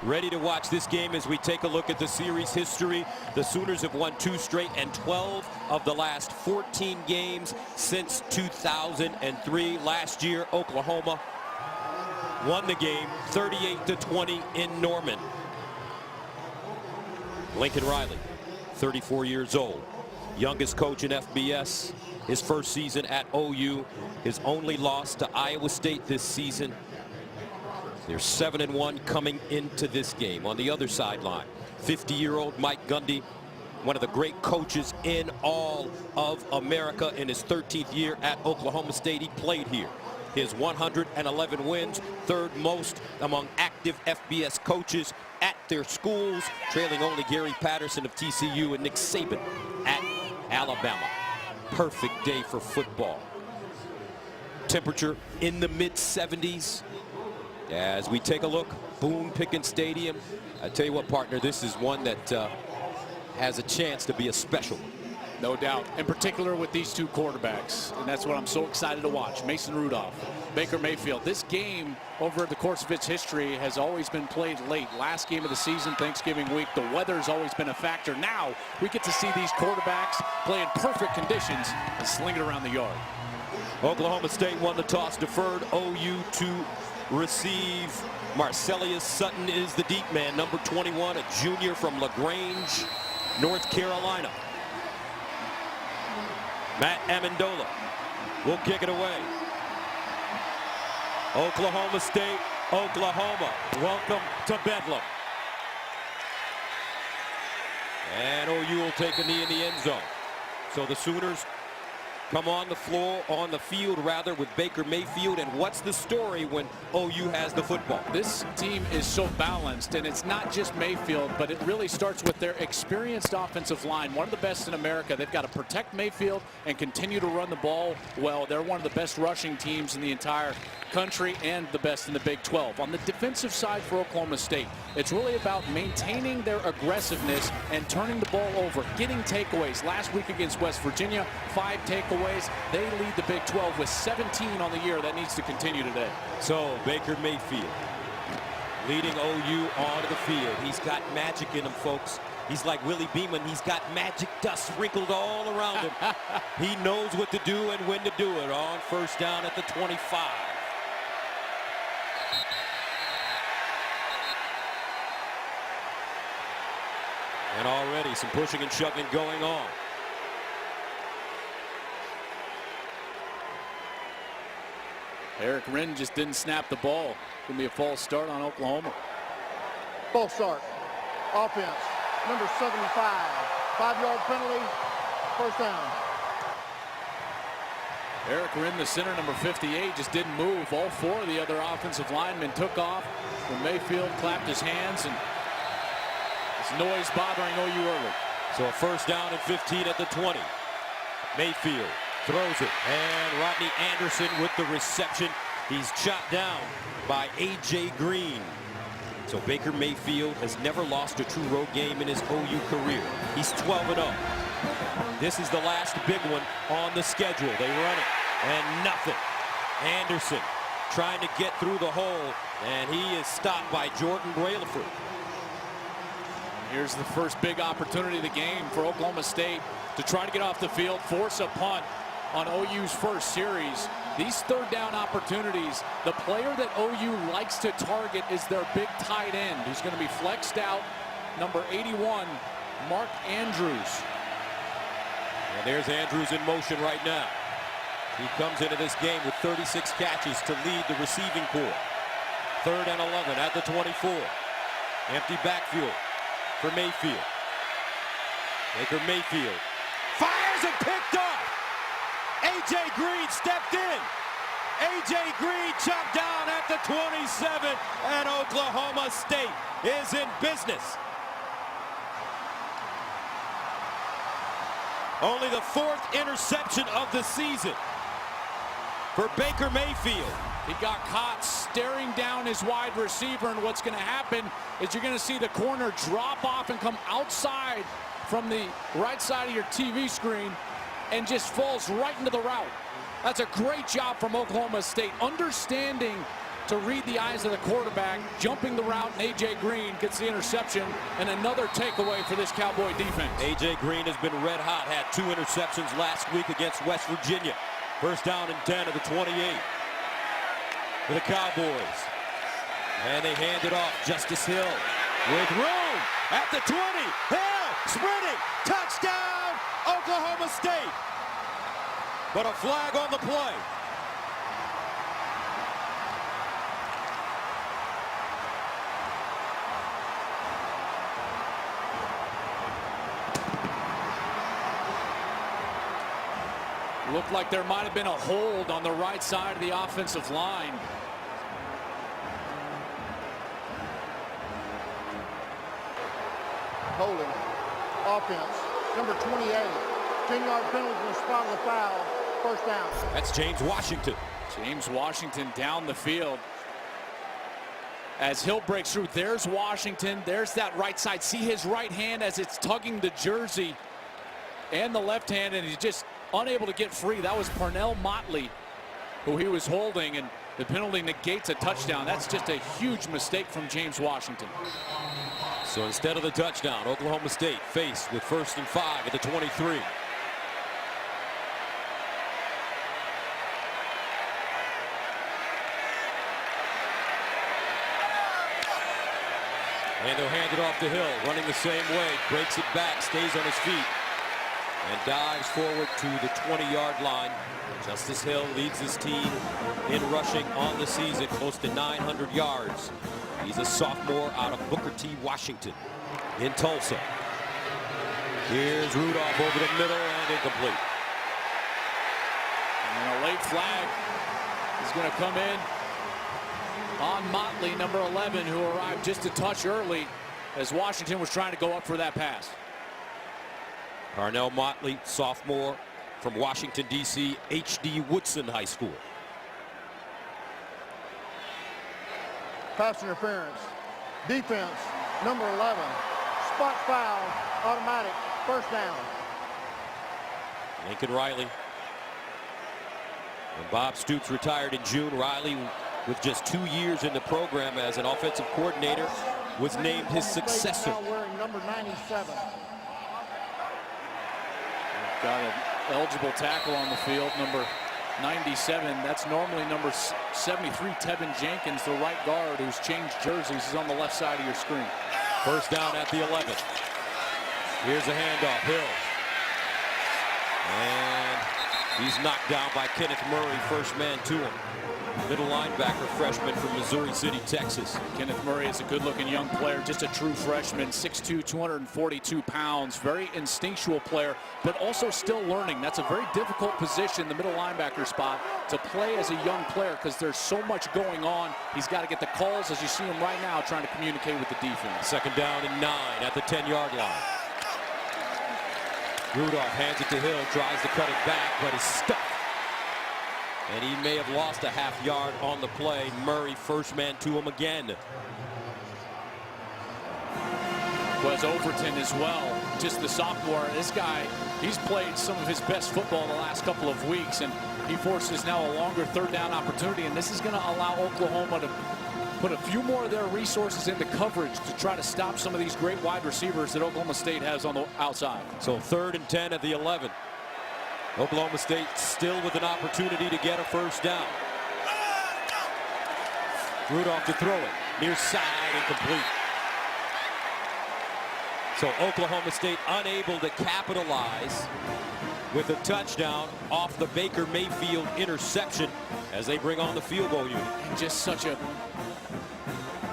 Ready to watch this game as we take a look at the series history. The Sooners have won 2 straight and 12 of the last 14 games since 2003. Last year, Oklahoma won the game 38-20 in Norman. Lincoln Riley, 34 years old, youngest coach in FBS. His first season at OU, his only loss to Iowa State this season. They're 7-1 coming into this game. On the other sideline, 50-year-old Mike Gundy, one of the great coaches in all of America. In his 13th year at Oklahoma State, he played here. His 111 wins, third most among active FBS coaches at their schools, trailing only Gary Patterson of TCU and Nick Saban at Alabama. Perfect day for football. Temperature in the mid-70s. As we take a look, Boone Pickens Stadium. I tell you what, partner, this is one that has a chance to be a special. No doubt, in particular with these two quarterbacks, and that's what I'm so excited to watch. Mason Rudolph, Baker Mayfield. This game, over the course of its history, has always been played late. Last game of the season, Thanksgiving week, the weather's always been a factor. Now, we get to see these quarterbacks play in perfect conditions and sling it around the yard. Oklahoma State won the toss, deferred. OU to receive. Marcellus Sutton is the deep man, number 21, a junior from LaGrange, North Carolina. Matt Amendola will kick it away. Oklahoma State, Oklahoma, welcome to Bedlam. And OU will take a knee in the end zone. So the Sooners come on the floor, on the field rather, with Baker Mayfield. And what's the story when OU has the football? This team is so balanced, and it's not just Mayfield, but it really starts with their experienced offensive line, one of the best in America. They've got to protect Mayfield and continue to run the ball well. They're one of the best rushing teams in the entire country and the best in the Big 12. On the defensive side for Oklahoma State, it's really about maintaining their aggressiveness and turning the ball over, getting takeaways. Last week against West Virginia, 5 takeaways. They lead the Big 12 with 17 on the year. That needs to continue today. So Baker Mayfield leading OU onto the field. He's got magic in him, folks. He's like Willie Beeman. He's got magic dust sprinkled all around him. He knows what to do and when to do it. On first down at the 25. And already some pushing and shoving going on. Eric Wren just didn't snap the ball. Going to be a false start on Oklahoma. False start. Offense. Number 75. 5-yard penalty. First down. Eric Wren, the center, number 58, just didn't move. All 4 of the other offensive linemen took off when Mayfield clapped his hands, and this noise bothering OU early. So a first down and 15 at the 20. Mayfield throws it, and Rodney Anderson with the reception. He's chopped down by A.J. Green. So Baker Mayfield has never lost a true road game in his OU career. He's 12-0. This is the last big one on the schedule. They run it, and nothing. Anderson trying to get through the hole, and he is stopped by Jordan Brailford. Here's the first big opportunity of the game for Oklahoma State to try to get off the field, force a punt on OU's first series. These third down opportunities, the player that OU likes to target is their big tight end, who's going to be flexed out, number 81, Mark Andrews. And there's Andrews in motion right now. He comes into this game with 36 catches to lead the receiving corps. 3rd and 11 at the 24. Empty backfield for Mayfield. Baker Mayfield fires and picked off. A.J. Green stepped in. A.J. Green chopped down at the 27, and Oklahoma State is in business. Only the 4th interception of the season for Baker Mayfield. He got caught staring down his wide receiver, and what's going to happen is you're going to see the corner drop off and come outside from the right side of your TV screen and just falls right into the route. That's a great job from Oklahoma State, understanding to read the eyes of the quarterback, jumping the route, and A.J. Green gets the interception, and another takeaway for this Cowboy defense. A.J. Green has been red hot, had 2 interceptions last week against West Virginia. First down and 10 at the 28 for the Cowboys. And they hand it off. Justice Hill with room at the 20. Hill sprinting. Touchdown, Oklahoma State. But a flag on the play. Looked like there might have been a hold on the right side of the offensive line. Holding. Offense. Number 28. 10-yard penalty from the spot of the foul. First down. That's James Washington. James Washington down the field. As Hill breaks through, there's Washington. There's that right side. See his right hand as it's tugging the jersey and the left hand, and he's just unable to get free. That was Parnell Motley who he was holding, and the penalty negates a touchdown. That's just a huge mistake from James Washington. So instead of the touchdown, Oklahoma State faced with 1st and 5 at the 23. And they'll hand it off to Hill, running the same way, breaks it back, stays on his feet, and dives forward to the 20-yard line. Justice Hill leads his team in rushing on the season, close to 900 yards. He's a sophomore out of Booker T. Washington in Tulsa. Here's Rudolph over the middle and incomplete. And a late flag is going to come in on Motley, number 11, who arrived just a touch early as Washington was trying to go up for that pass. Parnell Motley, sophomore from Washington, D.C., H.D. Woodson High School. Pass interference. Defense. Number 11. Spot foul. Automatic. First down. Lincoln Riley. When Bob Stoops retired in June, Riley, with just 2 years in the program as an offensive coordinator, was named his successor. Now wearing number 97. Got an eligible tackle on the field, number 97. That's normally number 73, Tevin Jenkins, the right guard, who's changed jerseys. He's on the left side of your screen. First down at the 11. Here's a handoff. Hill. And he's knocked down by Kenneth Murray, first man to him. Middle linebacker, freshman from Missouri City, Texas. Kenneth Murray is a good-looking young player, just a true freshman, 6'2", 242 pounds, very instinctual player, but also still learning. That's a very difficult position, the middle linebacker spot, to play as a young player because there's so much going on. He's got to get the calls, as you see him right now, trying to communicate with the defense. Second down and 9 at the 10-yard line. Rudolph hands it to Hill, tries to cut it back, but is stuck. And he may have lost a half yard on the play. Murray, first man to him again. Was Overton as well, just the sophomore. This guy, he's played some of his best football in the last couple of weeks, and he forces now a longer third down opportunity, and this is going to allow Oklahoma to put a few more of their resources into coverage to try to stop some of these great wide receivers that Oklahoma State has on the outside. So 3rd and 10 at the 11. Oklahoma State still with an opportunity to get a first down. Rudolph to throw it. Near side, incomplete. So Oklahoma State unable to capitalize with a touchdown off the Baker Mayfield interception as they bring on the field goal unit. Just such a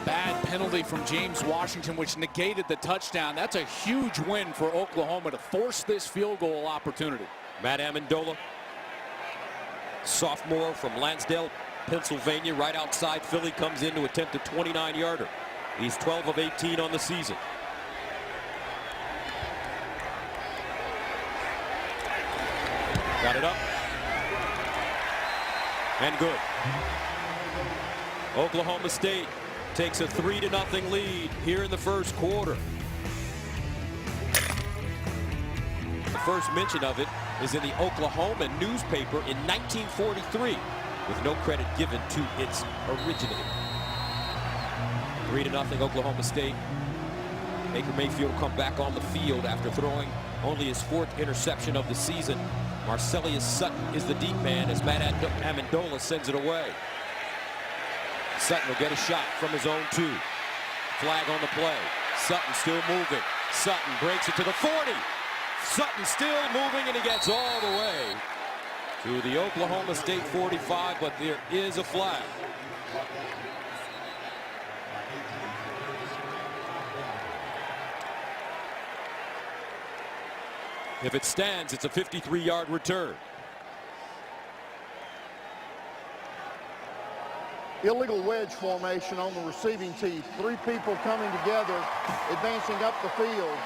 bad penalty from James Washington, which negated the touchdown. That's a huge win for Oklahoma to force this field goal opportunity. Matt Amendola, sophomore from Lansdale, Pennsylvania, right outside Philly, comes in to attempt a 29-yarder. He's 12 of 18 on the season. Got it up. And good. Oklahoma State takes a 3-0 lead here in the first quarter. The first mention of it is in the Oklahoma newspaper in 1943. with no credit given to its originator. 3-0 Oklahoma State. Baker Mayfield will come back on the field after throwing only his 4th interception of the season. Marcelius Sutton is the deep man as Matt Amendola sends it away. Sutton will get a shot from his own 2. Flag on the play. Sutton still moving. Sutton breaks it to the 40. Sutton still moving, and he gets all the way to the Oklahoma State 45, but there is a flag. If it stands, it's a 53-yard return. Illegal wedge formation on the receiving teeth. 3 people coming together, advancing up the field.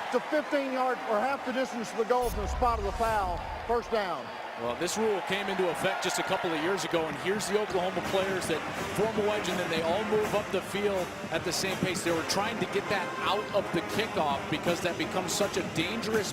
It's a 15-yard or half the distance to the goal from the spot of the foul. First down. Well, this rule came into effect just a couple of years ago, and here's the Oklahoma players that form a wedge, and then they all move up the field at the same pace. They were trying to get that out of the kickoff because that becomes such a dangerous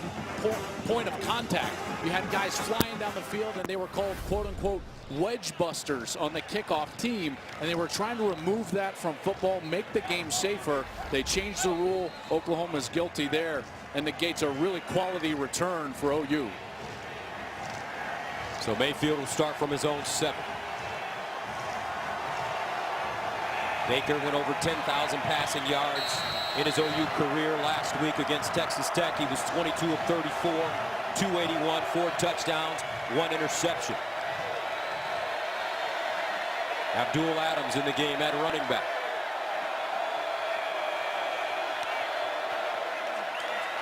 point of contact. You had guys flying down the field, and they were called, quote-unquote, wedge busters on the kickoff team, and they were trying to remove that from football, make the game safer. They changed the rule. Oklahoma's guilty there, and negates a really quality return for OU. So Mayfield will start from his own 7. Baker went over 10,000 passing yards in his OU career last week against Texas Tech. He was 22 of 34, 281, 4 touchdowns, 1 interception. Abdul Adams in the game at running back.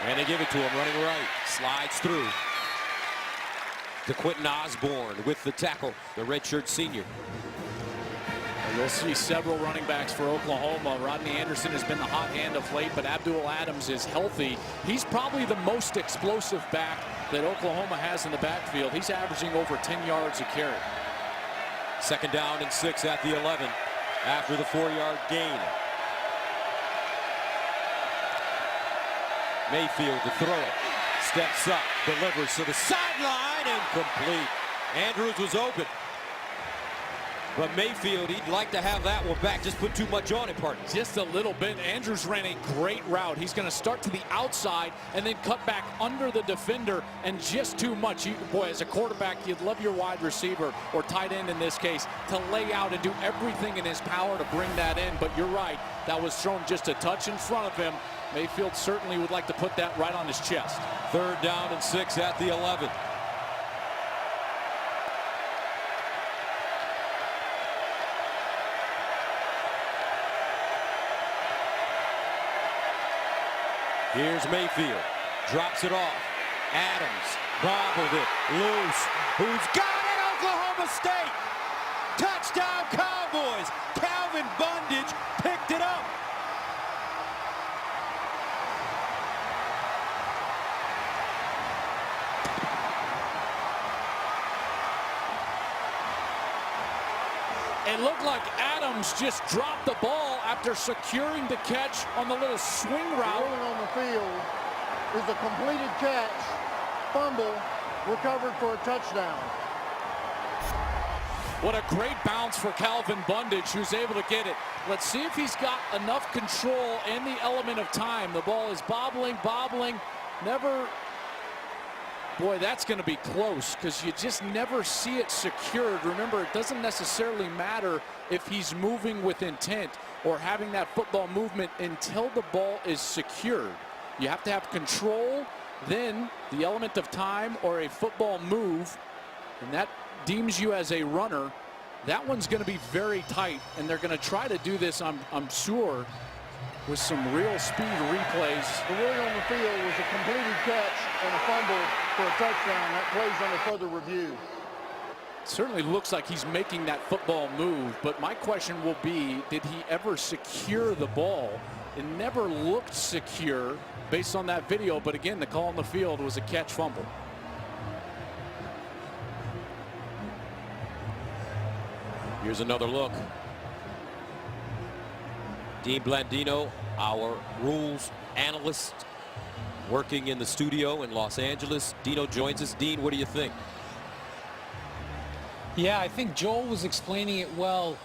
And they give it to him running right. Slides through to Quentin Osborne with the tackle, the redshirt senior. You'll see several running backs for Oklahoma. Rodney Anderson has been the hot hand of late, but Abdul Adams is healthy. He's probably the most explosive back that Oklahoma has in the backfield. He's averaging over 10 yards a carry. 2nd down and 6 at the 11 after the 4-yard gain. Mayfield to throw it. Steps up, delivers to the sideline, incomplete. Andrews was open. But Mayfield, he'd like to have that one back. Just put too much on it, partner. Just a little bit. Andrews ran a great route. He's going to start to the outside and then cut back under the defender, and just too much. Boy, as a quarterback, you'd love your wide receiver, or tight end in this case, to lay out and do everything in his power to bring that in. But you're right. That was thrown just a touch in front of him. Mayfield certainly would like to put that right on his chest. 3rd down and 6 at the 11. Here's Mayfield. Drops it off. Adams bobbled it loose. Who's got it? Oklahoma State. Touchdown Cowboys. Calvin Bundage picked it up. It looked like Adams just dropped the ball after securing the catch on the little swing route. Rolling on the field is a completed catch, fumble, recovered for a touchdown. What a great bounce for Calvin Bundage, who's able to get it. Let's see if he's got enough control and the element of time. The ball is bobbling, never. Boy, that's going to be close because you just never see it secured. Remember, it doesn't necessarily matter if he's moving with intent or having that football movement until the ball is secured. You have to have control, then the element of time or a football move, and that deems you as a runner. That one's going to be very tight, and they're going to try to do this, I'm sure, with some real speed replays. The ruling on the field was a completed catch and a fumble for a touchdown. That plays under further review. Certainly looks like he's making that football move, but my question will be, did he ever secure the ball? It never looked secure based on that video, but again, the call on the field was a catch fumble. Here's another look. Dean Blandino, our rules analyst, working in the studio in Los Angeles. Dino joins us. Dean, what do you think? Yeah, I think Joel was explaining it well.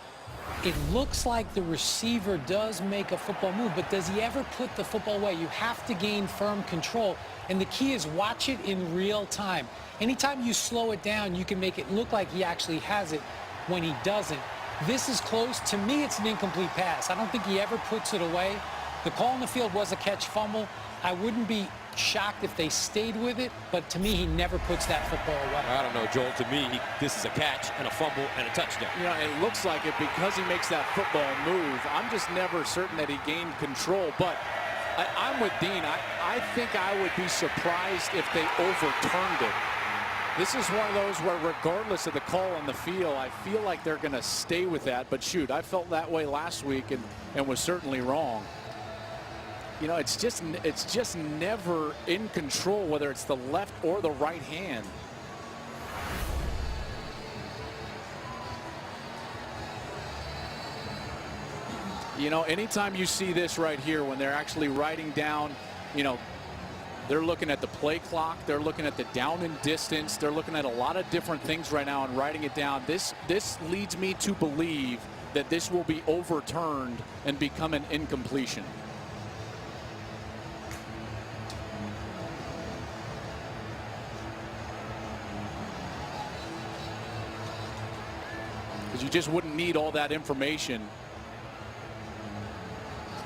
It looks like the receiver does make a football move, but does he ever put the football away? You have to gain firm control, and the key is watch it in real time. Anytime you slow it down, you can make it look like he actually has it when he doesn't. This is close. To me, it's an incomplete pass. I don't think he ever puts it away. The call on the field was a catch fumble. I wouldn't be shocked if they stayed with it, but to me, he never puts that football away. I don't know, Joel. To me, this is a catch and a fumble and a touchdown. You know, it looks like it because he makes that football move. I'm just never certain that he gained control, but I'm with Dean. I think I would be surprised if they overturned it. This is one of those where regardless of the call on the field, I feel like they're going to stay with that. But shoot, I felt that way last week and was certainly wrong. You know, it's just never in control, whether it's the left or the right hand. You know, anytime you see this right here, when they're actually writing down, you know, they're looking at the play clock, they're looking at the down and distance, they're looking at a lot of different things right now and writing it down. This leads me to believe that this will be overturned and become an incompletion. Because you just wouldn't need all that information.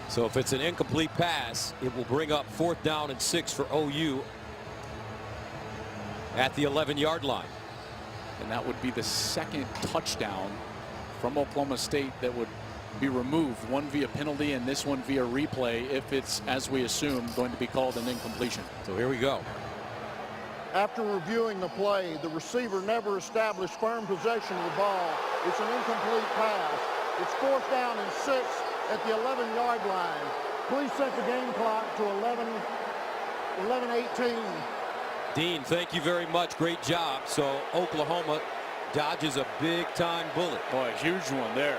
So if it's an incomplete pass, it will bring up 4th down and 6 for OU at the 11-yard line. And that would be the second touchdown from Oklahoma State that would be removed, one via penalty and this one via replay, if it's, as we assume, going to be called an incompletion. So here we go. After reviewing the play, the receiver never established firm possession of the ball. It's an incomplete pass. It's 4th down and 6 at the 11-yard line. Please set the game clock to 11:18. Dean, thank you very much. Great job. So Oklahoma dodges a big-time bullet. Boy, a huge one there.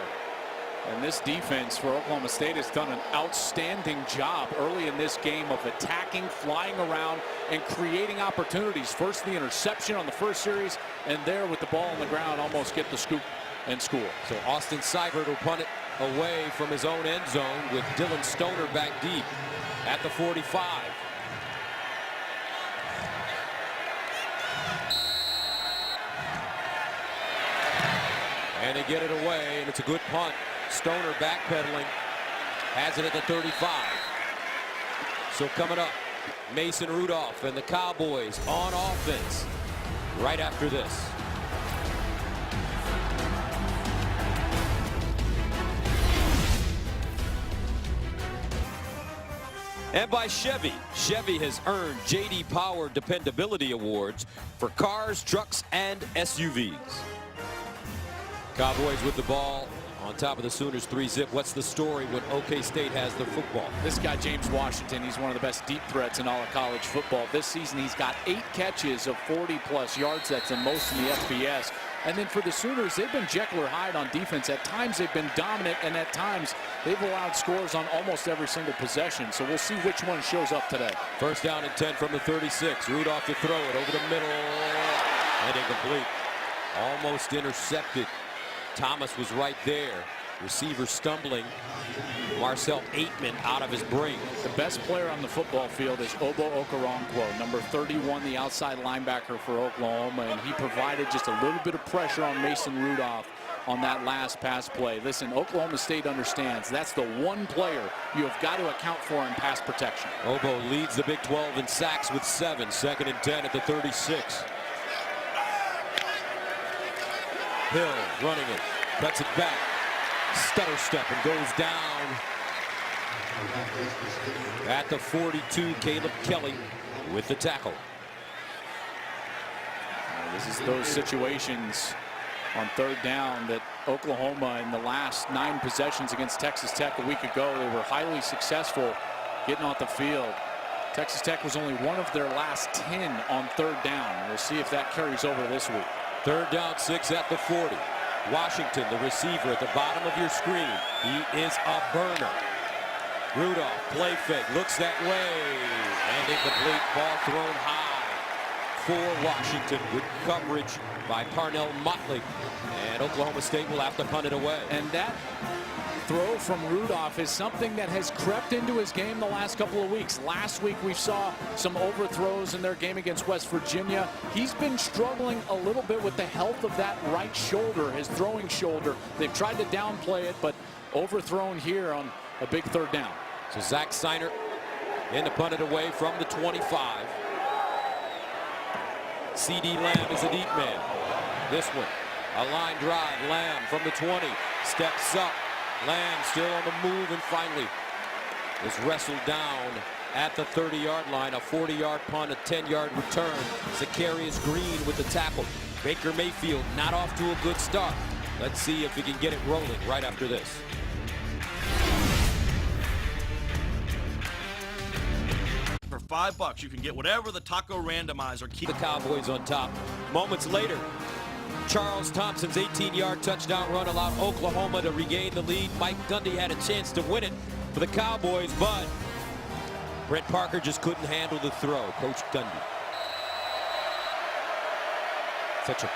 And this defense for Oklahoma State has done an outstanding job early in this game of attacking, flying around, and creating opportunities. First, the interception on the first series, and there with the ball on the ground, almost get the scoop and score. So Austin Seibert will punt it away from his own end zone with Dylan Stoner back deep at the 45. And they get it away, and it's a good punt. Stoner backpedaling, has it at the 35. So coming up, Mason Rudolph and the Cowboys on offense right after this. And by Chevy. Chevy has earned J.D. Power Dependability Awards for cars, trucks, and SUVs. Cowboys with the ball on top of the Sooners 3-zip. What's the story when OK State has the football? This guy, James Washington, he's one of the best deep threats in all of college football. This season, he's got 8 catches of 40-plus yards. That's the most in the FBS. And then for the Sooners, they've been Jekyll or Hyde on defense. At times, they've been dominant, and at times, they've allowed scores on almost every single possession. So we'll see which one shows up today. 1st down and 10 from the 36. Rudolph to throw it over the middle. And incomplete. Almost intercepted. Thomas was right there. Receiver stumbling. Marcel Aitman out of his brain. The best player on the football field is Obo Okoronkwo, number 31, the outside linebacker for Oklahoma, and he provided just a little bit of pressure on Mason Rudolph on that last pass play. Listen, Oklahoma State understands that's the one player you have got to account for in pass protection. Obo leads the Big 12 in sacks with 7. 2nd and 10 at the 36. Hill running it, cuts it back, stutter step and goes down at the 42. Caleb Kelly with the tackle. This is those situations on 3rd down that Oklahoma in the last 9 possessions against Texas Tech a week ago, they were highly successful getting off the field. Texas Tech was only one of their last 10 on 3rd down. We'll see if that carries over this week. 3rd down, 6 at the 40. Washington, the receiver at the bottom of your screen. He is a burner. Rudolph, play fake, looks that way, and incomplete, ball thrown high for Washington. Good coverage by Parnell Motley. And Oklahoma State will have to punt it away. And that throw from Rudolph is something that has crept into his game the last couple of weeks. Last week we saw some overthrows in their game against West Virginia. He's been struggling a little bit with the health of that right shoulder, his throwing shoulder. They've tried to downplay it, but overthrown here on a big third down. So Zach Seiner in to punt it away from the 25. C.D. Lamb is a deep man. This one, a line drive. Lamb from the 20 steps up. Lamb still on the move and finally is wrestled down at the 30-yard line. A 40-yard punt, a 10-yard return. Zacharias Green with the tackle. Baker Mayfield not off to a good start. Let's see if he can get it rolling right after this. For $5, you can get whatever the taco randomizer keeps. The Cowboys on top. Moments later, Charles Thompson's 18-yard touchdown run allowed Oklahoma to regain the lead. Mike Gundy had a chance to win it for the Cowboys, but Brent Parker just couldn't handle the throw. Coach Gundy. Such a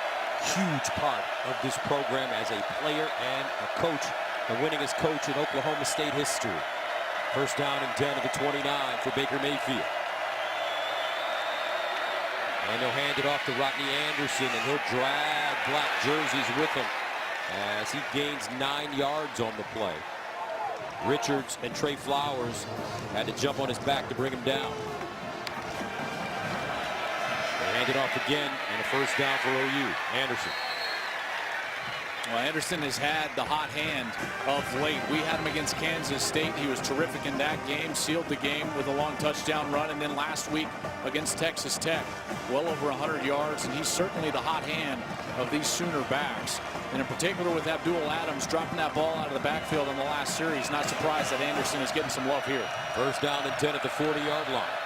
huge part of this program as a player and a coach. The winningest coach in Oklahoma State history. First down and 10 at the 29 for Baker Mayfield. And he'll hand it off to Rodney Anderson, and he'll drag black jerseys with him as he gains 9 yards on the play. Richards and Trey Flowers had to jump on his back to bring him down. They hand it off again, and a first down for OU. Anderson. Well, Anderson has had the hot hand of late. We had him against Kansas State. He was terrific in that game, sealed the game with a long touchdown run. And then last week against Texas Tech, well over 100 yards. And he's certainly the hot hand of these Sooner backs. And in particular with Abdul Adams dropping that ball out of the backfield in the last series. Not surprised that Anderson is getting some love here. First down and 10 at the 40-yard line.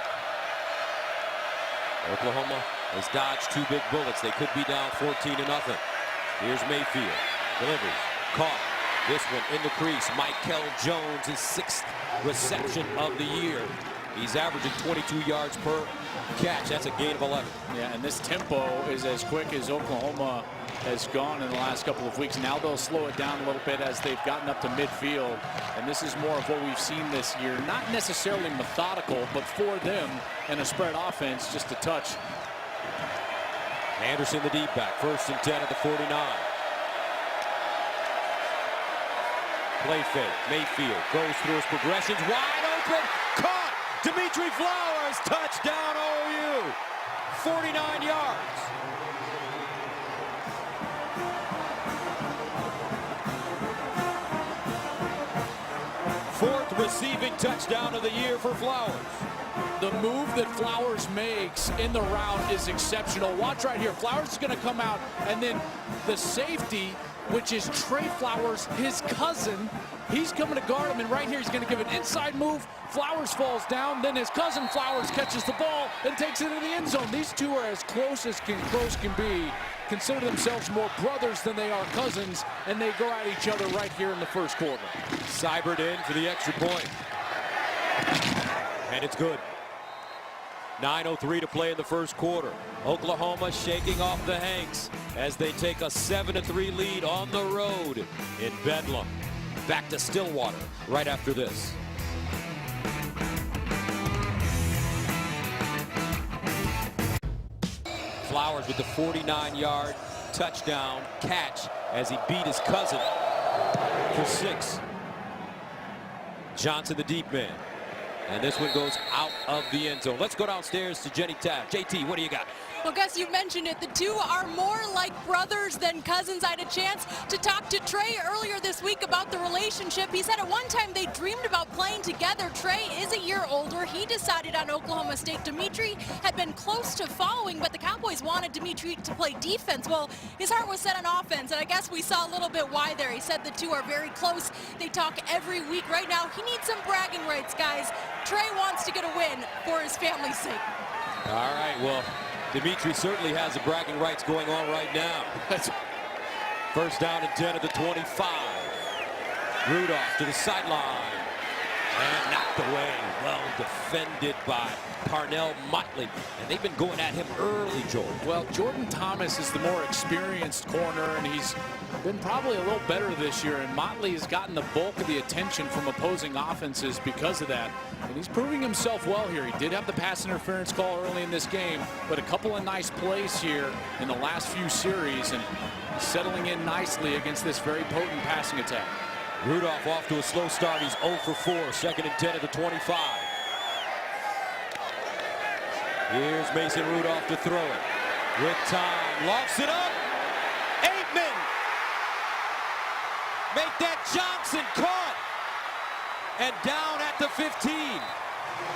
Oklahoma has dodged 2 big bullets. They could be down 14-0. Here's Mayfield. Delivers. Caught. This one in the crease. Michael Jones, his 6th reception of the year. He's averaging 22 yards per catch. That's a gain of 11. Yeah, and this tempo is as quick as Oklahoma has gone in the last couple of weeks. Now they'll slow it down a little bit as they've gotten up to midfield. And this is more of what we've seen this year. Not necessarily methodical, but for them in a spread offense, just a touch. Anderson, the deep back. First and 10 at the 49. Play fake. Mayfield goes through his progressions. Wide open. Caught. Dimitri Flowers. Touchdown OU. 49 yards. Fourth receiving touchdown of the year for Flowers. The move that Flowers makes in the route is exceptional. Watch right here. Flowers is going to come out, and then the safety, which is Trey Flowers, his cousin, he's coming to guard him, and right here he's going to give an inside move. Flowers falls down, then his cousin Flowers catches the ball and takes it into the end zone. These two are as close as close can be. Consider themselves more brothers than they are cousins, and they go at each other right here in the first quarter. Seibert in for the extra point. And it's good. 9:03 to play in the first quarter. Oklahoma shaking off the Hanks as they take a 7-3 lead on the road in Bedlam. Back to Stillwater right after this. Flowers with the 49-yard touchdown catch as he beat his cousin for 6. Johnson, the deep man. And this one goes out of the end zone. Let's go downstairs to Jenny Tabb. JT, what do you got? Well, Gus, you mentioned it. The two are more like brothers than cousins. I had a chance to talk to Trey earlier this week about the relationship. He said at one time they dreamed about playing together. Trey is a year older. He decided on Oklahoma State. Dimitri had been close to following, but the Cowboys wanted Dimitri to play defense. Well, his heart was set on offense, and I guess we saw a little bit why there. He said the two are very close. They talk every week. Right now, he needs some bragging rights, guys. Trey wants to get a win for his family's sake. All right, well, Dimitri certainly has the bragging rights going on right now. First down and 10 at the 25. Rudolph to the sideline. And knocked away. Well defended by Parnell Motley. And they've been going at him early, Joel. Well, Jordan Thomas is the more experienced corner, and he's been probably a little better this year. And Motley has gotten the bulk of the attention from opposing offenses because of that. And he's proving himself well here. He did have the pass interference call early in this game, but a couple of nice plays here in the last few series, and settling in nicely against this very potent passing attack. Rudolph off to a slow start. He's 0 for 4, 2nd and 10 at the 25. Here's Mason Rudolph to throw it. With time, lofts it up. Aitman! Make that Johnson, caught! And down at the 15.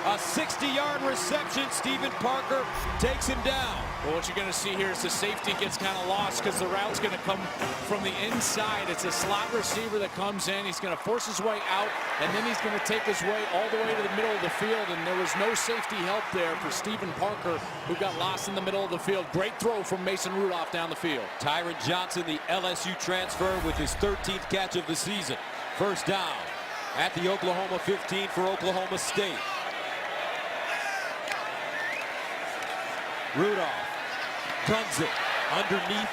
A 60-yard reception. Stephen Parker takes him down. Well, what you're going to see here is the safety gets kind of lost because the route's going to come from the inside. It's a slot receiver that comes in. He's going to force his way out, and then he's going to take his way all the way to the middle of the field, and there was no safety help there for Stephen Parker, who got lost in the middle of the field. Great throw from Mason Rudolph down the field. Tyron Johnson, the LSU transfer, with his 13th catch of the season. First down at the Oklahoma 15 for Oklahoma State. Rudolph guns it underneath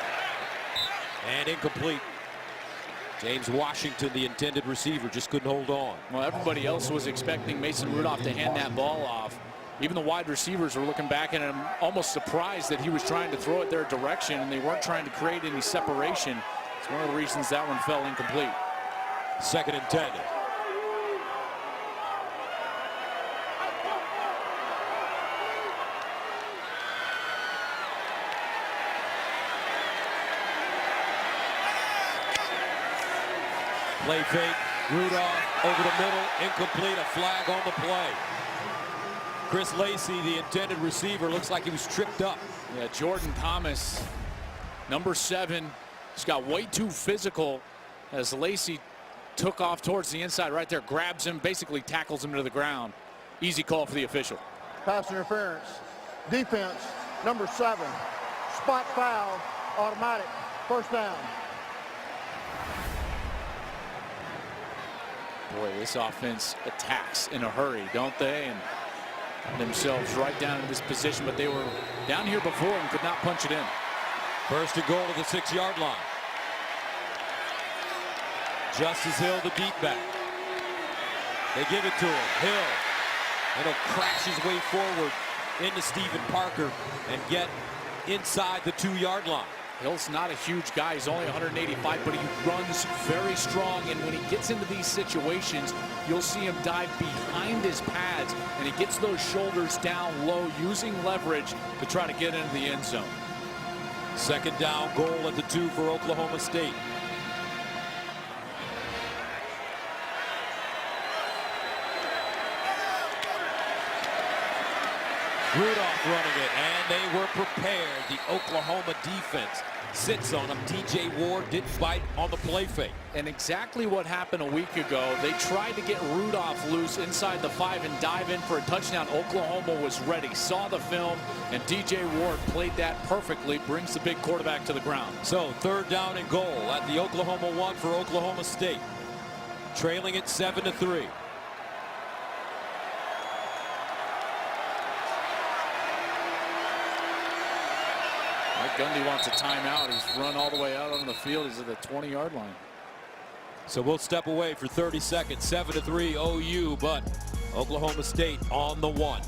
and incomplete. James Washington, the intended receiver, just couldn't hold on. Well, everybody else was expecting Mason Rudolph to hand that ball off. Even the wide receivers were looking back at him, almost surprised that he was trying to throw it their direction, and they weren't trying to create any separation. It's one of the reasons that one fell incomplete. 2nd and 10. Play fake, Rudolph over the middle, incomplete, a flag on the play. Chris Lacey, the intended receiver, looks like he was tripped up. Yeah, Jordan Thomas, number 7, just got way too physical as Lacey took off towards the inside right there, grabs him, basically tackles him to the ground. Easy call for the official. Pass interference. Defense, number 7. Spot foul, automatic. First down. Boy, this offense attacks in a hurry, don't they? And themselves right down in this position, but they were down here before and could not punch it in. First and goal to the 6-yard line. Justice Hill, the deep back. They give it to him. Hill. And he'll crash his way forward into Stephen Parker and get inside the 2-yard line. Hill's not a huge guy. He's only 185, but he runs very strong. And when he gets into these situations, you'll see him dive behind his pads, and he gets those shoulders down low, using leverage to try to get into the end zone. 2nd down, goal at the 2 for Oklahoma State. Rudolph running it, and they were prepared. The Oklahoma defense sits on him. TJ Ward didn't bite on the play fake. And exactly what happened a week ago. They tried to get Rudolph loose inside the 5 and dive in for a touchdown. Oklahoma was ready, saw the film, and TJ Ward played that perfectly, brings the big quarterback to the ground. So 3rd down and goal at the Oklahoma 1 for Oklahoma State. Trailing it 7-3. Mike Gundy wants a timeout. He's run all the way out on the field. He's at the 20-yard line. So we'll step away for 30 seconds. 7-3 OU, but Oklahoma State on the 1.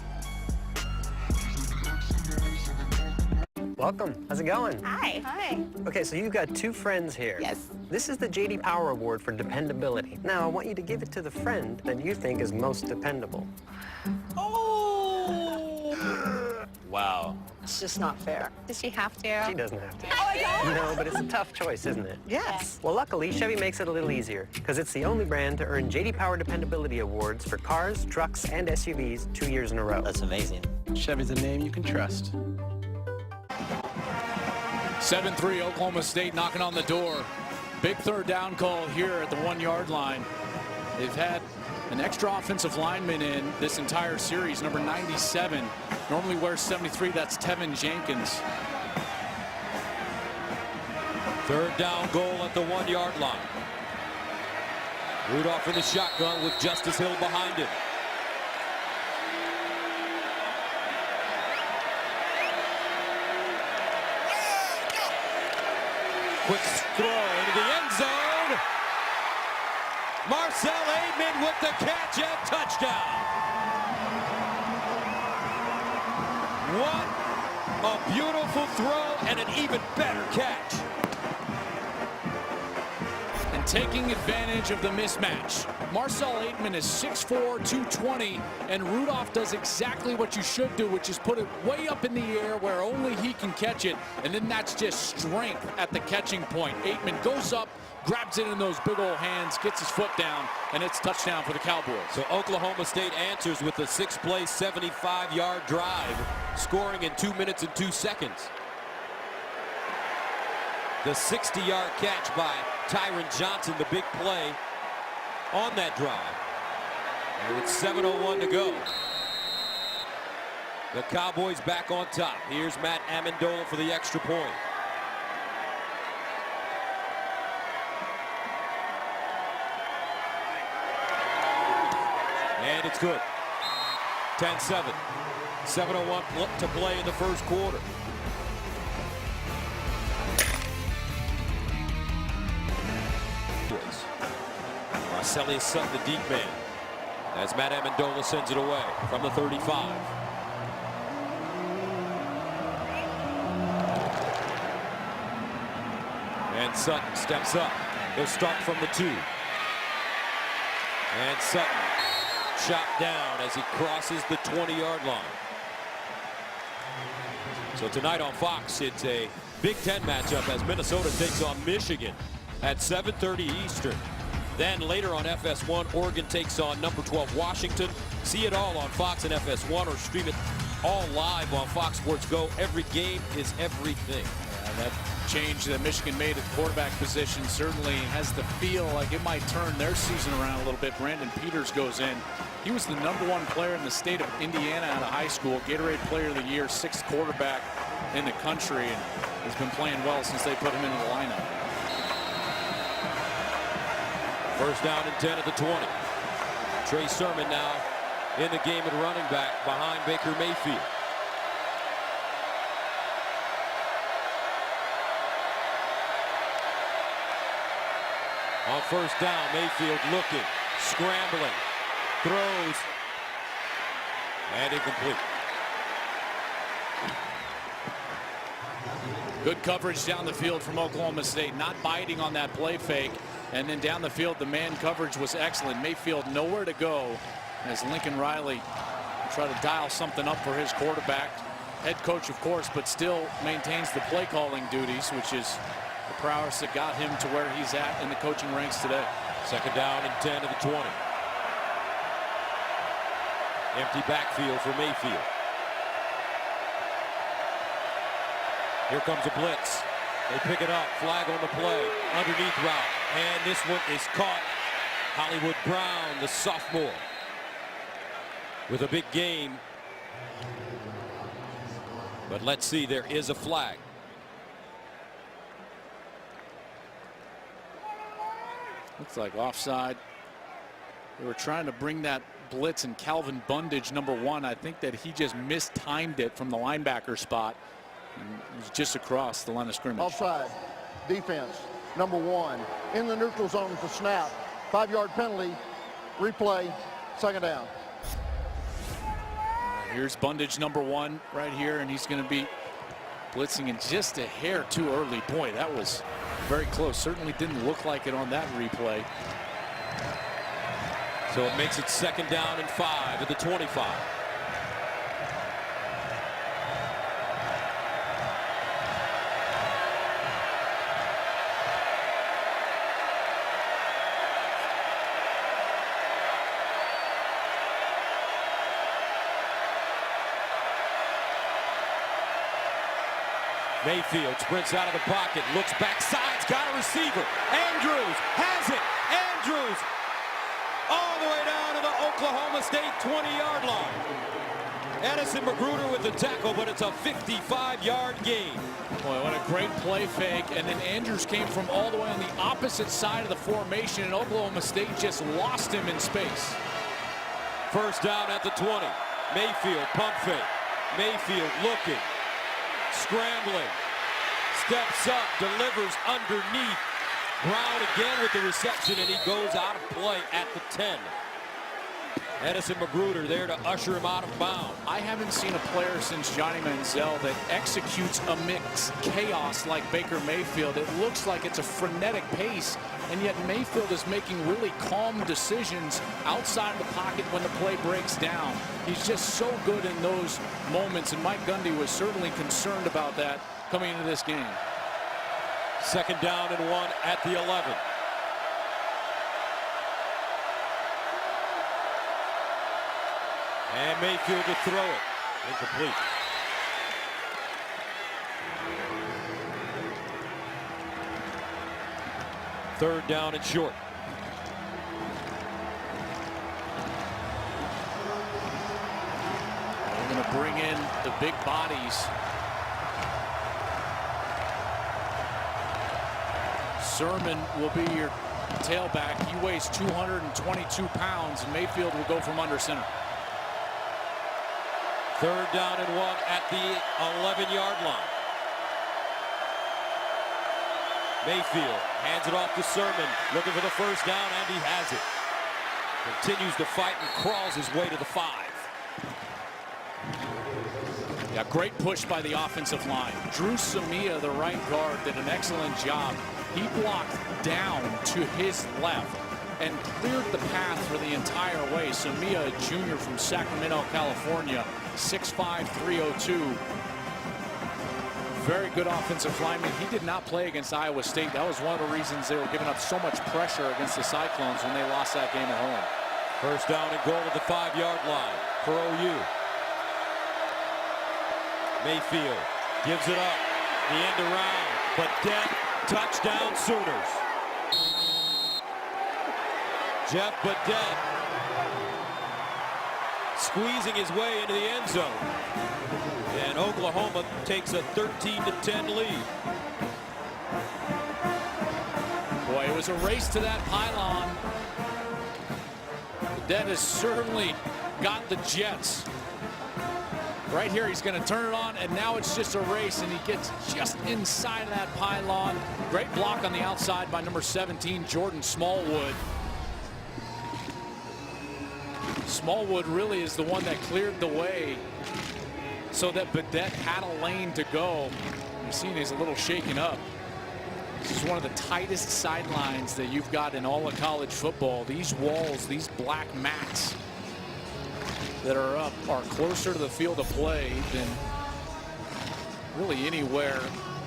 Welcome. How's it going? Hi. Hi. Okay, so you've got 2 friends here. Yes. This is the J.D. Power Award for dependability. Now, I want you to give it to the friend that you think is most dependable. Wow. It's just not fair. Does she have to? She doesn't have to. Oh, I don't. No, but it's a tough choice, isn't it? Yes. Well, luckily, Chevy makes it a little easier, because it's the only brand to earn J.D. Power Dependability Awards for cars, trucks, and SUVs 2 years in a row. That's amazing. Chevy's a name you can trust. 7-3 Oklahoma State knocking on the door. Big 3rd down call here at the 1-yard line. They've had an extra offensive lineman in this entire series, number 97. Normally wears 73. That's Tevin Jenkins. 3rd down, goal at the 1-yard line. Rudolph in the shotgun with Justice Hill behind him. Quick throw into the end zone. Marcell Ateman with the catch and touchdown. What a beautiful throw and an even better catch. And taking advantage of the mismatch. Marcell Ateman is 6'4", 220, and Rudolph does exactly what you should do, which is put it way up in the air where only he can catch it, and then that's just strength at the catching point. Ateman goes up, grabs it in those big old hands, gets his foot down, and it's touchdown for the Cowboys. So Oklahoma State answers with a 6-play, 75-yard drive, scoring in 2 minutes and 2 seconds. The 60-yard catch by Tyron Johnson, the big play on that drive. And with 7:01 to go. The Cowboys back on top. Here's Matt Amendola for the extra point. And it's good. 10-7. 7:01 to play in the first quarter. Marcellus Sutton, the deep man, as Matt Amendola sends it away from the 35. And Sutton steps up. He'll start from the 2. And Sutton chopped down as he crosses the 20-yard line. So tonight on Fox, it's a Big Ten matchup as Minnesota takes on Michigan at 7:30 Eastern. Then later on FS1, Oregon takes on number 12 Washington. See it all on Fox and FS1 or stream it all live on Fox Sports Go. Every game is everything. Yeah, that change that Michigan made at quarterback position certainly has the feel like it might turn their season around a little bit. Brandon Peters goes in. He was the #1 player in the state of Indiana out of high school. Gatorade Player of the Year, 6th quarterback in the country, and has been playing well since they put him into the lineup. First down and 10 at the 20. Trey Sermon now in the game at running back behind Baker Mayfield. On first down, Mayfield looking, scrambling, throws, and incomplete. Good coverage down the field from Oklahoma State, not biting on that play fake. And then down the field, the man coverage was excellent. Mayfield nowhere to go as Lincoln Riley tried to dial something up for his quarterback. Head coach, of course, but still maintains the play calling duties, which is the prowess that got him to where he's at in the coaching ranks today. Second down and 10 at the 20. Empty backfield for Mayfield. Here comes a blitz. They pick it up, flag on the play, underneath route, and this one is caught. Hollywood Brown, the sophomore, with a big game. But let's see, there is a flag. Looks like offside. They were trying to bring that blitz, and Calvin Bundage, #1, I think that he just mistimed it from the linebacker spot. And it was just across the line of scrimmage. Offside. Defense, #1. In the neutral zone for snap. 5-yard penalty. Replay. Second down. Here's Bundage, #1 right here, and he's going to be blitzing in just a hair too early. Boy, that was very close. Certainly didn't look like it on that replay. So it makes it second down and 5 at the 25. Mayfield sprints out of the pocket, looks backside's got a receiver. Andrews has it. Andrews all the way down to the Oklahoma State 20-yard line. Edison Magruder with the tackle, but it's a 55-yard gain. Boy, what a great play fake. And then Andrews came from all the way on the opposite side of the formation, and Oklahoma State just lost him in space. First down at the 20. Mayfield pump fake. Mayfield looking, scrambling, steps up, delivers underneath. Brown again with the reception, and he goes out of play at the 10. Edison Magruder there to usher him out of bounds. I haven't seen a player since Johnny Manziel that executes amidst chaos like Baker Mayfield. It looks like it's a frenetic pace, and yet Mayfield is making really calm decisions outside of the pocket when the play breaks down. He's just so good in those moments, and Mike Gundy was certainly concerned about that coming into this game. 2nd down and 1 at the 11. And Mayfield to throw it. Incomplete. Third down and short. We're going to bring in the big bodies. Sermon will be your tailback. He weighs 222 pounds, and Mayfield will go from under center. 3rd down and 1 at the 11-yard line. Mayfield hands it off to Sermon, looking for the 1st down, and he has it. Continues to fight and crawls his way to the 5. Yeah, great push by the offensive line. Drew Samia, the right guard, did an excellent job. He blocked down to his left and cleared the path for the entire way. Samia, a junior from Sacramento, California, 6'5", 302. Very good offensive lineman. He did not play against Iowa State. That was one of the reasons they were giving up so much pressure against the Cyclones when they lost that game at home. 1st down and goal at the 5-yard line for OU. Mayfield gives it up. The end around. Badette, touchdown Sooners. Jeff Badette squeezing his way into the end zone. And Oklahoma takes a 13-10 lead. Boy, it was a race to that pylon. Badette has certainly got the jets. Right here, he's going to turn it on, and now it's just a race, and he gets just inside of that pylon. Great block on the outside by number 17, Jordan Smallwood. Smallwood really is the one that cleared the way so that Badette had a lane to go. You've seen he's a little shaken up. This is one of the tightest sidelines that you've got in all of college football. These walls, these black mats that are up are closer to the field of play than really anywhere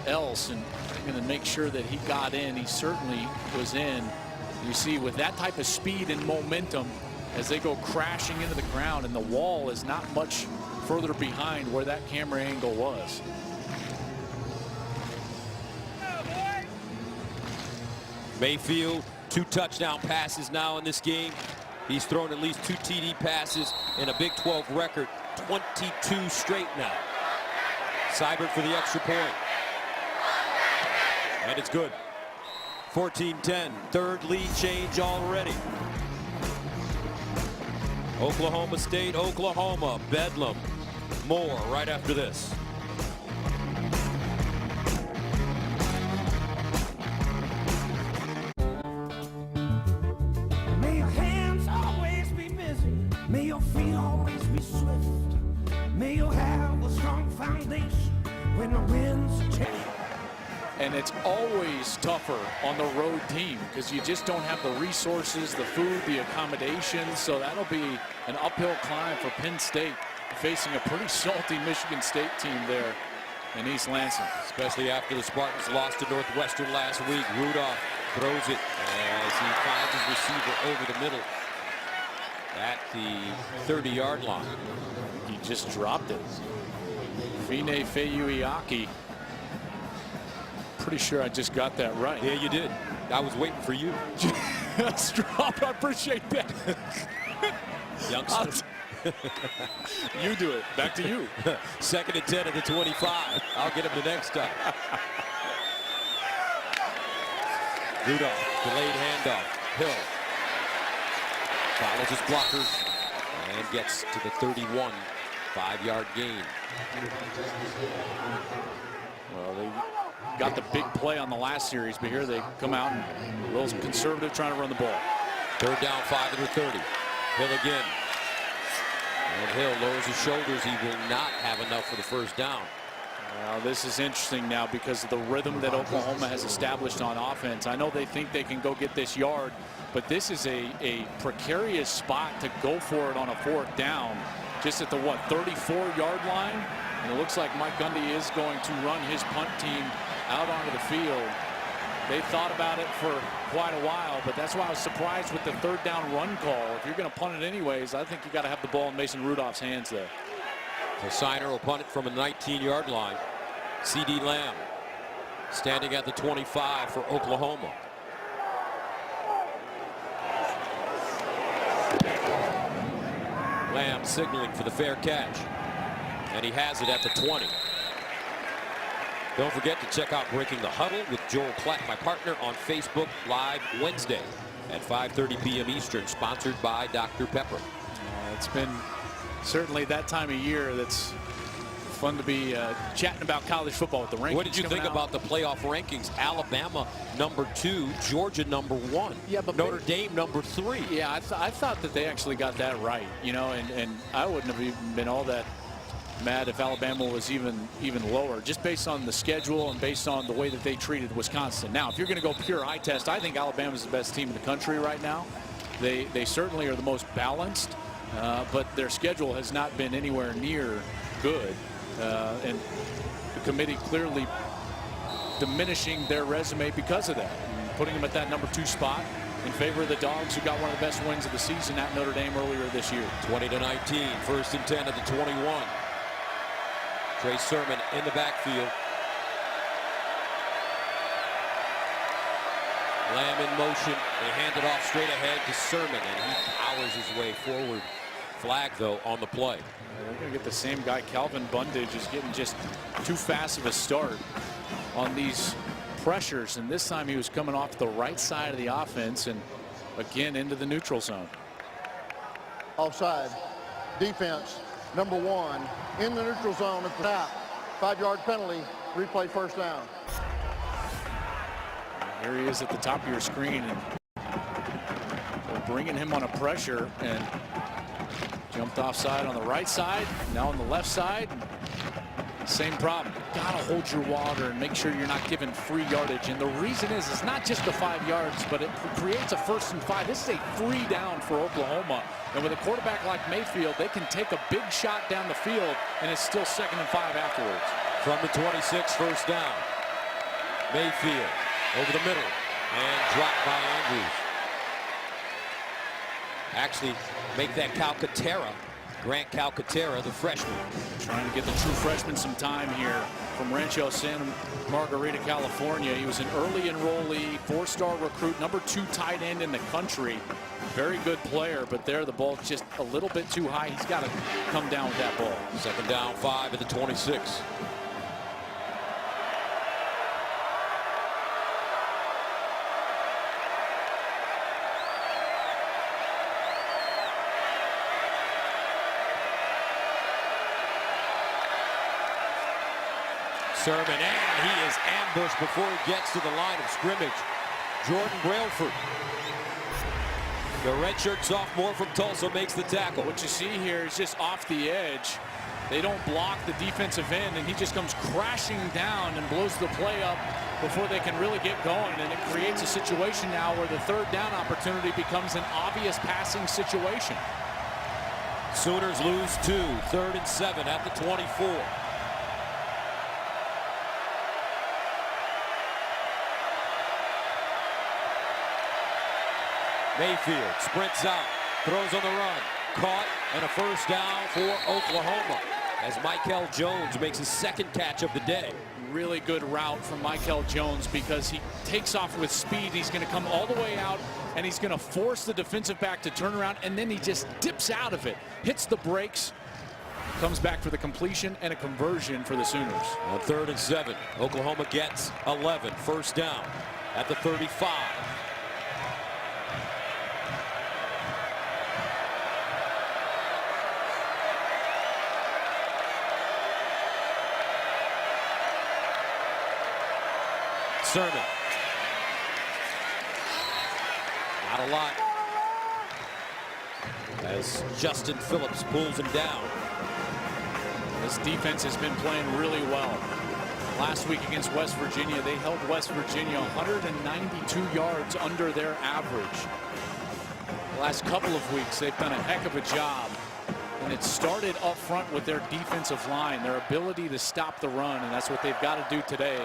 else, and I'm going to make sure that he got in. He certainly was in. You see, with that type of speed and momentum as they go crashing into the ground, and the wall is not much further behind where that camera angle was. Mayfield, 2 touchdown passes now in this game. He's thrown at least 2 TD passes in a Big 12 record, 22 straight now. Seibert for the extra point. And it's good. 14-10, 3rd lead change already. Oklahoma State, Oklahoma, Bedlam. More right after this. May your hands always be busy. May your feet always be swift. May you have a strong foundation when the winds change. And it's always tougher on the road team because you just don't have the resources, the food, the accommodations. So that'll be an uphill climb for Penn State, facing a pretty salty Michigan State team there in East Lansing. Especially after the Spartans lost to Northwestern last week. Rudolph throws it as he finds his receiver over the middle at the 30-yard line. He just dropped it. Fine Feyuiaki. Pretty sure I just got that right. Yeah, you did. I was waiting for you. Nice drop. I appreciate that. Youngster. You do it. Back to you. 2nd and 10 at the 25. I'll get him the next time. Rudolph, delayed handoff. Hill follows his blockers and gets to the 31. 5-yard gain. Well, got the big play on the last series, but here they come out and a little conservative trying to run the ball. Third down, 5 at the 30. Hill again. And Hill lowers his shoulders. He will not have enough for the first down. Well, this is interesting now because of the rhythm that Oklahoma has established on offense. I know they think they can go get this yard, but this is a precarious spot to go for it on a 4th down. Just at the, 34-yard line? And it looks like Mike Gundy is going to run his punt team out onto the field. They thought about it for quite a while, but that's why I was surprised with the 3rd down run call. If you're going to punt it anyways, I think you got to have the ball in Mason Rudolph's hands there. So Signer will punt it from a 19-yard line. C.D. Lamb standing at the 25 for Oklahoma. Lamb signaling for the fair catch. And he has it at the 20. Don't forget to check out Breaking the Huddle with Joel Klatt, my partner, on Facebook Live Wednesday at 5:30 p.m. Eastern, sponsored by Dr. Pepper. It's been certainly that time of year that's fun to be chatting about college football with the rankings. What did you think about the playoff rankings? Alabama #2, Georgia #1, yeah, but Notre Dame #3. Yeah, I thought that they actually got that right, you know, and I wouldn't have even been all that mad if Alabama was even lower, just based on the schedule and based on the way that they treated Wisconsin. Now, if you're going to go pure eye test, I think Alabama's the best team in the country right now. They certainly are the most balanced, but their schedule has not been anywhere near good, and the committee clearly diminishing their resume because of that, and putting them at that #2 spot in favor of the Dogs, who got one of the best wins of the season at Notre Dame earlier this year. 20-19, 1st and 10 at the 21. Trey Sermon in the backfield. Lamb in motion. They hand it off straight ahead to Sermon, and he powers his way forward. Flag, though, on the play. They're going to get the same guy. Calvin Bundage is getting just too fast of a start on these pressures, and this time he was coming off the right side of the offense and again into the neutral zone. Offside. Defense, #1 in the neutral zone at the snap. 5-yard penalty. Replay 1st down. Here he is at the top of your screen, and they're bringing him on a pressure, and jumped offside on the right side, now on the left side. Same problem. Gotta hold your water and make sure you're not giving free yardage. And the reason is it's not just the 5 yards, but it creates a 1st and 5. This is a 3 down for Oklahoma. And with a quarterback like Mayfield, they can take a big shot down the field, and it's still 2nd and 5 afterwards. From the 26, 1st down. Mayfield over the middle and dropped by Andrews. Actually, make that Calcaterra, Grant Calcaterra, the freshman. Trying to get the true freshman some time here from Rancho Santa Margarita, California. He was an early enrollee, 4-star recruit, #2 tight end in the country. Very good player, but there the ball just a little bit too high. He's got to come down with that ball. 2nd down, 5 at the 26. Sermon, and he is ambushed before he gets to the line of scrimmage. Jordan Brailford, the redshirt sophomore from Tulsa, makes the tackle. What you see here is just off the edge. They don't block the defensive end, and he just comes crashing down and blows the play up before they can really get going. And it creates a situation now where the 3rd down opportunity becomes an obvious passing situation. Sooners lose 2, 3rd and 7 at the 24. Mayfield sprints out, throws on the run, caught, and a 1st down for Oklahoma as Michael Jones makes his 2nd catch of the day. Really good route from Michael Jones because he takes off with speed. He's going to come all the way out, and he's going to force the defensive back to turn around, and then he just dips out of it, hits the brakes, comes back for the completion and a conversion for the Sooners. On 3rd and 7, Oklahoma gets 11, 1st down at the 35. Sermon. Not a lot. As Justin Phillips pulls him down. This defense has been playing really well. Last week against West Virginia, they held West Virginia 192 yards under their average. The last couple of weeks, they've done a heck of a job. And it started up front with their defensive line, their ability to stop the run, and that's what they've got to do today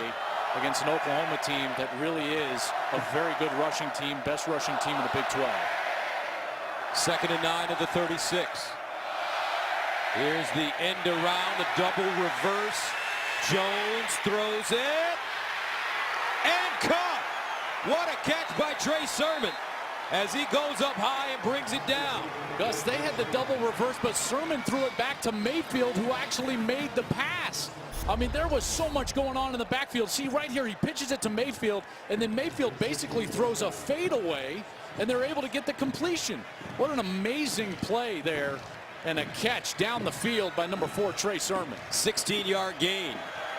against an Oklahoma team that really is a very good rushing team, best rushing team in the Big 12. 2nd and 9 of the 36. Here's the end around, the double reverse. Jones throws it and caught. What a catch by Trey Sermon as he goes up high and brings it down. Gus, they had the double reverse, but Sermon threw it back to Mayfield, who actually made the pass. I mean, there was so much going on in the backfield. See right here, he pitches it to Mayfield, and then Mayfield basically throws a fadeaway, and they're able to get the completion. What an amazing play there, and a catch down the field by number 4, Trey Sermon. 16-yard gain.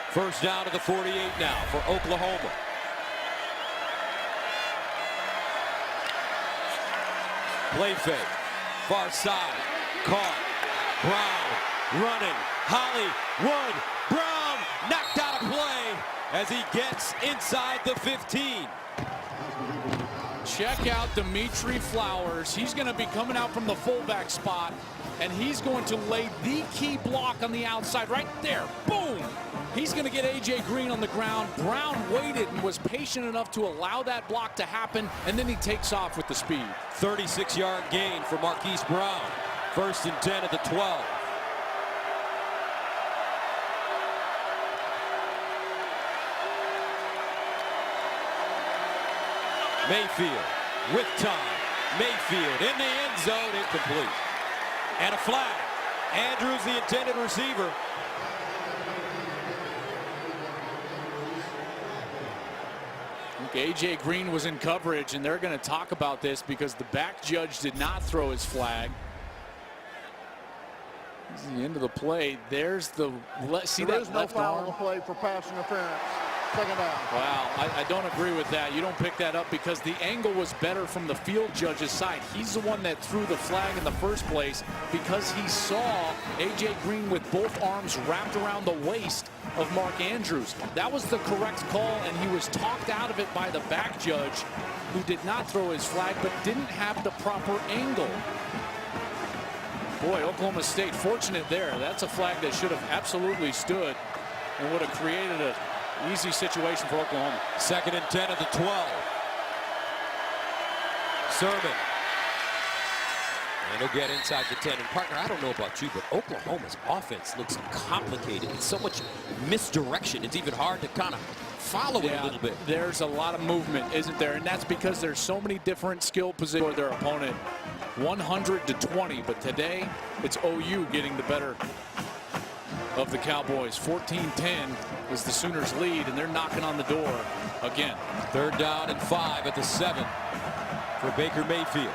First down to the 48 now for Oklahoma. Play fake. Far side. Caught. Brown running. Hollywood Brown knocked out of play as he gets inside the 15. Check out Dimitri Flowers. He's going to be coming out from the fullback spot, and he's going to lay the key block on the outside right there. Boom! He's going to get A.J. Green on the ground. Brown waited and was patient enough to allow that block to happen, and then he takes off with the speed. 36-yard gain for Marquise Brown. 1st and 10 at the 12. Mayfield with time. Mayfield in the end zone, incomplete. And a flag. Andrews, the intended receiver. A.J. Green was in coverage, and they're going to talk about this because the back judge did not throw his flag. This is the end of the play. There's the see there that is no left foul arm. on the play for pass interference. 2nd down. Wow, I don't agree with that. You don't pick that up because the angle was better from the field judge's side. He's the one that threw the flag in the first place because he saw A.J. Green with both arms wrapped around the waist of Mark Andrews. That was the correct call, and he was talked out of it by the back judge, who did not throw his flag but didn't have the proper angle. Boy, Oklahoma State fortunate there. That's a flag that should have absolutely stood and would have created an easy situation for Oklahoma. 2nd and 10 at the 12. Sermon. And he'll get inside the 10. And partner, I don't know about you, but Oklahoma's offense looks complicated. It's so much misdirection. It's even hard to kind of follow it a little bit. There's a lot of movement, isn't there? And that's because there's so many different skill positions for their opponent. 100-20, but today it's OU getting the better of the Cowboys. 14-10 is the Sooners lead, and they're knocking on the door again. 3rd down and 5 at the 7 for Baker Mayfield.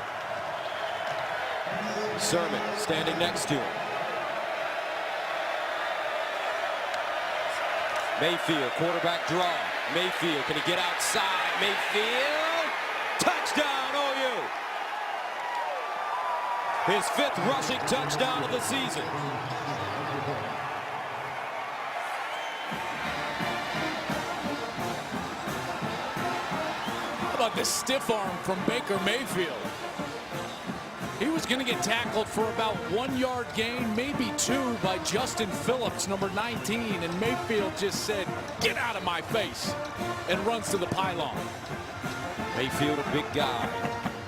Sermon standing next to him. Mayfield, quarterback draw. Mayfield, can he get outside? Mayfield, touchdown OU. His 5th rushing touchdown of the season. How about this stiff arm from Baker Mayfield? He was going to get tackled for about 1 yard gain, maybe 2, by Justin Phillips, number 19, and Mayfield just said, "Get out of my face," and runs to the pylon. Mayfield, a big guy.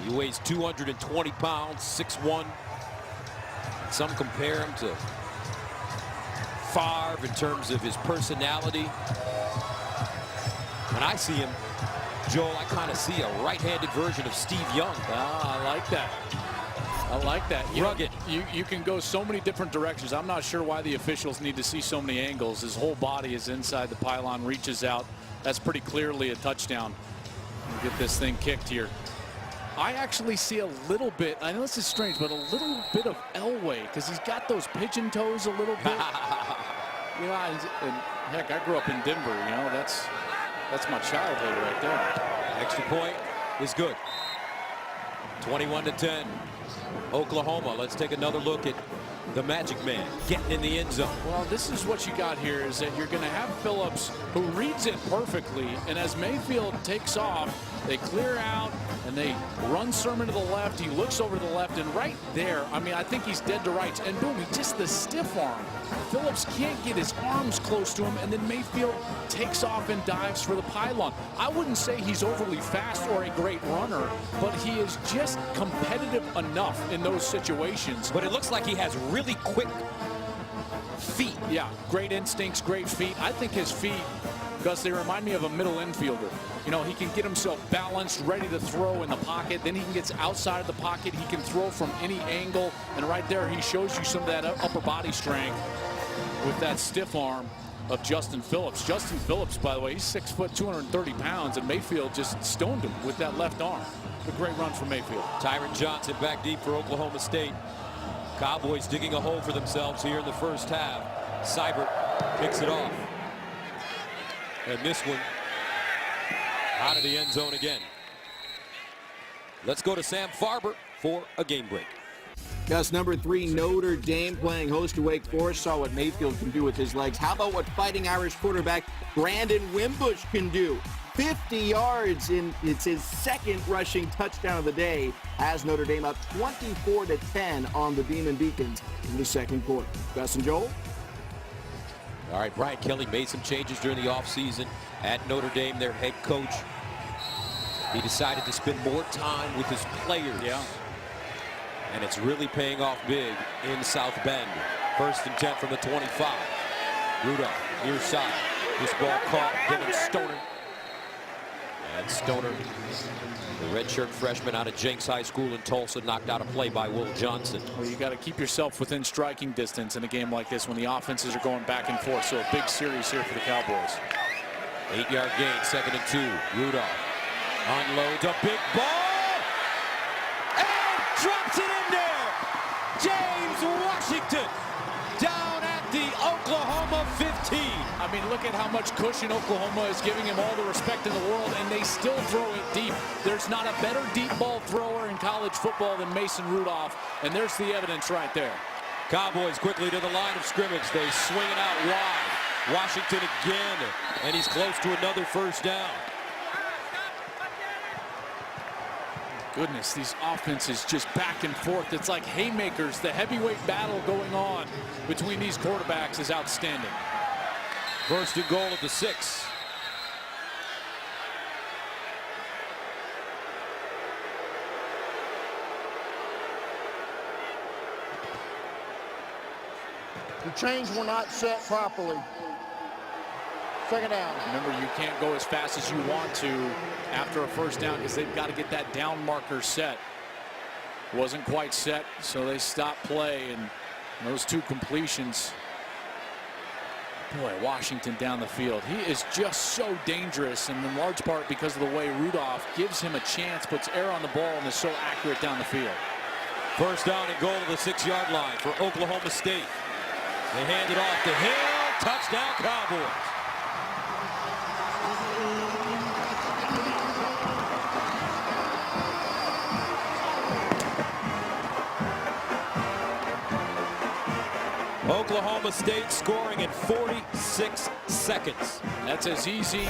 He weighs 220 pounds, 6'1". Some compare him to Favre in terms of his personality. When I see him, Joel, I kind of see a right-handed version of Steve Young. Ah, I like that. I like that. Rugged. You can go so many different directions. I'm not sure why the officials need to see so many angles. His whole body is inside the pylon, reaches out. That's pretty clearly a touchdown. We'll get this thing kicked here. I actually see a little bit, I know this is strange, but a little bit of Elway, because he's got those pigeon toes a little bit. You know, and heck, I grew up in Denver, you know, that's That's my childhood right there. Extra point is good. 21-10. Oklahoma. Let's take another look at the Magic Man getting in the end zone. Well, this is what you got here, is that you're going to have Phillips, who reads it perfectly, and as Mayfield takes off, they clear out and they run Sermon to the left. He looks over to the left, and right there, I mean, I think he's dead to rights, and boom, he just the stiff arm. Phillips can't get his arms close to him, and then Mayfield takes off and dives for the pylon. I wouldn't say he's overly fast or a great runner, but he is just competitive enough in those situations. But it looks like he has really quick feet. Yeah, great instincts, great feet. I think his feet, Gus, they remind me of a middle infielder. You know, he can get himself balanced, ready to throw in the pocket. Then he can get outside of the pocket. He can throw from any angle. And right there, he shows you some of that upper body strength with that stiff arm of Justin Phillips. Justin Phillips, by the way, he's 6 foot, 230 pounds, and Mayfield just stoned him with that left arm. A great run for Mayfield. Tyron Johnson back deep for Oklahoma State. Cowboys digging a hole for themselves here in the first half. Seibert picks it off. And this one out of the end zone again. Let's go to Sam Farber for a game break. Gus, number 3, Notre Dame playing host to Wake Forest. Saw what Mayfield can do with his legs. How about what Fighting Irish quarterback Brandon Wimbush can do? 50 yards in it's his second rushing touchdown of the day, has Notre Dame up 24-10 on the Demon Deacons in the second quarter. Gus and Joel. All right, Brian Kelly made some changes during the offseason at Notre Dame, their head coach. He decided to spend more time with his players. Yeah. And it's really paying off big in South Bend. 1st and 10 from the 25. Rudolph, near side. This ball caught Dylan Stoner. And Stoner, the redshirt freshman out of Jenks High School in Tulsa, knocked out a play by Will Johnson. Well, you got to keep yourself within striking distance in a game like this when the offenses are going back and forth. So a big series here for the Cowboys. 8-yard gain, 2nd and 2. Rudolph unloads a big ball and drops it in there. James Washington down at the Oklahoma 15. I mean, look at how much cushion Oklahoma is giving him, all the respect in the world, and they still throw it deep. There's not a better deep ball thrower in college football than Mason Rudolph, and there's the evidence right there. Cowboys quickly to the line of scrimmage. They swing it out wide. Washington again, and he's close to another first down. Goodness, these offenses just back and forth. It's like haymakers. The heavyweight battle going on between these quarterbacks is outstanding. 1st and goal at the 6. The chains were not set properly. 2nd down. Remember, you can't go as fast as you want to after a first down because they've got to get that down marker set. Wasn't quite set, so they stopped play, and those 2 completions. Boy, Washington down the field. He is just so dangerous, and in large part because of the way Rudolph gives him a chance, puts air on the ball, and is so accurate down the field. 1st down and goal to the 6-yard line for Oklahoma State. They hand it off to Hill. Touchdown, Cowboys. Oklahoma State scoring in 46 seconds. That's as easy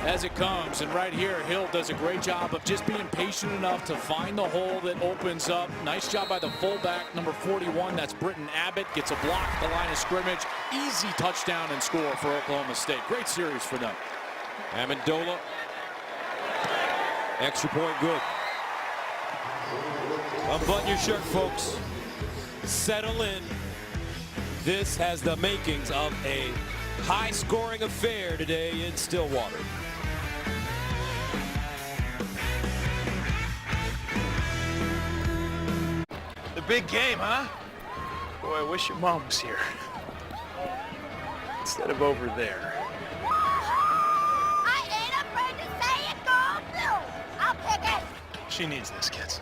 as it comes. And right here, Hill does a great job of just being patient enough to find the hole that opens up. Nice job by the fullback, number 41. That's Britton Abbott. Gets a block at the line of scrimmage. Easy touchdown and score for Oklahoma State. Great series for them. Amendola. Extra point good. Unbutton your shirt, folks. Settle in. This has the makings of a high-scoring affair today in Stillwater. The big game, huh? Boy, I wish your mom was here. Instead of over there. I ain't afraid to say it, go blue. I'll pick it. She needs this, kids.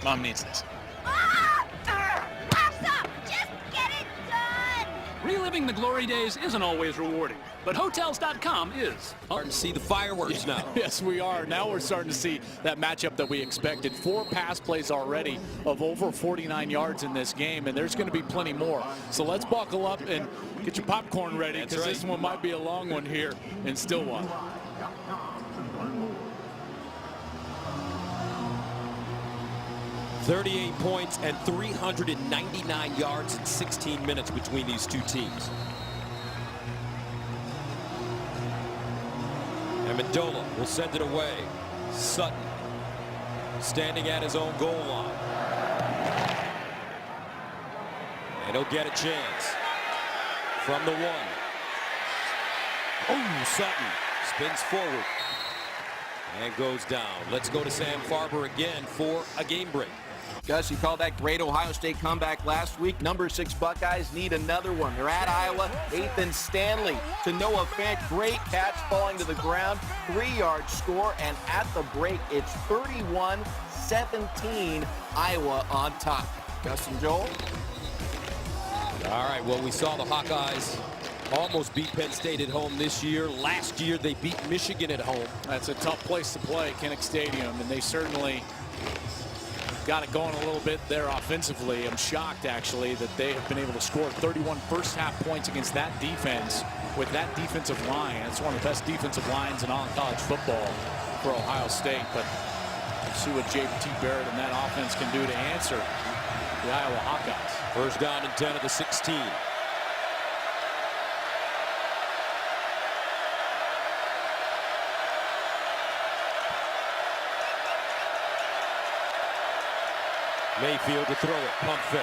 Mom needs this. Pass up. Just get it done. Reliving the glory days isn't always rewarding, but Hotels.com is. Starting to see the fireworks now. Yes, we are. Now we're starting to see that matchup that we expected. 4 pass plays already of over 49 yards in this game, and there's going to be plenty more. So let's buckle up and get your popcorn ready, because this one might be a long one here in Stillwater. .38 points and 399 yards in 16 minutes between these two teams. Amendola will send it away. Sutton standing at his own goal line. And he'll get a chance from the 1. Oh, Sutton spins forward and goes down. Let's go to Sam Farber again for a game break. Gus, you called that great Ohio State comeback last week. Number 6 Buckeyes need another one. They're at Iowa. Ethan Stanley to Noah Fant. Great catch falling to the ground. 3-yard score, and at the break, it's 31-17 Iowa on top. Gus and Joel? All right, well, we saw the Hawkeyes almost beat Penn State at home this year. Last year, they beat Michigan at home. That's a tough place to play, Kinnick Stadium, and they certainly got it going a little bit there offensively. I'm shocked, actually, that they have been able to score 31 first-half points against that defense with that defensive line. It's one of the best defensive lines in all of college football for Ohio State. But we'll see what J.T. Barrett and that offense can do to answer the Iowa Hawkeyes. First down and 10 of the 16. Mayfield to throw it, pump fake.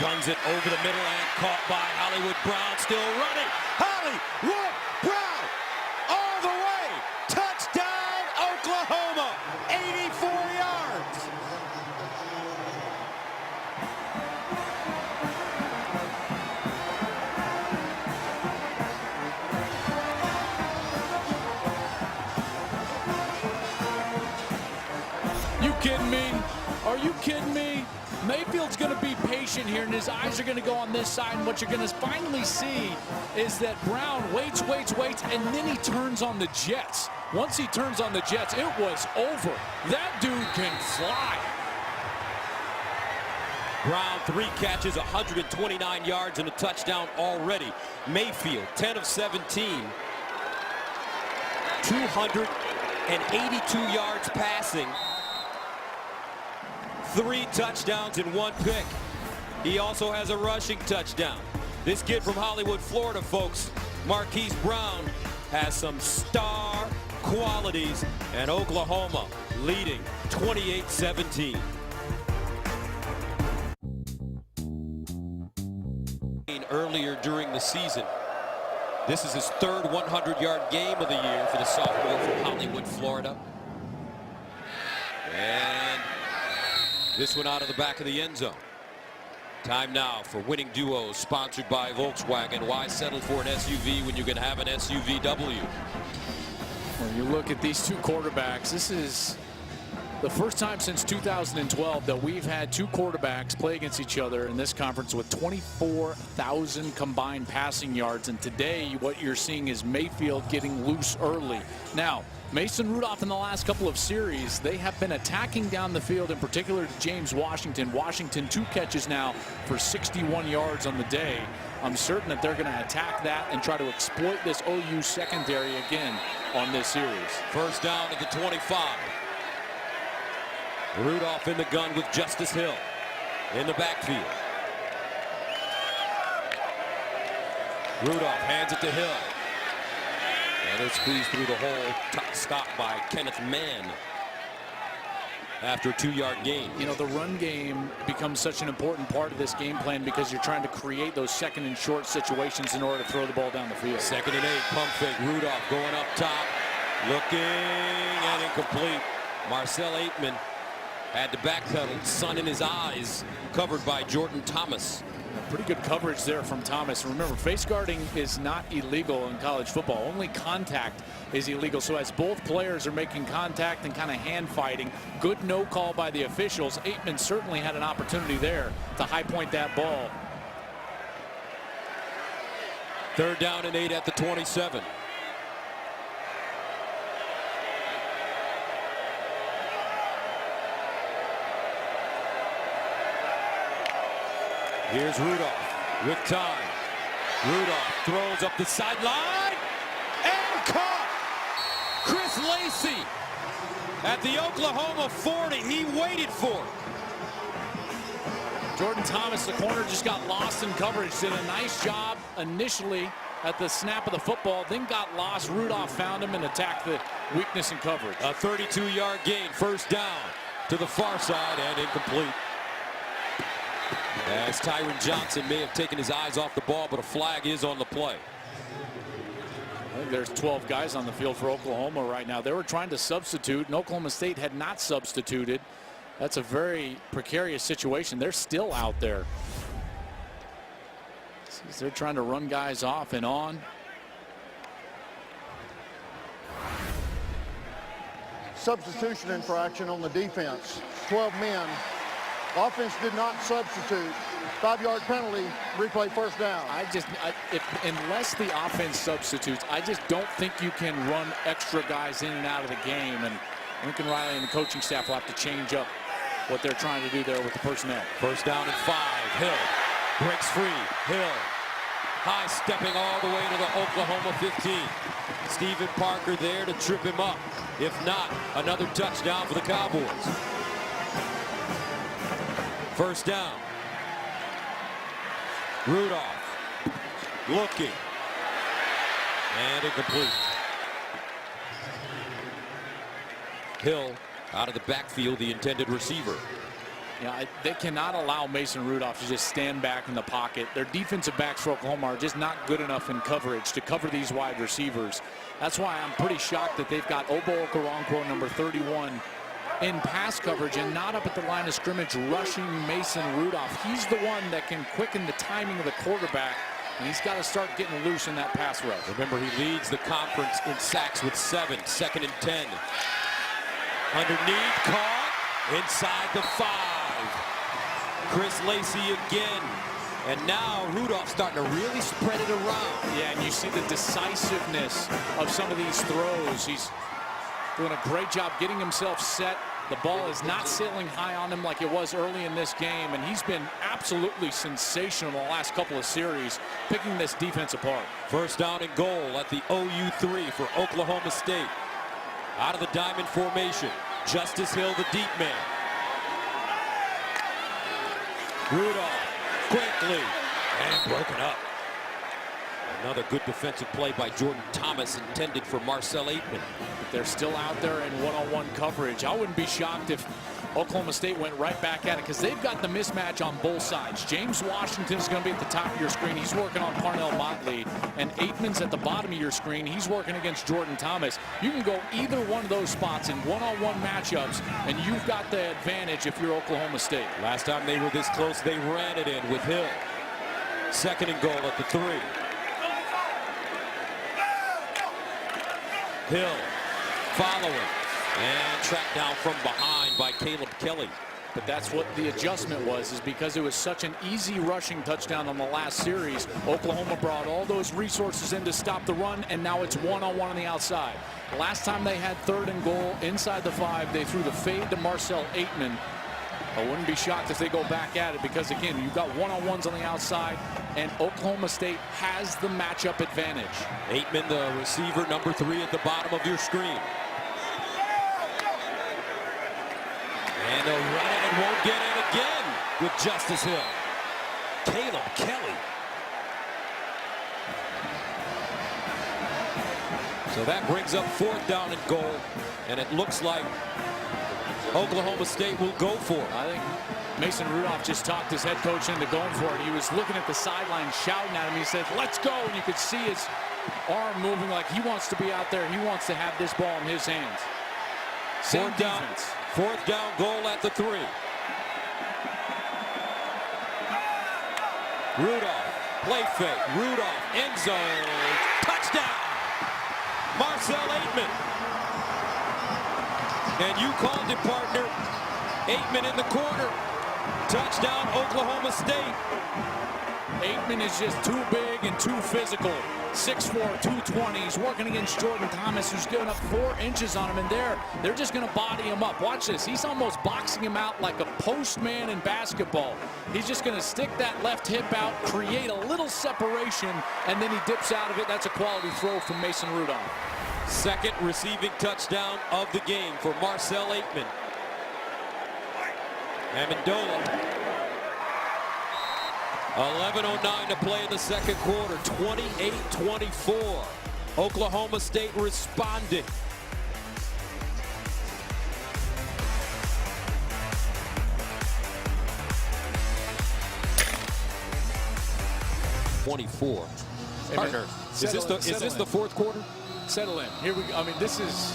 Guns it over the middle and caught by Hollywood Brown, still running. Hollywood Brown all the way. Touchdown, Oklahoma. 84 yards. You kidding me? Are you kidding me? Mayfield's going to be patient here, and his eyes are going to go on this side. And what you're going to finally see is that Brown waits, and then he turns on the Jets. Once he turns on the Jets, it was over. That dude can fly. Brown, 3 catches, 129 yards, and a touchdown already. Mayfield, 10 of 17. 282 yards passing. 3 touchdowns and 1 pick. He also has a rushing touchdown. This kid from Hollywood, Florida, folks, Marquise Brown, has some star qualities, and Oklahoma leading 28-17. Earlier during the season, this is his 3rd 100-yard game of the year for the sophomore from Hollywood, Florida. And this one out of the back of the end zone. Time now for winning duos sponsored by Volkswagen. Why settle for an SUV when you can have an SUVW? When you look at these 2 quarterbacks, this is the first time since 2012 that we've had 2 quarterbacks play against each other in this conference with 24,000 combined passing yards. And today, what you're seeing is Mayfield getting loose early. Now, Mason Rudolph in the last couple of series, they have been attacking down the field, in particular to James Washington. Washington 2 catches now for 61 yards on the day. I'm certain that they're going to attack that and try to exploit this OU secondary again on this series. First down at the 25. Rudolph in the gun with Justice Hill in the backfield. Rudolph hands it to Hill. And it's squeezed through the hole. Stop by Kenneth Mann after a 2-yard gain. You know, the run game becomes such an important part of this game plan because you're trying to create those 2nd and short situations in order to throw the ball down the field. 2nd and 8, pump fake. Rudolph going up top, looking, and incomplete. Marcel Aitman had to backpedal, sun in his eyes, covered by Jordan Thomas. Pretty good coverage there from Thomas. Remember, face guarding is not illegal in college football. Only contact is illegal. So as both players are making contact and kind of hand fighting, good no call by the officials. Aitman certainly had an opportunity there to high point that ball. 3rd down and 8 at the 27. Here's Rudolph with time. Rudolph throws up the sideline and caught. Chris Lacey at the Oklahoma 40. He waited for it. Jordan Thomas, the corner, just got lost in coverage. Did a nice job initially at the snap of the football, then got lost. Rudolph found him and attacked the weakness in coverage. A 32-yard gain, 1st down to the far side and incomplete. As Tyron Johnson may have taken his eyes off the ball, but a flag is on the play. I think there's 12 guys on the field for Oklahoma right now. They were trying to substitute, and Oklahoma State had not substituted. That's a very precarious situation. They're still out there. They're trying to run guys off and on. Substitution infraction on the defense. 12 men. Offense did not substitute. 5-yard penalty. Replay 1st down. Unless the offense substitutes, I just don't think you can run extra guys in and out of the game. And Lincoln Riley and the coaching staff will have to change up what they're trying to do there with the personnel. 1st down and 5. Hill breaks free. Hill high stepping all the way to the Oklahoma 15. Stephen Parker there to trip him up. If not, another touchdown for the Cowboys. 1st down. Rudolph looking and incomplete. Hill out of the backfield, the intended receiver. Yeah, they cannot allow Mason Rudolph to just stand back in the pocket. Their defensive backs for Oklahoma are just not good enough in coverage to cover these wide receivers. That's why I'm pretty shocked that they've got Obo Okoronkwo, number 31, in pass coverage and not up at the line of scrimmage rushing Mason Rudolph. He's the one that can quicken the timing of the quarterback, and he's got to start getting loose in that pass rush. Remember, he leads the conference in sacks with 7. 2nd and 10. Underneath, caught inside the 5. Chris Lacey again. And now Rudolph starting to really spread it around. Yeah, and you see the decisiveness of some of these throws. He's doing a great job getting himself set. The ball is not sailing high on him like it was early in this game, and he's been absolutely sensational the last couple of series, picking this defense apart. 1st down and goal at the OU 3 for Oklahoma State. Out of the diamond formation, Justice Hill, the deep man. Rudolph quickly and broken up. Another good defensive play by Jordan Thomas, intended for Marcell Ateman. They're still out there in one-on-one coverage. I wouldn't be shocked if Oklahoma State went right back at it, because they've got the mismatch on both sides. James Washington is going to be at the top of your screen. He's working on Parnell Motley. And Ateman's at the bottom of your screen. He's working against Jordan Thomas. You can go either one of those spots in one-on-one matchups, and you've got the advantage if you're Oklahoma State. Last time they were this close, they ran it in with Hill. 2nd and goal at the 3. Hill following and tracked down from behind by Caleb Kelly. But that's what the adjustment was, is because it was such an easy rushing touchdown on the last series. Oklahoma brought all those resources in to stop the run, and now it's one-on-one on the outside. Last time they had 3rd and goal inside the 5, they threw the fade to Marcell Ateman. I wouldn't be shocked if they go back at it, because again, you've got one-on-ones on the outside, and Oklahoma State has the matchup advantage. Ateman, the receiver, number 3 at the bottom of your screen. And they'll run it and won't get it again with Justice Hill. Caleb Kelly. So that brings up 4th down and goal, and it looks like Oklahoma State will go for it. I think Mason Rudolph just talked his head coach into going for it. He was looking at the sideline, shouting at him. He said, "Let's go." And you could see his arm moving like he wants to be out there. He wants to have this ball in his hands. Same defense. 4th down goal at the 3. Rudolph, play fake. Rudolph, end zone, touchdown. Marcell Ateman. And you called it, partner. Ateman in the corner. Touchdown, Oklahoma State. Aitman is just too big and too physical. 6'4", 220. He's working against Jordan Thomas, who's giving up 4 inches on him, and they're just going to body him up. Watch this. He's almost boxing him out like a postman in basketball. He's just going to stick that left hip out, create a little separation, and then he dips out of it. That's a quality throw from Mason Rudolph. Second receiving touchdown of the game for Marcell Aitman. Amendola. 11:09 to play in the second quarter. 28-24. Oklahoma State responding. Partner, is this the fourth quarter? Settle in. Here we go. I mean, this is.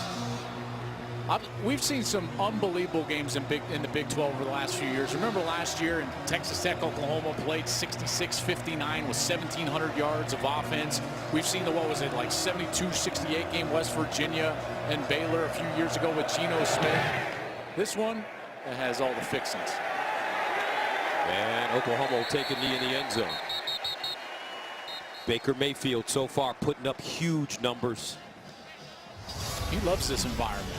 We've seen some unbelievable games in the Big 12 over the last few years. Remember last year in Texas Tech, Oklahoma played 66-59 with 1,700 yards of offense. We've seen the, what was it, like 72-68 game West Virginia and Baylor a few years ago with Geno Smith. This one has all the fixings. And Oklahoma will take a knee in the end zone. Baker Mayfield so far putting up huge numbers. He loves this environment.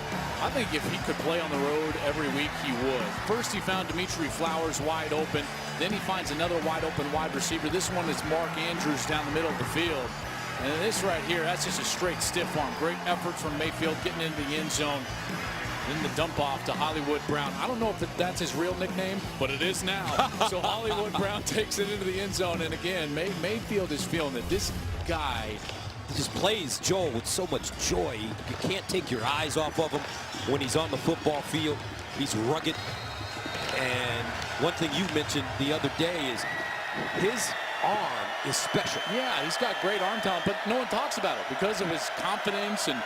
I think if he could play on the road every week, he would. First, he found Dimitri Flowers wide open. Then he finds another wide open wide receiver. This one is Mark Andrews down the middle of the field. And this right here, that's just a straight stiff arm. Great effort from Mayfield getting into the end zone. Then the dump off to Hollywood Brown. I don't know if that's his real nickname, but it is now. So Hollywood Brown takes it into the end zone. And again, Mayfield is feeling that this guy just plays, Joel, with so much joy. You can't take your eyes off of him when he's on the football field. He's rugged. And one thing you mentioned the other day is his arm is special. Yeah, he's got great arm talent, but no one talks about it because of his confidence and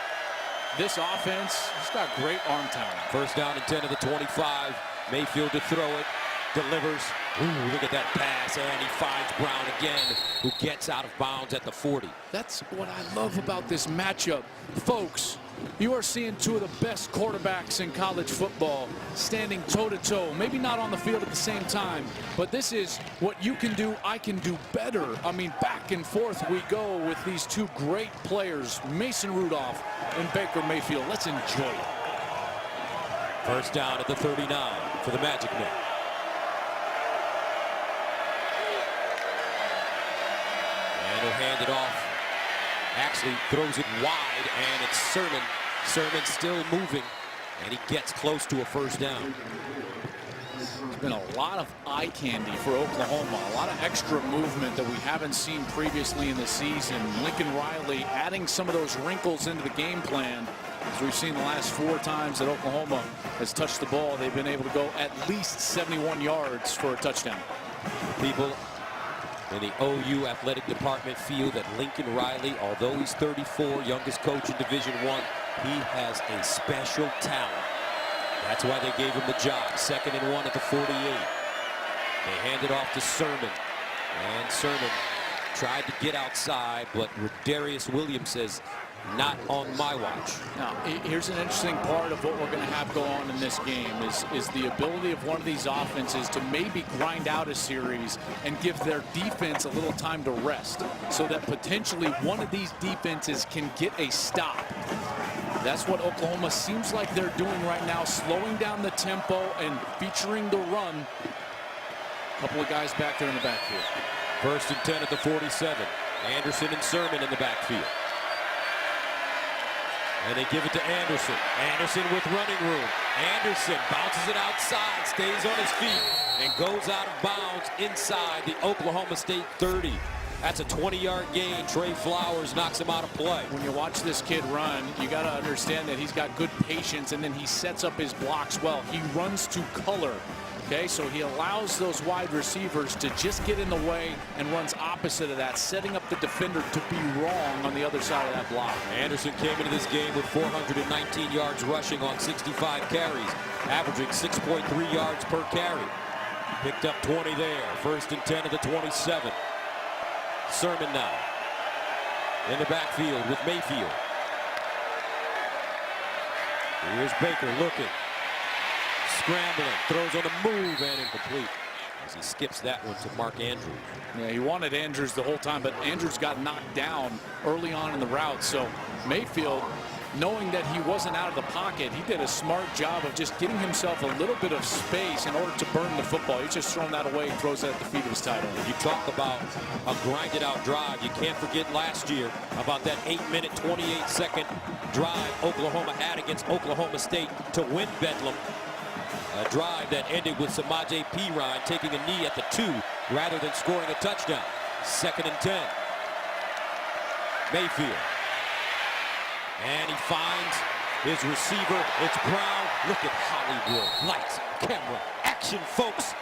this offense. He's got great arm talent. First down and 10 of the 25. Mayfield to throw it. Delivers. Ooh, look at that pass, and he finds Brown again, who gets out of bounds at the 40. That's what I love about this matchup. Folks, you are seeing two of the best quarterbacks in college football standing toe-to-toe. Maybe not on the field at the same time, but this is what you can do, I can do better. I mean, back and forth we go with these two great players, Mason Rudolph and Baker Mayfield. Let's enjoy it. First down at the 39 for the Magic Men. And he'll hand it off. Actually throws it wide, and it's Sermon. Sermon still moving, and he gets close to a first down. There's been a lot of eye candy for Oklahoma, a lot of extra movement that we haven't seen previously in the season. Lincoln Riley adding some of those wrinkles into the game plan. As we've seen the last 4 times that Oklahoma has touched the ball, they've been able to go at least 71 yards for a touchdown. People in the OU athletic department feel that Lincoln Riley, although he's 34, youngest coach in Division I, he has a special talent. That's why they gave him the job. 2nd and 1 at the 48. They hand it off to Sermon. And Sermon tried to get outside, but Darius Williams says, not on my watch. Now, here's an interesting part of what we're going to have go on in this game is the ability of one of these offenses to maybe grind out a series and give their defense a little time to rest so that potentially one of these defenses can get a stop. That's what Oklahoma seems like they're doing right now, slowing down the tempo and featuring the run. A couple of guys back there in the backfield. 1st and 10 at the 47. Anderson and Sermon in the backfield. And they give it to Anderson. Anderson with running room. Anderson bounces it outside, stays on his feet, and goes out of bounds inside the Oklahoma State 30. That's a 20-yard gain. Trey Flowers knocks him out of play. When you watch this kid run, you got to understand that he's got good patience, and then he sets up his blocks well. He runs to color. Okay, so he allows those wide receivers to just get in the way and runs opposite of that, setting up the defender to be wrong on the other side of that block. Anderson came into this game with 419 yards rushing on 65 carries, averaging 6.3 yards per carry. Picked up 20 there. 1st and 10 at the 27. Sermon now in the backfield with Mayfield. Here's Baker looking. Scrambling, throws on the move, and incomplete. as he skips that one to Mark Andrews. Yeah, he wanted Andrews the whole time, but Andrews got knocked down early on in the route. So Mayfield, knowing that he wasn't out of the pocket, he did a smart job of just getting himself a little bit of space in order to burn the football. He's just thrown that away and throws it at the feet of his tight end. You talk about a grinded out drive. You can't forget last year about that 8-minute, 28-second drive Oklahoma had against Oklahoma State to win Bedlam. A drive that ended with Samaje Perine taking a knee at the 2 rather than scoring a touchdown. 2nd and 10. Mayfield. And he finds his receiver. It's Brown. Look at Hollywood. Lights, camera, action, folks.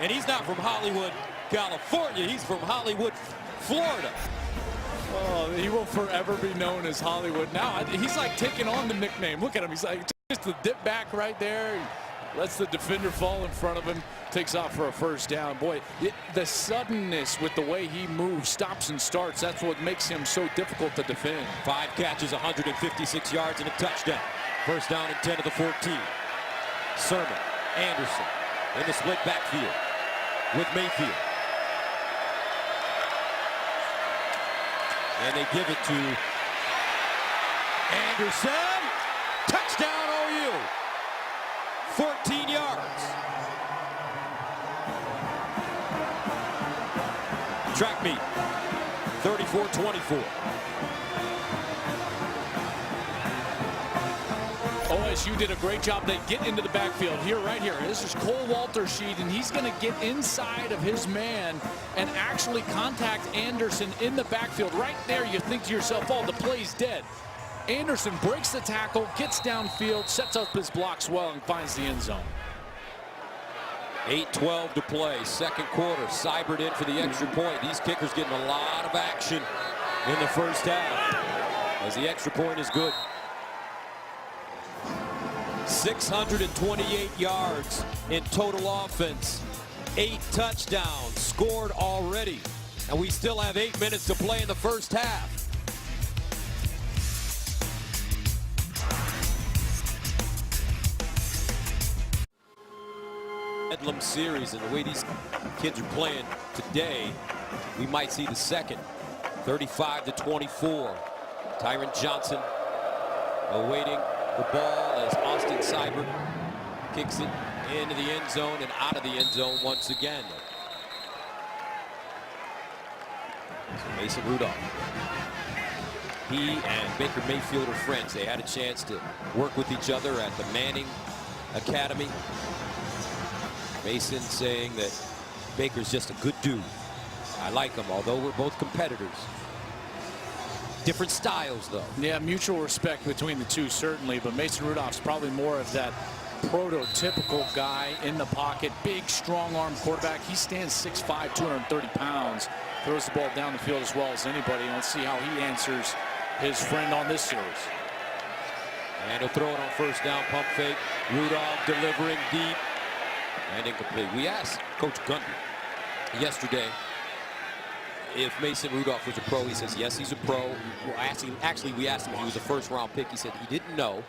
And he's not from Hollywood, California. He's from Hollywood, Florida. Oh, he will forever be known as Hollywood. Now he's like taking on the nickname. Look at him. He's like just the dip back right there. He lets the defender fall in front of him. Takes off for a first down. Boy, the suddenness with the way he moves, stops and starts, that's what makes him so difficult to defend. 5 catches, 156 yards, and a touchdown. First down and 10 of the 14. Sermon, Anderson in the split backfield with Mayfield. And they give it to Anderson. Touchdown OU. 14 yards. Track meet. 34-24. OSU did a great job. They get into the backfield here, right here. This is Cole Waltersheed, and he's going to get inside of his man and actually contact Anderson in the backfield. Right there, you think to yourself, oh, the play's dead. Anderson breaks the tackle, gets downfield, sets up his blocks well, and finds the end zone. 8:12 to play. Second quarter. Seibert in for the extra point. These kickers getting a lot of action in the first half, as the extra point is good. 628 yards in total offense. 8 touchdowns scored already. And we still have 8 minutes to play in the first half. Bedlam series, and the way these kids are playing today, we might see the second. 35-24. Tyron Johnson awaiting the ball as Austin Seibert kicks it into the end zone and out of the end zone once again. So Mason Rudolph. He and Baker Mayfield are friends. They had a chance to work with each other at the Manning Academy. Mason saying that Baker's just a good dude. I like him, although we're both competitors. Different styles, though. Yeah, mutual respect between the two, certainly, but Mason Rudolph's probably more of that prototypical guy in the pocket, big, strong-arm quarterback. He stands 6'5", 230 pounds, throws the ball down the field as well as anybody. And let's see how he answers his friend on this series. And he'll throw it on first down, pump fake. Rudolph delivering deep and incomplete. We asked Coach Gundy yesterday if Mason Rudolph was a pro. He says yes, he's a pro. Actually, we asked him if he was a first-round pick. He said he didn't know,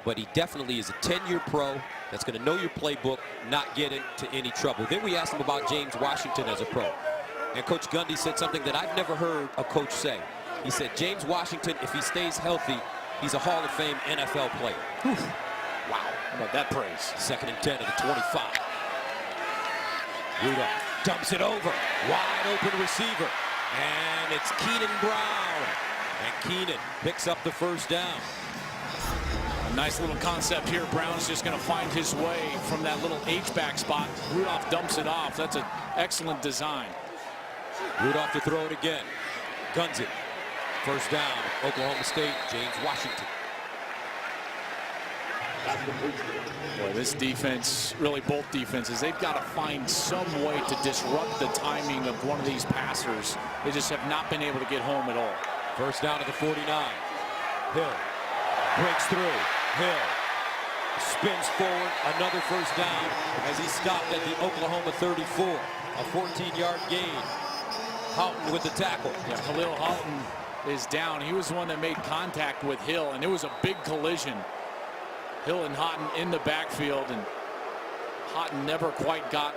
but he definitely is a 10-year pro that's going to know your playbook, not get into any trouble. Then we asked him about James Washington as a pro, and Coach Gundy said something that I've never heard a coach say. He said James Washington, if he stays healthy, he's a Hall of Fame NFL player. Whew. Wow. How about that praise? 2nd and 10 at the 25. Rudolph dumps it over. Wide open receiver. And it's Keenan Brown. And Keenan picks up the first down. A nice little concept here. Brown's just going to find his way from that little H-back spot. Rudolph dumps it off. That's an excellent design. Rudolph to throw it again. Guns it. First down, Oklahoma State, James Washington. Boy, this defense, really both defenses, they've got to find some way to disrupt the timing of one of these passers. They just have not been able to get home at all. First down at the 49. Hill breaks through. Hill spins forward. Another first down as he stopped at the Oklahoma 34. A 14-yard gain. Houghton with the tackle. Yeah, Khalil Houghton is down. He was the one that made contact with Hill, and it was a big collision. Hill and Houghton in the backfield, and Houghton never quite got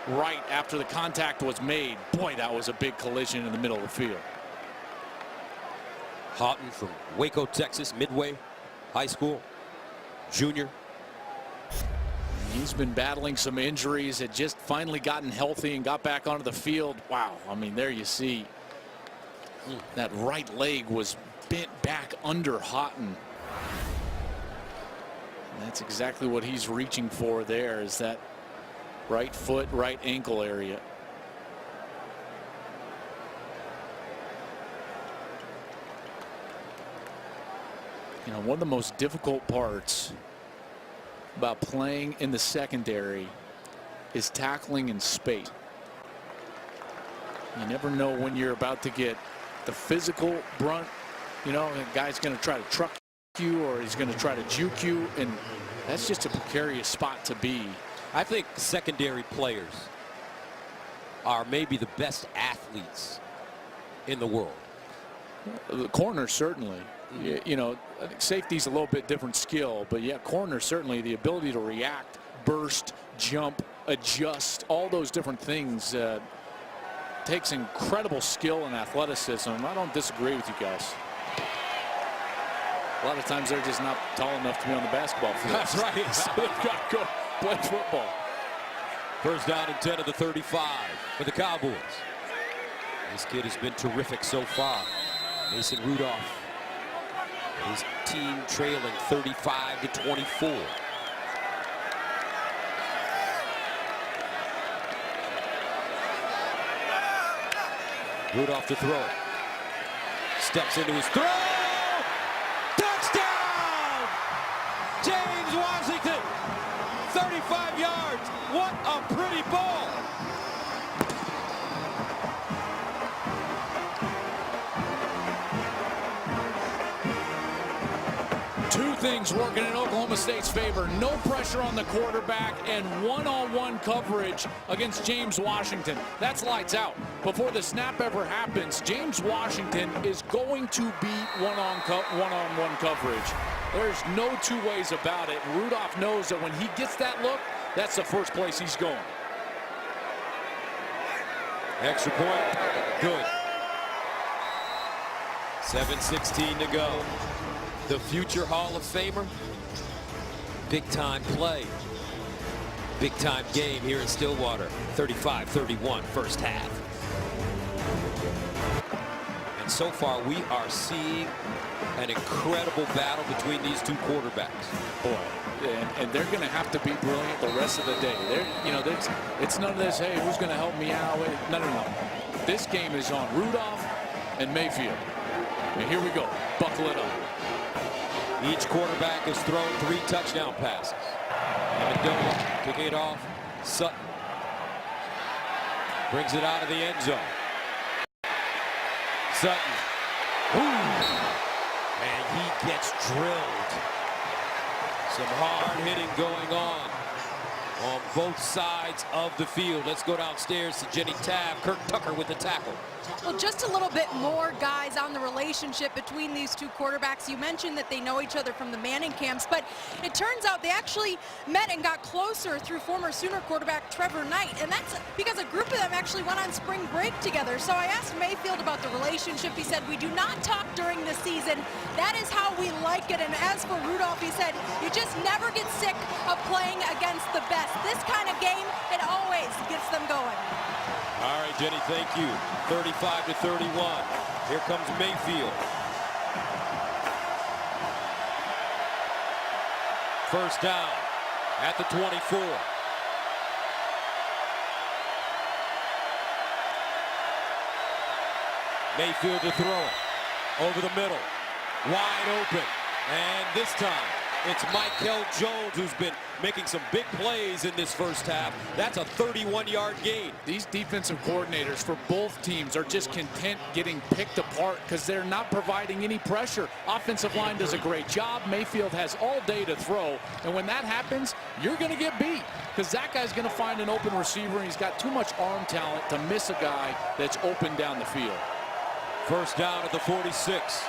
right after the contact was made. Boy, that was a big collision in the middle of the field. Houghton from Waco, Texas, Midway High School, junior. He's been battling some injuries, had just finally gotten healthy and got back onto the field. Wow, I mean, there you see that right leg was bent back under Houghton. And that's exactly what he's reaching for there, is that right foot, right ankle area. You know, one of the most difficult parts about playing in the secondary is tackling in space. You never know when you're about to get the physical brunt. You know, the guy's going to try to truck you, or he's going to try to juke you, and that's just a precarious spot to be. I think secondary players are maybe the best athletes in the world. The corner, certainly. You know, I think safety's a little bit different skill, but yeah, corner, certainly the ability to react, burst, jump, adjust, all those different things takes incredible skill and athleticism. I don't disagree with you guys. A lot of times they're just not tall enough to be on the basketball field. That's right. So they've got to go play football. First down and 10 of the 35 for the Cowboys. This kid has been terrific so far. Mason Rudolph. His team trailing 35-24. Rudolph to throw it. Steps into his throw. Touchdown! James Washington. 35 yards. What a pretty ball. Two things working in Oklahoma State's favor. No pressure on the quarterback and one-on-one coverage against James Washington. That's lights out. Before the snap ever happens, James Washington is going to beat one-on-one coverage. There's no two ways about it. Rudolph knows that when he gets that look, that's the first place he's going. Extra point. Good. 7:16 to go. The future Hall of Famer. Big time play. Big time game here in Stillwater. 35-31 first half. And so far we are seeing an incredible battle between these two quarterbacks. Boy, and they're going to have to be brilliant the rest of the day. You know, it's none of this, hey, who's going to help me out? No, no, no. This game is on Rudolph and Mayfield. And here we go. Buckle it up. Each quarterback has thrown 3 touchdown passes. Amendola kicking it off. Sutton brings it out of the end zone. Sutton. Ooh. And he gets drilled. Some hard hitting going on both sides of the field. Let's go downstairs to Jenny Tabb. Kirk Tucker with the tackle. Well, just a little bit more, guys, on the relationship between these two quarterbacks. You mentioned that they know each other from the Manning camps, but it turns out they actually met and got closer through former Sooner quarterback Trevor Knight, and that's because a group of them actually went on spring break together. So I asked Mayfield about the relationship. He said, "We do not talk during the season. That is how we like it." And as for Rudolph, he said, "You just never get sick of playing against the best. This kind of game, it always gets them going." All right, Jenny, thank you. 35-31. Here comes Mayfield. First down at the 24. Mayfield to throw it. Over the middle. Wide open. And this time, it's Michael Jones who's been making some big plays in this first half. That's a 31-yard gain. These defensive coordinators for both teams are just content getting picked apart because they're not providing any pressure. Offensive line does a great job. Mayfield has all day to throw, and when that happens, you're going to get beat because that guy's going to find an open receiver, and he's got too much arm talent to miss a guy that's open down the field. First down at the 46.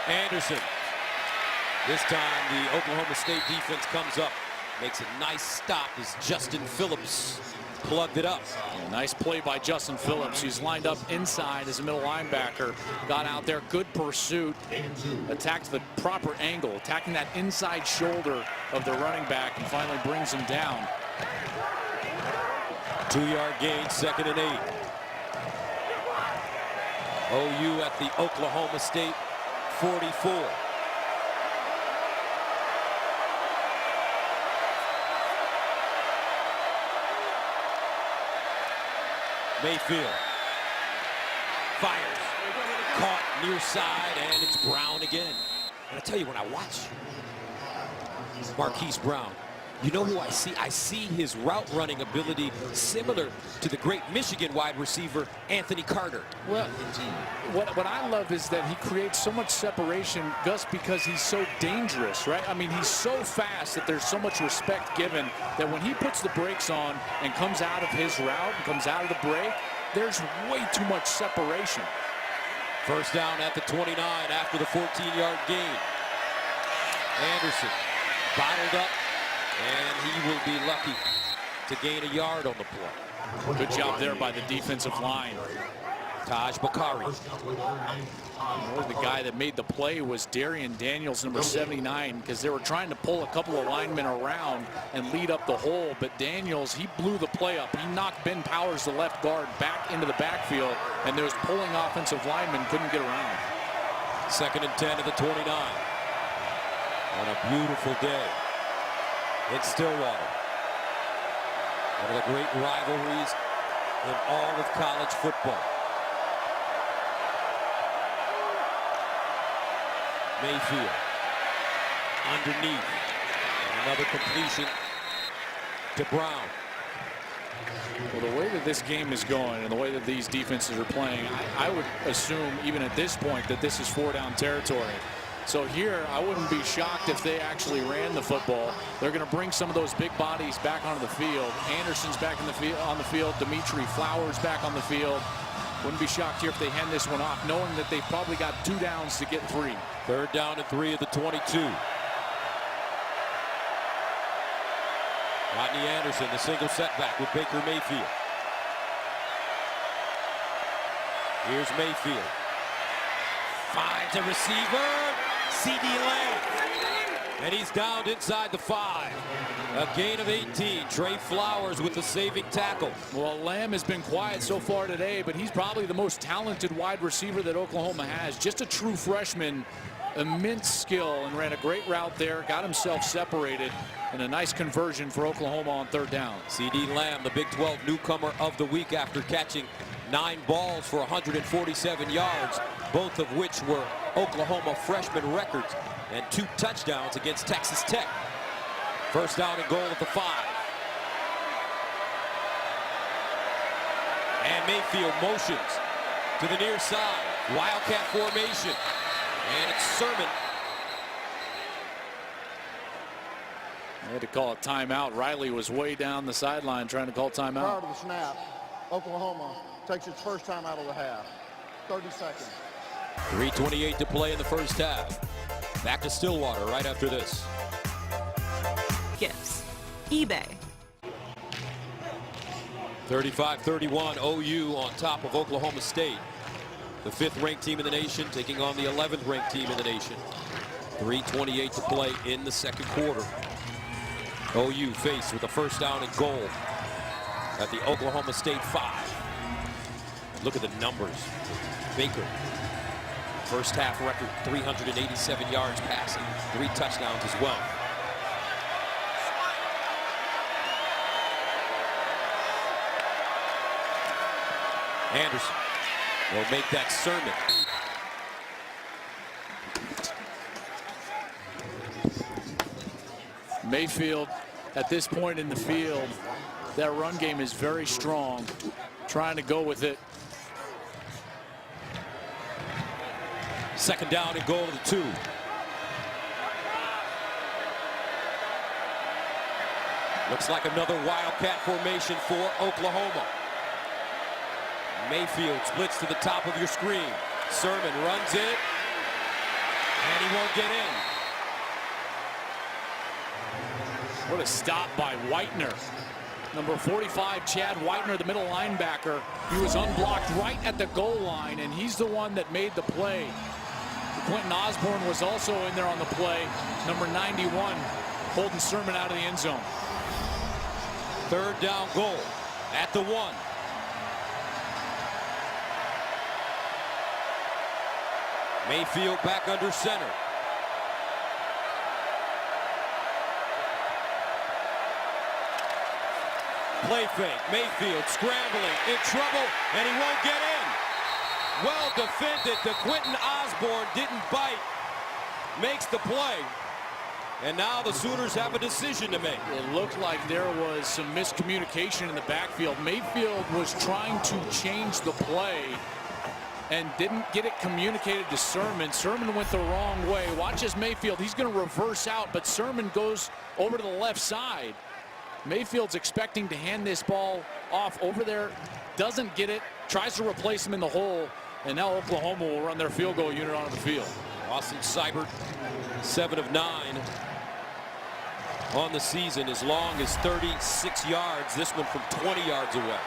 Anderson. This time the Oklahoma State defense comes up. Makes a nice stop as Justin Phillips plugged it up. Nice play by Justin Phillips. He's lined up inside as a middle linebacker. Got out there, good pursuit. Attacked the proper angle, attacking that inside shoulder of the running back, and finally brings him down. 2-yard gain, 2nd and 8. OU at the Oklahoma State 44. Mayfield fires, caught near side, and it's Brown again. And I tell you, when I watch Marquise Brown, you know who I see? I see his route running ability similar to the great Michigan wide receiver Anthony Carter. Well, what I love is that he creates so much separation, Gus, because he's so dangerous, right? I mean, he's so fast that there's so much respect given that when he puts the brakes on and comes out of his route and comes out of the break, there's way too much separation. First down at the 29 after the 14-yard gain. Anderson bottled up, and he will be lucky to gain a yard on the play. Good job there by the defensive line. Taj Bakari. The guy that made the play was Darian Daniels, number 79, because they were trying to pull a couple of linemen around and lead up the hole, but Daniels, he blew the play up. He knocked Ben Powers, the left guard, back into the backfield, and those pulling offensive linemen couldn't get around. 2nd and 10 at the 29. On a beautiful day in Stillwater. One of the great rivalries in all of college football. Mayfield underneath. And another completion to Brown. Well, the way that this game is going and the way that these defenses are playing, I would assume even at this point that this is 4-down territory. So here, I wouldn't be shocked if they actually ran the football. They're going to bring some of those big bodies back onto the field. Anderson's back in the field, on the field. Dimitri Flowers back on the field. Wouldn't be shocked here if they hand this one off, knowing that they've probably got 2 downs to get 3. 3rd down and 3 at the 22. Rodney Anderson, the single setback with Baker Mayfield. Here's Mayfield. Finds a receiver. C.D. Lamb. And he's downed inside the 5. A gain of 18. Trey Flowers with the saving tackle. Well, Lamb has been quiet so far today, but he's probably the most talented wide receiver that Oklahoma has. Just a true freshman, immense skill, and ran a great route there, got himself separated, and a nice conversion for Oklahoma on 3rd down. C.D. Lamb, the Big 12 newcomer of the week after catching 9 balls for 147 yards, both of which were Oklahoma freshman records, and 2 touchdowns against Texas Tech. First down and goal at the 5. And Mayfield motions to the near side. Wildcat formation. And it's Sermon. They had to call a timeout. Riley was way down the sideline trying to call timeout. Prior to the snap, Oklahoma takes its first time out of the half. 30 seconds. 3:28 to play in the first half. Back to Stillwater right after this. Gifts. eBay. 35-31 OU on top of Oklahoma State. The 5th ranked team in the nation taking on the 11th ranked team in the nation. 3:28 to play in the 2nd quarter. OU faced with a first down and goal at the Oklahoma State 5. Look at the numbers. Baker, first half record, 387 yards passing, 3 touchdowns as well. Anderson will make that Sermon. Mayfield, at this point in the field, that run game is very strong. Trying to go with it. 2nd down and goal to the 2. Looks like another Wildcat formation for Oklahoma. Mayfield splits to the top of your screen. Sermon runs it. And he won't get in. What a stop by Whitener. Number 45, Chad Whitener, the middle linebacker. He was unblocked right at the goal line, and he's the one that made the play. Quentin Osborne was also in there on the play. Number 91, holding Sermon out of the end zone. Third down goal at the 1. Mayfield back under center. Play fake. Mayfield scrambling, in trouble, and he won't get in. Well defended. The Quentin Osborne didn't bite. Makes the play. And now the Sooners have a decision to make. It looked like there was some miscommunication in the backfield. Mayfield was trying to change the play and didn't get it communicated to Sermon. Sermon went the wrong way. Watch as Mayfield, he's going to reverse out, but Sermon goes over to the left side. Mayfield's expecting to hand this ball off over there, doesn't get it, tries to replace him in the hole, and now Oklahoma will run their field goal unit onto the field. Austin Seibert, 7 of 9 on the season, as long as 36 yards. This one from 20 yards away.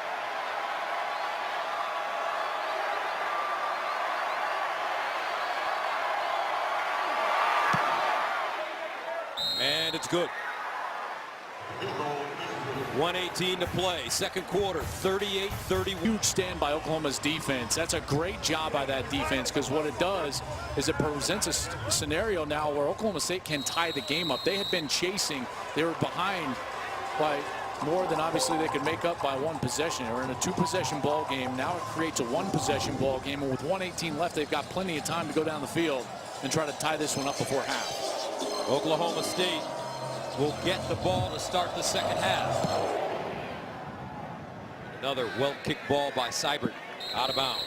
And it's good. 1:18 to play. Second quarter, 38-30. Huge stand by Oklahoma's defense. That's a great job by that defense, because what it does is it presents a scenario now where Oklahoma State can tie the game up. They had been chasing. They were behind by more than obviously they could make up by one possession. They were in a 2-possession ball game. Now it creates a 1-possession ball game, and with 1:18 left, they've got plenty of time to go down the field and try to tie this one up before half. Oklahoma State will get the ball to start the second half. Another well-kicked ball by Seibert, out of bounds.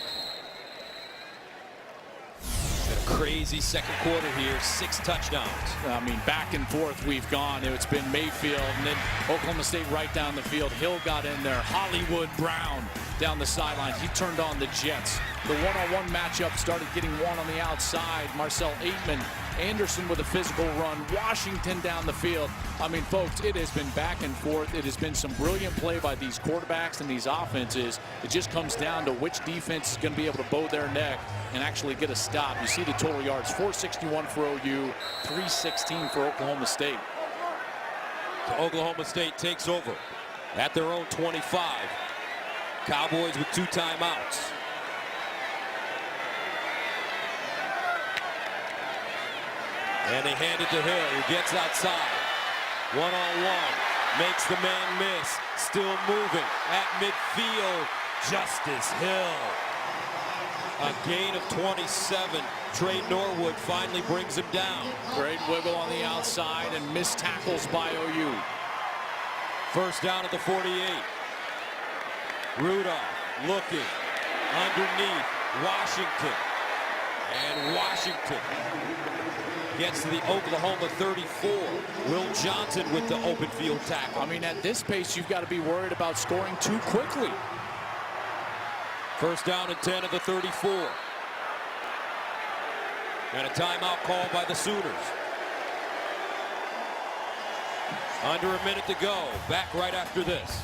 A crazy second quarter here, 6 touchdowns. I mean, back and forth we've gone. It's been Mayfield and then Oklahoma State right down the field. Hill got in there. Hollywood Brown down the sideline. He turned on the Jets. The one-on-one matchup started getting one on the outside. Marcel Aitman, Anderson with a physical run. Washington down the field. I mean, folks, it has been back and forth. It has been some brilliant play by these quarterbacks and these offenses. It just comes down to which defense is going to be able to bow their neck and actually get a stop. You see the total yards, 461 for OU, 316 for Oklahoma State. So Oklahoma State takes over at their own 25. Cowboys with 2 timeouts. And they hand it to Hill, who gets outside. One-on-one, makes the man miss. Still moving at midfield. Justice Hill. A gain of 27. Trey Norwood finally brings him down. Great wiggle on the outside and missed tackles by OU. First down at the 48. Rudolph looking underneath Washington. And Washington gets to the Oklahoma 34. Will Johnson with the open field tackle. I mean, at this pace, you've got to be worried about scoring too quickly. First down and 10 at the 34. And a timeout called by the Sooners. Under a minute to go. Back right after this.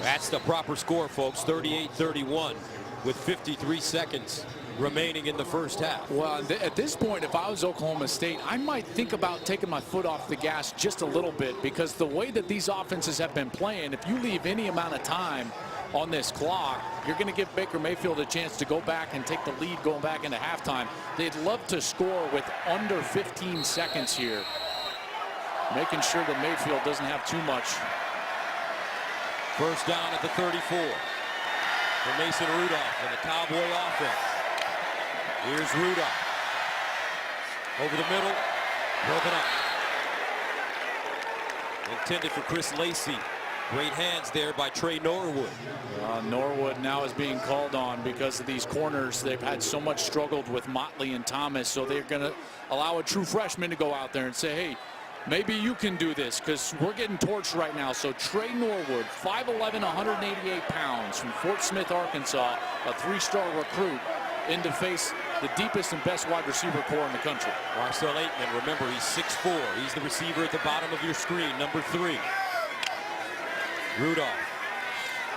That's the proper score, folks. 38-31 with 53 seconds remaining in the first half. Well, at this point, if I was Oklahoma State, I might think about taking my foot off the gas just a little bit, because the way that these offenses have been playing, if you leave any amount of time on this clock, you're going to give Baker Mayfield a chance to go back and take the lead going back into halftime. They'd love to score with under 15 seconds here, making sure that Mayfield doesn't have too much. First down at the 34. for Mason Rudolph and the Cowboy offense. Here's Rudolph. Over the middle. Broken up. Intended for Chris Lacey. Great hands there by Trey Norwood. Norwood now is being called on because of these corners. They've had so much struggled with Motley and Thomas, so they're going to allow a true freshman to go out there and say, hey, maybe you can do this, because we're getting torched right now. So Trey Norwood, 5'11", 188 pounds, from Fort Smith, Arkansas, a 3-star recruit, in to face the deepest and best wide receiver core in the country. Marcel Aitman, remember, he's 6'4". He's the receiver at the bottom of your screen, number 3. Rudolph.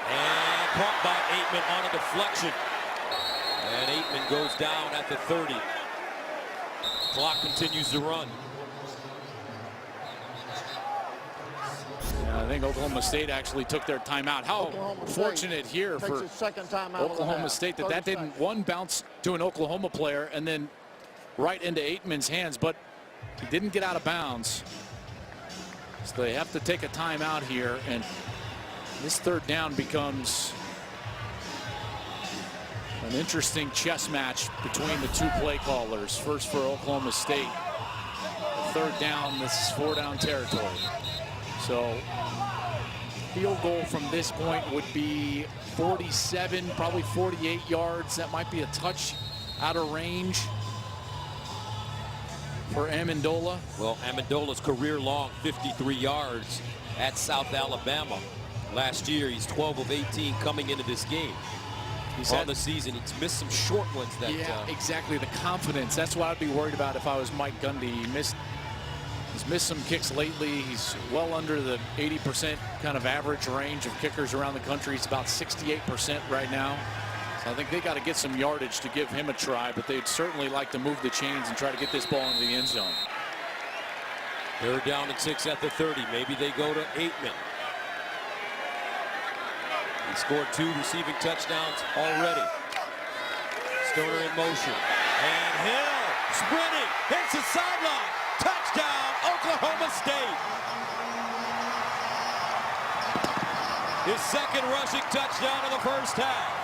And caught by Aitman on a deflection. And Aitman goes down at the 30. Clock continues to run. I think Oklahoma State actually took their timeout. How fortunate here for Oklahoma State that that didn't, one, bounce to an Oklahoma player and then right into Aitman's hands, but he didn't get out of bounds. So they have to take a timeout here, and this third down becomes an interesting chess match between the two play callers. First for Oklahoma State. The third down, this is 4-down territory. So field goal from this point would be 47, probably 48 yards. That might be a touch out of range for Amendola. Well, Amendola's career long 53 yards at South Alabama. Last year, he's 12 of 18 coming into this game. He's on the season. He's missed some short ones. That exactly, the confidence. That's what I'd be worried about if I was Mike Gundy. He's missed some kicks lately. He's well under the 80% kind of average range of kickers around the country. He's about 68% right now. So I think they got to get some yardage to give him a try, but they'd certainly like to move the chains and try to get this ball into the end zone. They're down at 6 at the 30. Maybe they go to Aitman. He scored 2 receiving touchdowns already. Stoner in motion. And Hill sprinting. Hits the sideline. Touchdown, Oklahoma State. His second rushing touchdown of the first half.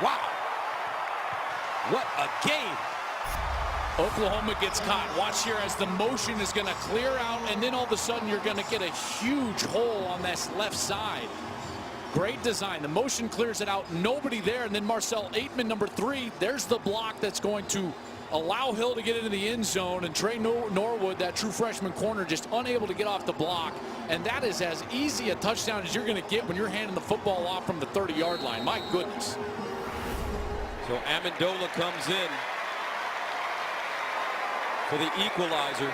Wow. What a game. Oklahoma gets caught. Watch here as the motion is going to clear out, and then all of a sudden you're going to get a huge hole on this left side. Great design. The motion clears it out. Nobody there, and then Marcel Aitman, number 3. There's the block that's going to allow Hill to get into the end zone, and Trey Norwood, that true freshman corner, just unable to get off the block. And that is as easy a touchdown as you're going to get when you're handing the football off from the 30-yard line. My goodness. So Amendola comes in for the equalizer.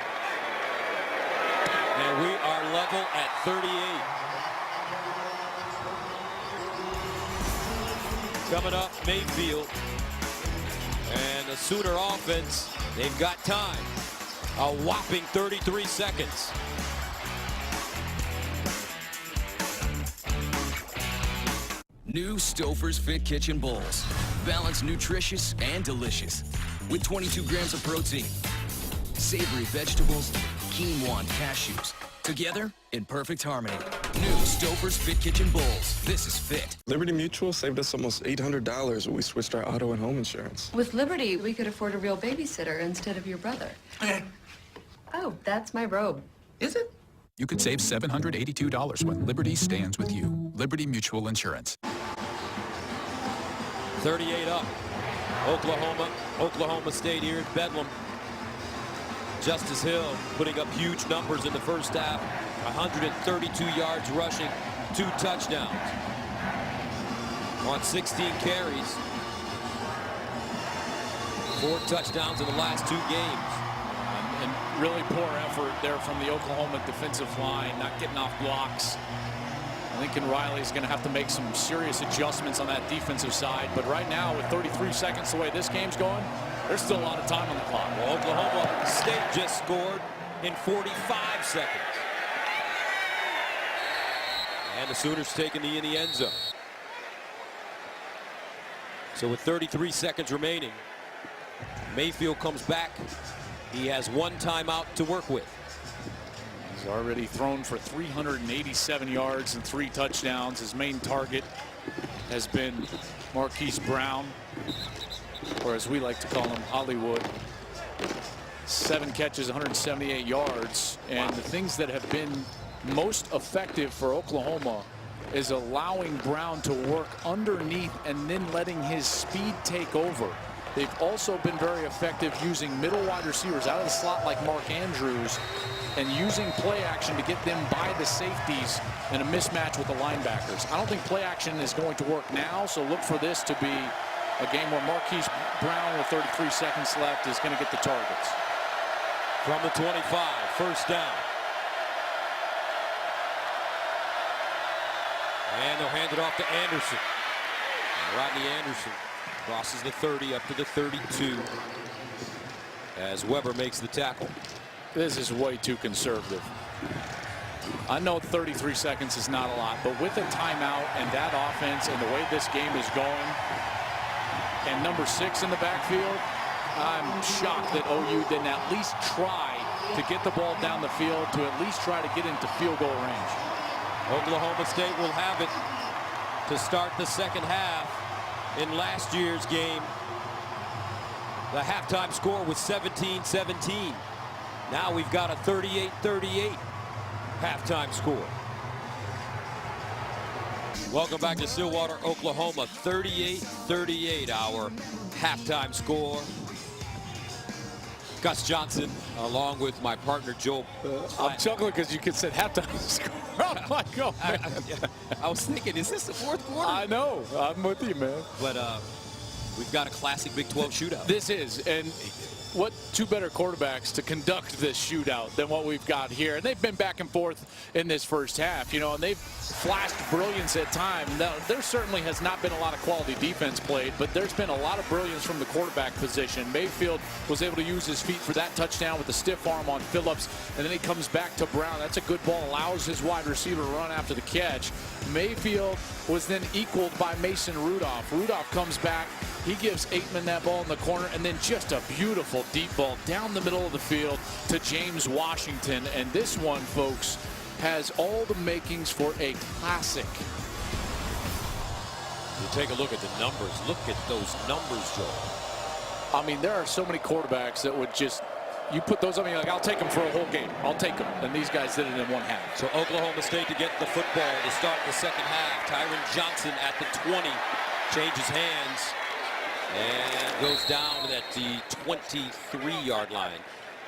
And we are level at 38. Coming up, Mayfield. And the Sooner offense, they've got time. A whopping 33 seconds. New Stouffer's Fit Kitchen Bowls. Balanced, nutritious, and delicious. With 22 grams of protein, savory vegetables, quinoa and cashews. Together in perfect harmony. New Stouffer's Fit Kitchen Bowls. This is fit. Liberty Mutual saved us almost $800 when we switched our auto and home insurance. With Liberty, we could afford a real babysitter instead of your brother. Oh, that's my robe. Is it? You could save $782 when Liberty stands with you. Liberty Mutual Insurance. 38 up. Oklahoma State here at Bedlam. Justice Hill putting up huge numbers in the first half. 132 yards rushing, 2 touchdowns on 16 carries. 4 touchdowns in the last 2 games. And really poor effort there from the Oklahoma defensive line, not getting off blocks. Lincoln Riley's going to have to make some serious adjustments on that defensive side. But right now, with 33 seconds the way this game's going, there's still a lot of time on the clock. Well, Oklahoma State just scored in 45 seconds. And the Sooners taking the in the end zone. So with 33 seconds remaining, Mayfield comes back. He has 1 timeout to work with. He's already thrown for 387 yards and 3 touchdowns. His main target has been Marquise Brown, or as we like to call him, Hollywood. 7 catches, 178 yards. And the things that have been most effective for Oklahoma is allowing Brown to work underneath and then letting his speed take over. They've also been very effective using middle wide receivers out of the slot like Mark Andrews and using play action to get them by the safeties in a mismatch with the linebackers. I don't think play action is going to work now, so look for this to be a game where Marquise Brown with 33 seconds left is going to get the targets. From the 25, first down. And they'll hand it off to Anderson. And Rodney Anderson crosses the 30 up to the 32 as Weber makes the tackle. This is way too conservative. I know 33 seconds is not a lot, but with a timeout and that offense and the way this game is going, and number 6 in the backfield, I'm shocked that OU didn't at least try to get the ball down the field to at least try to get into field goal range. Oklahoma State will have it to start the second half. In last year's game, the halftime score was 17-17. Now we've got a 38-38 halftime score. Welcome back to Stillwater, Oklahoma. 38-38 our halftime score. Gus Johnson, along with my partner Joe. I'm chuckling because you could say halftime score. Oh my God! I was thinking, is this the fourth quarter? I know. I'm with you, man. But we've got a classic Big 12 shootout. This is, and what two better quarterbacks to conduct this shootout than what we've got here? And they've been back and forth in this first half, you know, and they've flashed brilliance at times. Now, there certainly has not been a lot of quality defense played, but there's been a lot of brilliance from the quarterback position. Mayfield was able to use his feet for that touchdown with the stiff arm on Phillips, and then he comes back to Brown. That's a good ball, allows his wide receiver to run after the catch. Mayfield was then equaled by Mason Rudolph. Rudolph comes back. He gives Aikman that ball in the corner, and then just a beautiful deep ball down the middle of the field to James Washington. And this one, folks, has all the makings for a classic. You take a look at the numbers. Look at those numbers, Joel. I mean, there are so many quarterbacks that would just, you put those on me, like, I'll take them for a whole game. I'll take them. And these guys did it in one half. So Oklahoma State to get the football to start the second half. Tyron Johnson at the 20 changes hands and goes down at the 23-yard line.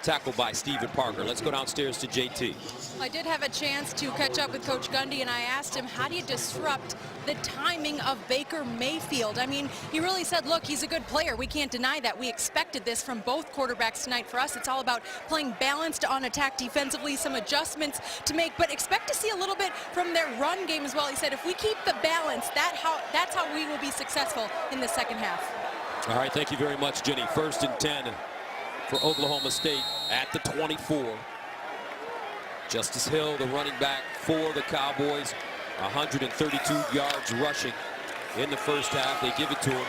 Tackled by Stephen Parker. Let's go downstairs to JT. I did have a chance to catch up with Coach Gundy, and I asked him, how do you disrupt the timing of Baker Mayfield? I mean, he really said, look, he's a good player. We can't deny that. We expected this from both quarterbacks tonight. For us, it's all about playing balanced on attack defensively, some adjustments to make, but expect to see a little bit from their run game as well. He said, if we keep the balance, that's how we will be successful in the second half. All right, thank you very much, Jenny. 1st and 10 for Oklahoma State at the 24. Justice Hill, the running back for the Cowboys, 132 yards rushing in the first half. They give it to him,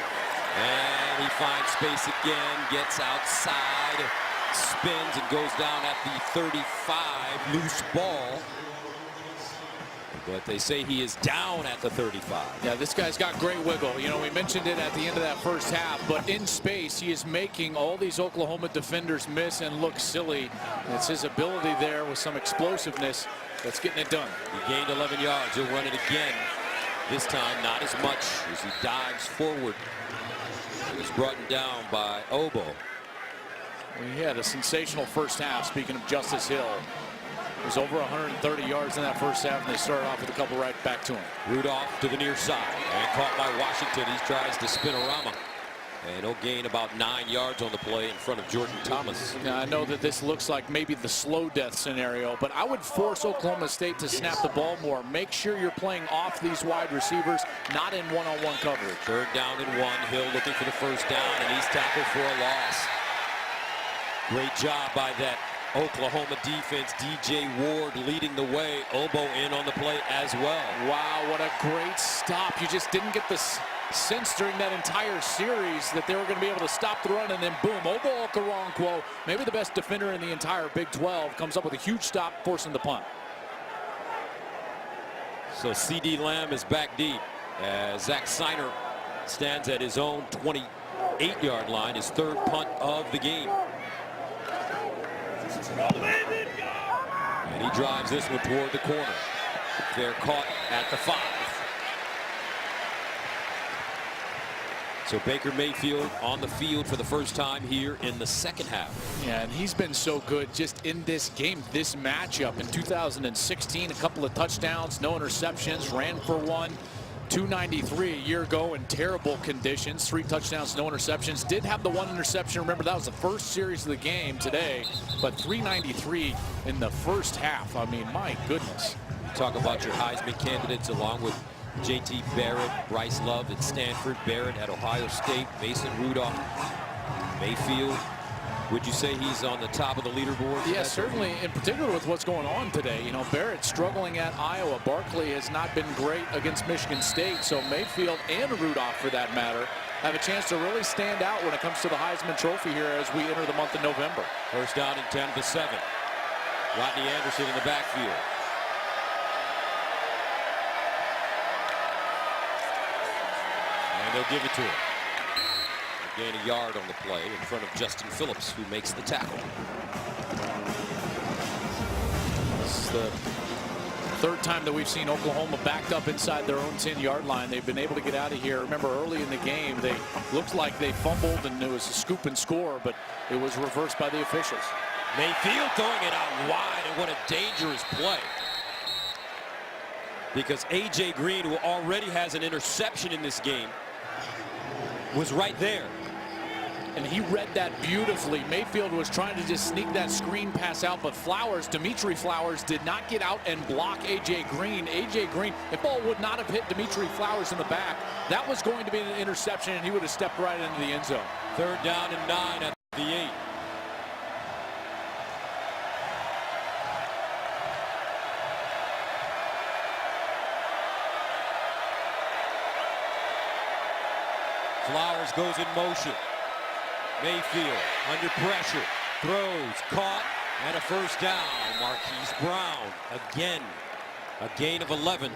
and he finds space again, gets outside, spins, and goes down at the 35. Loose ball. But they say he is down at the 35. Yeah, this guy's got great wiggle. You know, we mentioned it at the end of that first half, but in space, he is making all these Oklahoma defenders miss and look silly. It's his ability there with some explosiveness that's getting it done. He gained 11 yards. He'll run it again. This time, not as much as he dives forward. He was brought down by Obo. He had a sensational first half, speaking of Justice Hill. It was over 130 yards in that first half, and they started off with a couple right back to him. Rudolph to the near side, and caught by Washington. He tries to spin-a-rama, and he'll gain about 9 yards on the play in front of Jordan Thomas. Now, I know that this looks like maybe the slow death scenario, but I would force Oklahoma State to snap the ball more. Make sure you're playing off these wide receivers, not in one-on-one coverage. 3rd down and 1. Hill looking for the first down, and he's tackled for a loss. Great job by that Oklahoma defense, DJ Ward leading the way. Obo in on the play as well. Wow, what a great stop. You just didn't get the sense during that entire series that they were going to be able to stop the run, and then boom, Obo Okoronkwo, maybe the best defender in the entire Big 12, comes up with a huge stop, forcing the punt. So CeeDee Lamb is back deep as Zach Seiner stands at his own 28-yard line, his third punt of the game. And he drives this one toward the corner. They're caught at the 5. So Baker Mayfield on the field for the first time here in the second half. Yeah, and he's been so good just in this game, this matchup. In 2016, a couple of touchdowns, no interceptions, ran for one. 293 a year ago in terrible conditions. 3 touchdowns, no interceptions. Did have the 1 interception. Remember, that was the first series of the game today. But 393 in the first half. I mean, my goodness. Talk about your Heisman candidates along with J.T. Barrett, Bryce Love at Stanford, Barrett at Ohio State, Mason Rudolph, Mayfield. Would you say he's on the top of the leaderboard? Yeah, certainly, in particular with what's going on today. You know, Barrett struggling at Iowa. Barkley has not been great against Michigan State. So Mayfield and Rudolph, for that matter, have a chance to really stand out when it comes to the Heisman Trophy here as we enter the month of November. First down and 10 to 7. Rodney Anderson in the backfield. And they'll give it to him. Gain a yard on the play in front of Justin Phillips, who makes the tackle. This is the third time that we've seen Oklahoma backed up inside their own 10-yard line. They've been able to get out of here. Remember, early in the game, they looked like they fumbled and it was a scoop and score, but it was reversed by the officials. Mayfield throwing it out wide, and what a dangerous play. Because A.J. Green, who already has an interception in this game, was right there. And he read that beautifully. Mayfield was trying to just sneak that screen pass out, but Dimitri Flowers did not get out and block A.J. Green. A.J. Green, if ball would not have hit Dimitri Flowers in the back, that was going to be an interception, and he would have stepped right into the end zone. Third down and 9 at the 8. Flowers goes in motion. Mayfield under pressure, throws, caught, and a first down. Marquise Brown again, a gain of 11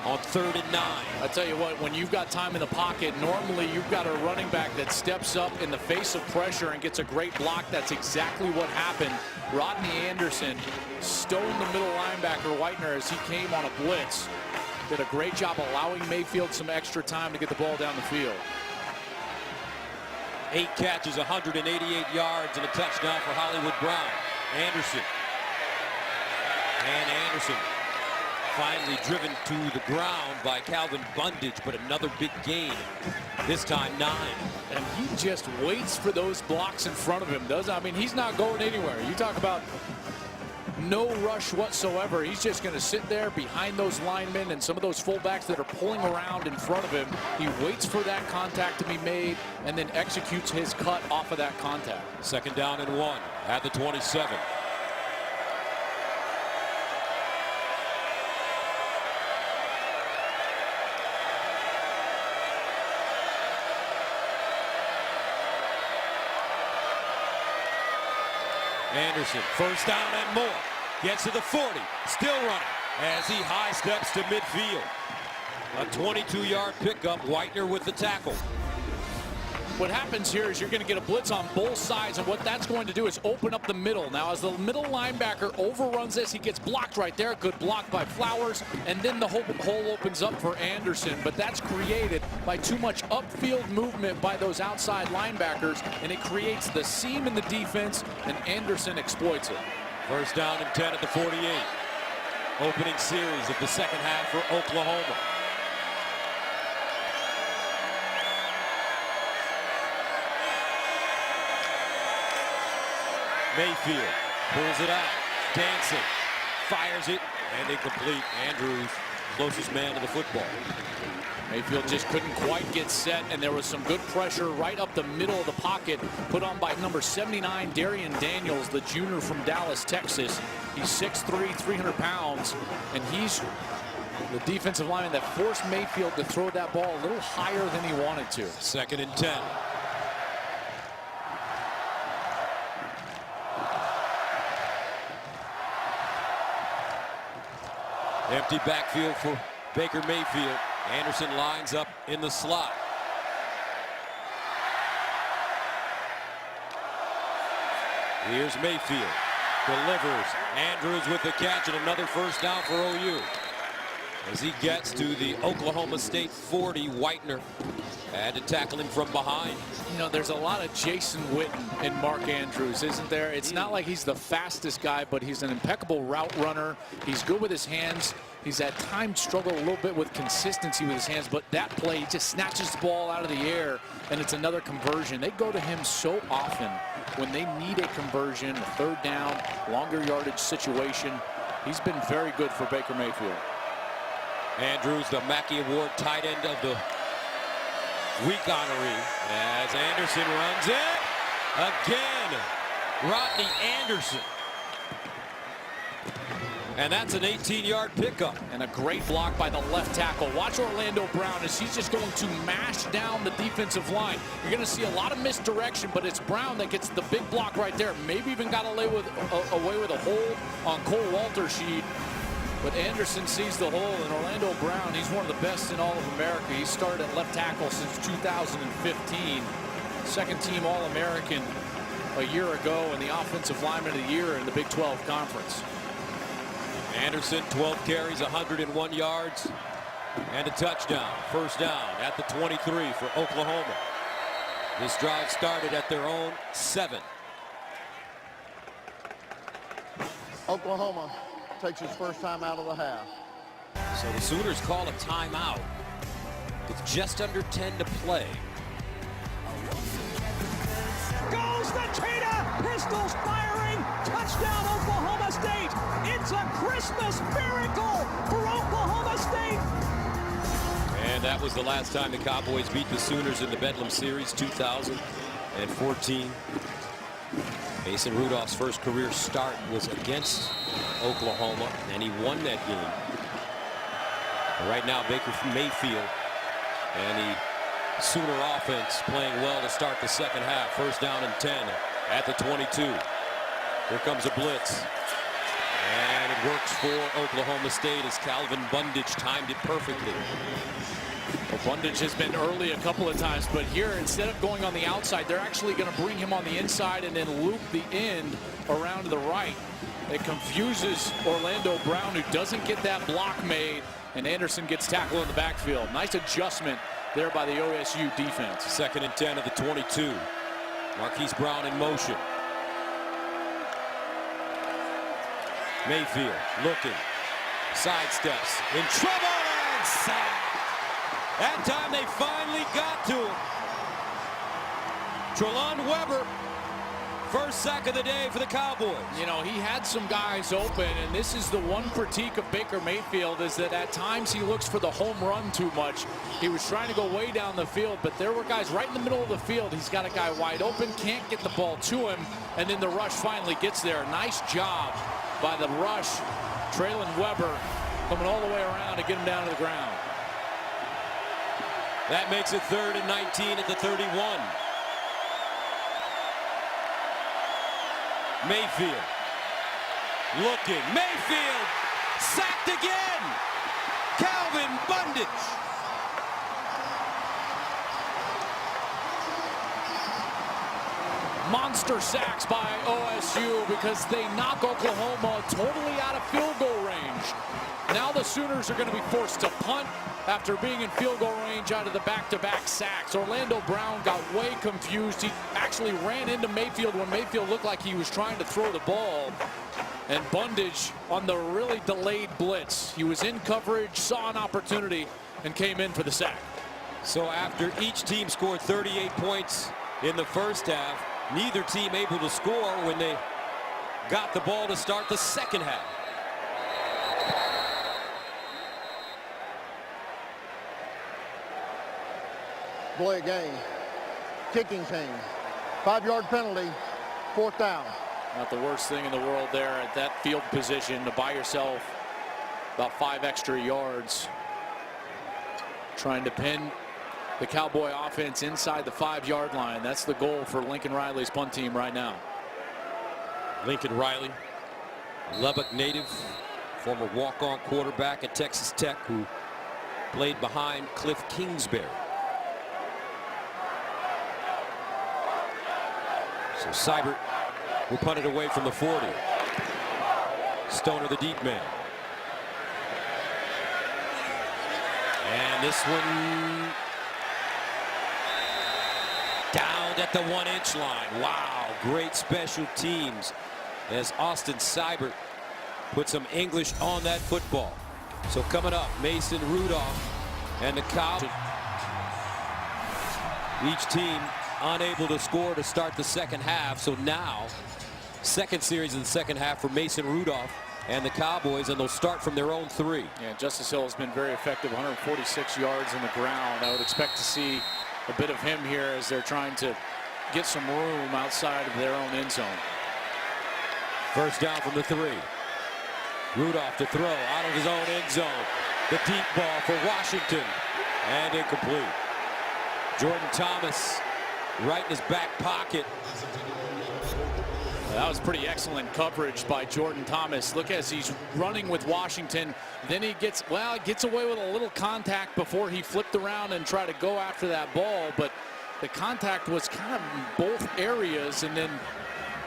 on 3rd and 9. I tell you what, when you've got time in the pocket, normally you've got a running back that steps up in the face of pressure and gets a great block. That's exactly what happened. Rodney Anderson stoned the middle linebacker Whitener as he came on a blitz. Did a great job allowing Mayfield some extra time to get the ball down the field. 8 catches, 188 yards, and a touchdown for Hollywood Brown. Anderson. And Anderson finally driven to the ground by Calvin Bundage, but another big gain. This time 9. And he just waits for those blocks in front of him, doesn't? I mean, he's not going anywhere. You talk about no rush whatsoever. He's just going to sit there behind those linemen and some of those fullbacks that are pulling around in front of him. He waits for that contact to be made and then executes his cut off of that contact. 2nd down and 1 at the 27. Anderson, first down and more. Gets to the 40, still running as he high steps to midfield. A 22-yard pickup, Whitener with the tackle. What happens here is you're going to get a blitz on both sides, and what that's going to do is open up the middle. Now, as the middle linebacker overruns this, he gets blocked right there. Good block by Flowers, and then the hole opens up for Anderson. But that's created by too much upfield movement by those outside linebackers, and it creates the seam in the defense, and Anderson exploits it. First down and 10 at the 48. Opening series of the second half for Oklahoma. Mayfield pulls it out, dancing, fires it, and incomplete. Andrews closest man to the football. Mayfield just couldn't quite get set, and there was some good pressure right up the middle of the pocket put on by number 79, Darian Daniels, the junior from Dallas, Texas. He's 6'3", 300 pounds, and he's the defensive lineman that forced Mayfield to throw that ball a little higher than he wanted to. 2nd and 10. Empty backfield for Baker Mayfield. Anderson lines up in the slot. Here's Mayfield. Delivers. Andrews with the catch and another first down for OU. As he gets to the Oklahoma State 40, Whitener had to tackle him from behind. You know, there's a lot of Jason Witten in Mark Andrews, isn't there? It's not like he's the fastest guy, but he's an impeccable route runner. He's good with his hands. He's at times struggled a little bit with consistency with his hands, but that play, he just snatches the ball out of the air, and it's another conversion. They go to him so often when they need a conversion, a 3rd down, longer yardage situation. He's been very good for Baker Mayfield. Andrews, the Mackey Award tight end of the week honoree, as Anderson runs it again. Rodney Anderson. And that's an 18-yard pickup. And a great block by the left tackle. Watch Orlando Brown as he's just going to mash down the defensive line. You're going to see a lot of misdirection, but it's Brown that gets the big block right there. Maybe even got away with a hold on Cole Waltersheed. But Anderson sees the hole, and Orlando Brown, he's one of the best in all of America. He started at left tackle since 2015. 2nd team All-American a year ago, and the offensive lineman of the year in the Big 12 Conference. Anderson, 12 carries, 101 yards, and a touchdown. First down at the 23 for Oklahoma. This drive started at their own 7. Oklahoma takes his first time out of the half. So the Sooners call a timeout with just under 10 to play. Goes the cheetah! Pistols firing! Touchdown Oklahoma State! It's a Christmas miracle for Oklahoma State! And that was the last time the Cowboys beat the Sooners in the Bedlam Series, 2014. Mason Rudolph's first career start was against Oklahoma, and he won that game. But right now, Baker Mayfield and the Sooner offense playing well to start the 2nd half. First down and 10 at the 22. Here comes a blitz. And it works for Oklahoma State as Calvin Bundage timed it perfectly. Well, Bundage has been early a couple of times, but here, instead of going on the outside, they're actually going to bring him on the inside and then loop the end around to the right. It confuses Orlando Brown, who doesn't get that block made, and Anderson gets tackled in the backfield. Nice adjustment there by the OSU defense. 2nd and 10 of the 22. Marquise Brown in motion. Mayfield looking, sidesteps, in trouble, and sack. That time they finally got to him. Trelon Weber, first sack of the day for the Cowboys. You know, he had some guys open, and this is the one critique of Baker Mayfield, is that at times he looks for the home run too much. He was trying to go way down the field, but there were guys right in the middle of the field. He's got a guy wide open, can't get the ball to him, and then the rush finally gets there. Nice job by the rush. Traylon Weber coming all the way around to get him down to the ground. That makes it 3rd and 19 at the 31. Mayfield looking. Mayfield sacked again. Calvin Bundage. Monster sacks by OSU because they knock Oklahoma totally out of field goal range. Now the Sooners are going to be forced to punt after being in field goal range out of the back-to-back sacks. Orlando Brown got way confused. He actually ran into Mayfield when Mayfield looked like he was trying to throw the ball. And Bundage on the really delayed blitz. He was in coverage, saw an opportunity, and came in for the sack. So after each team scored 38 points in the first half, neither team able to score when they got the ball to start the second half. delay a game. Kicking team. 5-yard penalty, 4th down. Not the worst thing in the world there at that field position to buy yourself about 5 extra yards. Trying to pin the Cowboy offense inside the 5-yard line. That's the goal for Lincoln Riley's punt team right now. Lincoln Riley, Lubbock native, former walk-on quarterback at Texas Tech who played behind Cliff Kingsbury. So Seibert will punt it away from the 40. Stoner, the deep man. And this one down at the 1-inch line. Wow, great special teams as Austin Seibert put some English on that football. So coming up, Mason Rudolph and the Cowboys. Each team unable to score to start the second half. So now, second series in the second half for Mason Rudolph and the Cowboys, and they'll start from their own 3. Yeah, Justice Hill has been very effective, 146 yards on the ground. I would expect to see a bit of him here as they're trying to get some room outside of their own end zone. First down from the 3. Rudolph to throw out of his own end zone. The deep ball for Washington, and incomplete. Jordan Thomas right in his back pocket. That was pretty excellent coverage by Jordan Thomas. Look as he's running with Washington. Then he gets away with a little contact before he flipped around and tried to go after that ball. But the contact was kind of in both areas. And then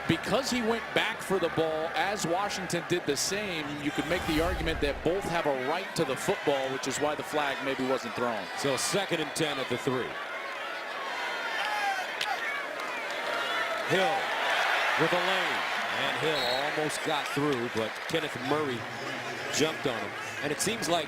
because he went back for the ball, as Washington did the same, you could make the argument that both have a right to the football, which is why the flag maybe wasn't thrown. So 2nd and 10 at the 3. Hill with a lane, and Hill almost got through, but Kenneth Murray jumped on him. And it seems like,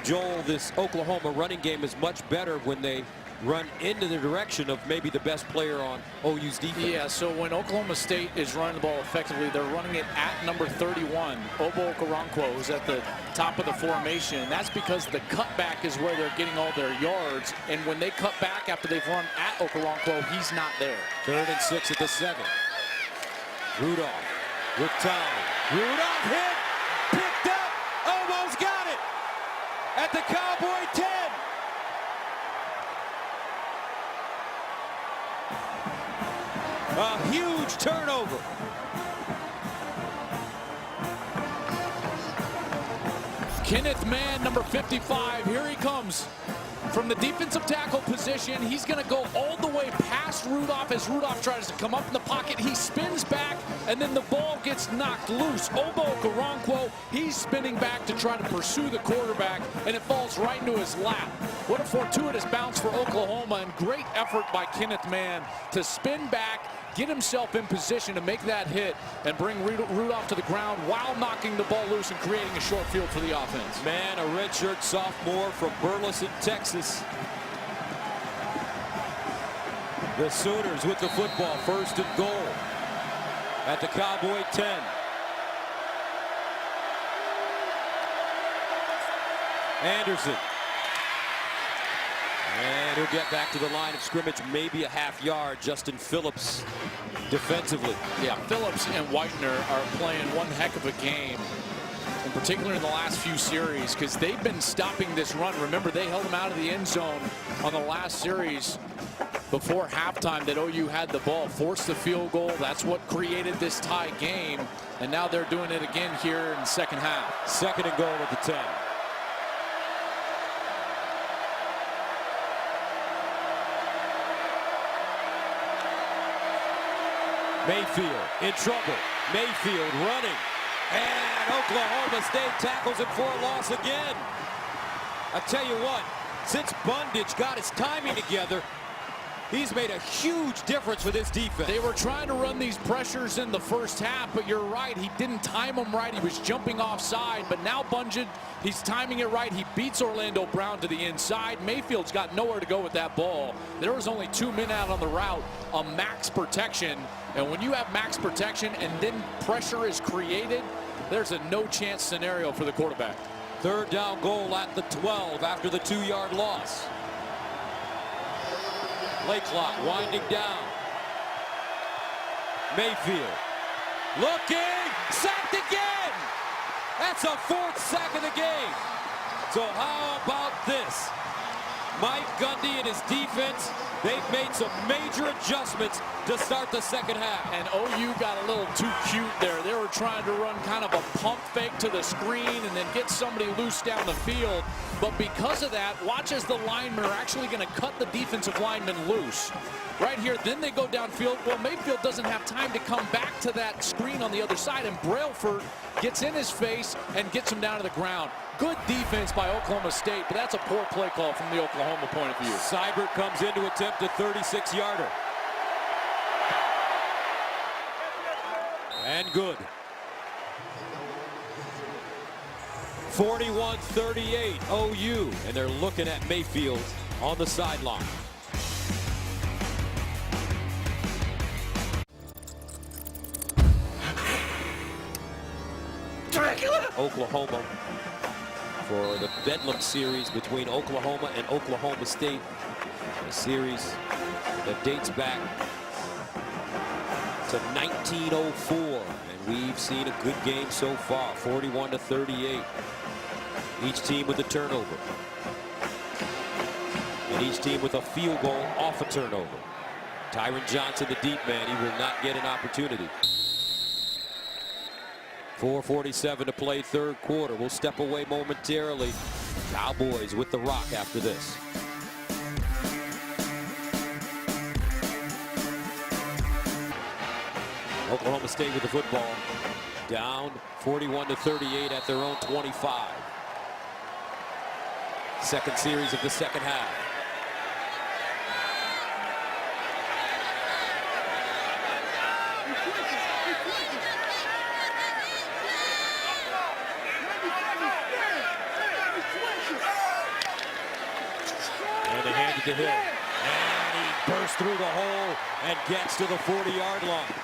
Joel, this Oklahoma running game is much better when they run into the direction of maybe the best player on OU's defense. Yeah, so when Oklahoma State is running the ball effectively, they're running it at number 31, Obo Okoronkwo, who's at the top of the formation. And that's because the cutback is where they're getting all their yards. And when they cut back after they've run at Okoronkwo, he's not there. 3rd and 6 at the 7. Rudolph with time. Rudolph hit, picked up, almost got it at the Cowboy 10. A huge turnover. Kenneth Mann, number 55, here he comes. From the defensive tackle position, he's going to go all the way past Rudolph as Rudolph tries to come up in the pocket. He spins back, and then the ball gets knocked loose. Obo Okoronkwo, he's spinning back to try to pursue the quarterback, and it falls right into his lap. What a fortuitous bounce for Oklahoma, and great effort by Kenneth Mann to spin back, get himself in position to make that hit and bring Rudolph to the ground while knocking the ball loose and creating a short field for the offense. Man, a redshirt sophomore from Burleson, Texas. The Sooners with the football, 1st and goal at the Cowboy 10. Anderson. And he'll get back to the line of scrimmage, maybe a half yard. Justin Phillips defensively. Yeah, Phillips and Whitener are playing one heck of a game, in particular in the last few series, because they've been stopping this run. Remember, they held them out of the end zone on the last series before halftime that OU had the ball, forced the field goal. That's what created this tie game, and now they're doing it again here in the second half. 2nd and goal at the 10. Mayfield in trouble. Mayfield running. And Oklahoma State tackles him for a loss again. I tell you what, since Bundage got his timing together, he's made a huge difference with his defense. They were trying to run these pressures in the first half, but you're right. He didn't time them right. He was jumping offside, but now Bundage, he's timing it right. He beats Orlando Brown to the inside. Mayfield's got nowhere to go with that ball. There was only 2 men out on the route, a max protection. And when you have max protection and then pressure is created, there's a no-chance scenario for the quarterback. 3rd down goal at the 12 after the 2-yard loss. Play clock winding down. Mayfield looking, sacked again. That's a 4th sack of the game. So how about this? Mike Gundy and his defense, they've made some major adjustments to start the second half. And OU got a little too cute there. They were trying to run kind of a pump fake to the screen and then get somebody loose down the field. But because of that, watch as the linemen are actually going to cut the defensive lineman loose. Right here, then they go downfield. Well, Mayfield doesn't have time to come back to that screen on the other side, and Brailford gets in his face and gets him down to the ground. Good defense by Oklahoma State, but that's a poor play call from the Oklahoma point of view. Seibert comes in to attempt a 36-yarder. And good. 41-38 OU, and they're looking at Mayfield on the sideline. Oklahoma for the Bedlam series between Oklahoma and Oklahoma State. A series that dates back to 1904, and we've seen a good game so far, 41-38. Each team with a turnover, and each team with a field goal off a turnover. Tyron Johnson, the deep man, he will not get an opportunity. 4:47 to play, 3rd quarter. We'll step away momentarily. Cowboys with the rock after this. Oklahoma State with the football. Down 41-38 at their own 25. Second series of the second half. And they hand it to Hill. And he bursts through the hole and gets to the 40-yard line.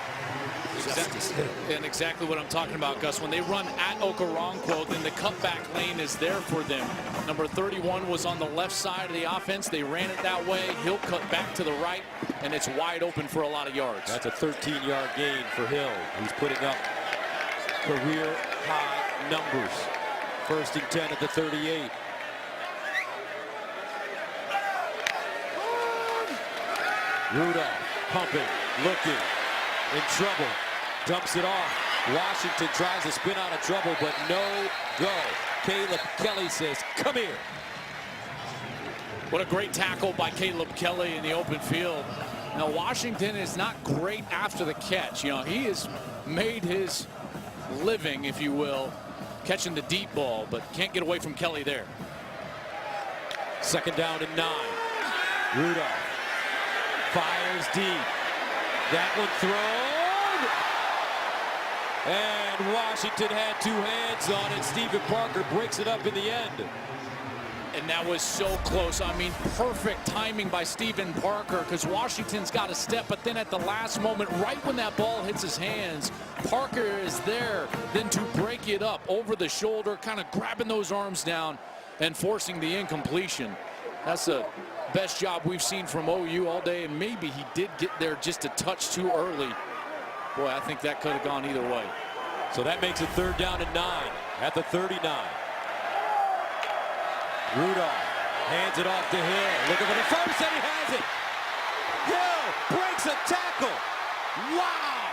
And exactly what I'm talking about, Gus. When they run at Okoronkwo, then the cutback lane is there for them. Number 31 was on the left side of the offense. They ran it that way. Hill cut back to the right, and it's wide open for a lot of yards. That's a 13-yard gain for Hill. He's putting up career-high numbers. 1st and 10 at the 38. Rudolph pumping, looking, in trouble. Dumps it off. Washington tries to spin out of trouble, but no go. Caleb Kelly says, come here. What a great tackle by Caleb Kelly in the open field. Now, Washington is not great after the catch. You know, he has made his living, if you will, catching the deep ball, but can't get away from Kelly there. 2nd down and 9. Rudolph fires deep. That one thrown. And Washington had 2 hands on it. Stephen Parker breaks it up in the end. And that was so close. I mean, perfect timing by Stephen Parker, because Washington's got a step, but then at the last moment, right when that ball hits his hands, Parker is there then to break it up over the shoulder, kind of grabbing those arms down and forcing the incompletion. That's the best job we've seen from OU all day, and maybe he did get there just a touch too early. Boy, I think that could have gone either way. So that makes it 3rd down and 9 at the 39. Rudolph hands it off to Hill. Looking for the first, and he has it. Hill breaks a tackle. Wow!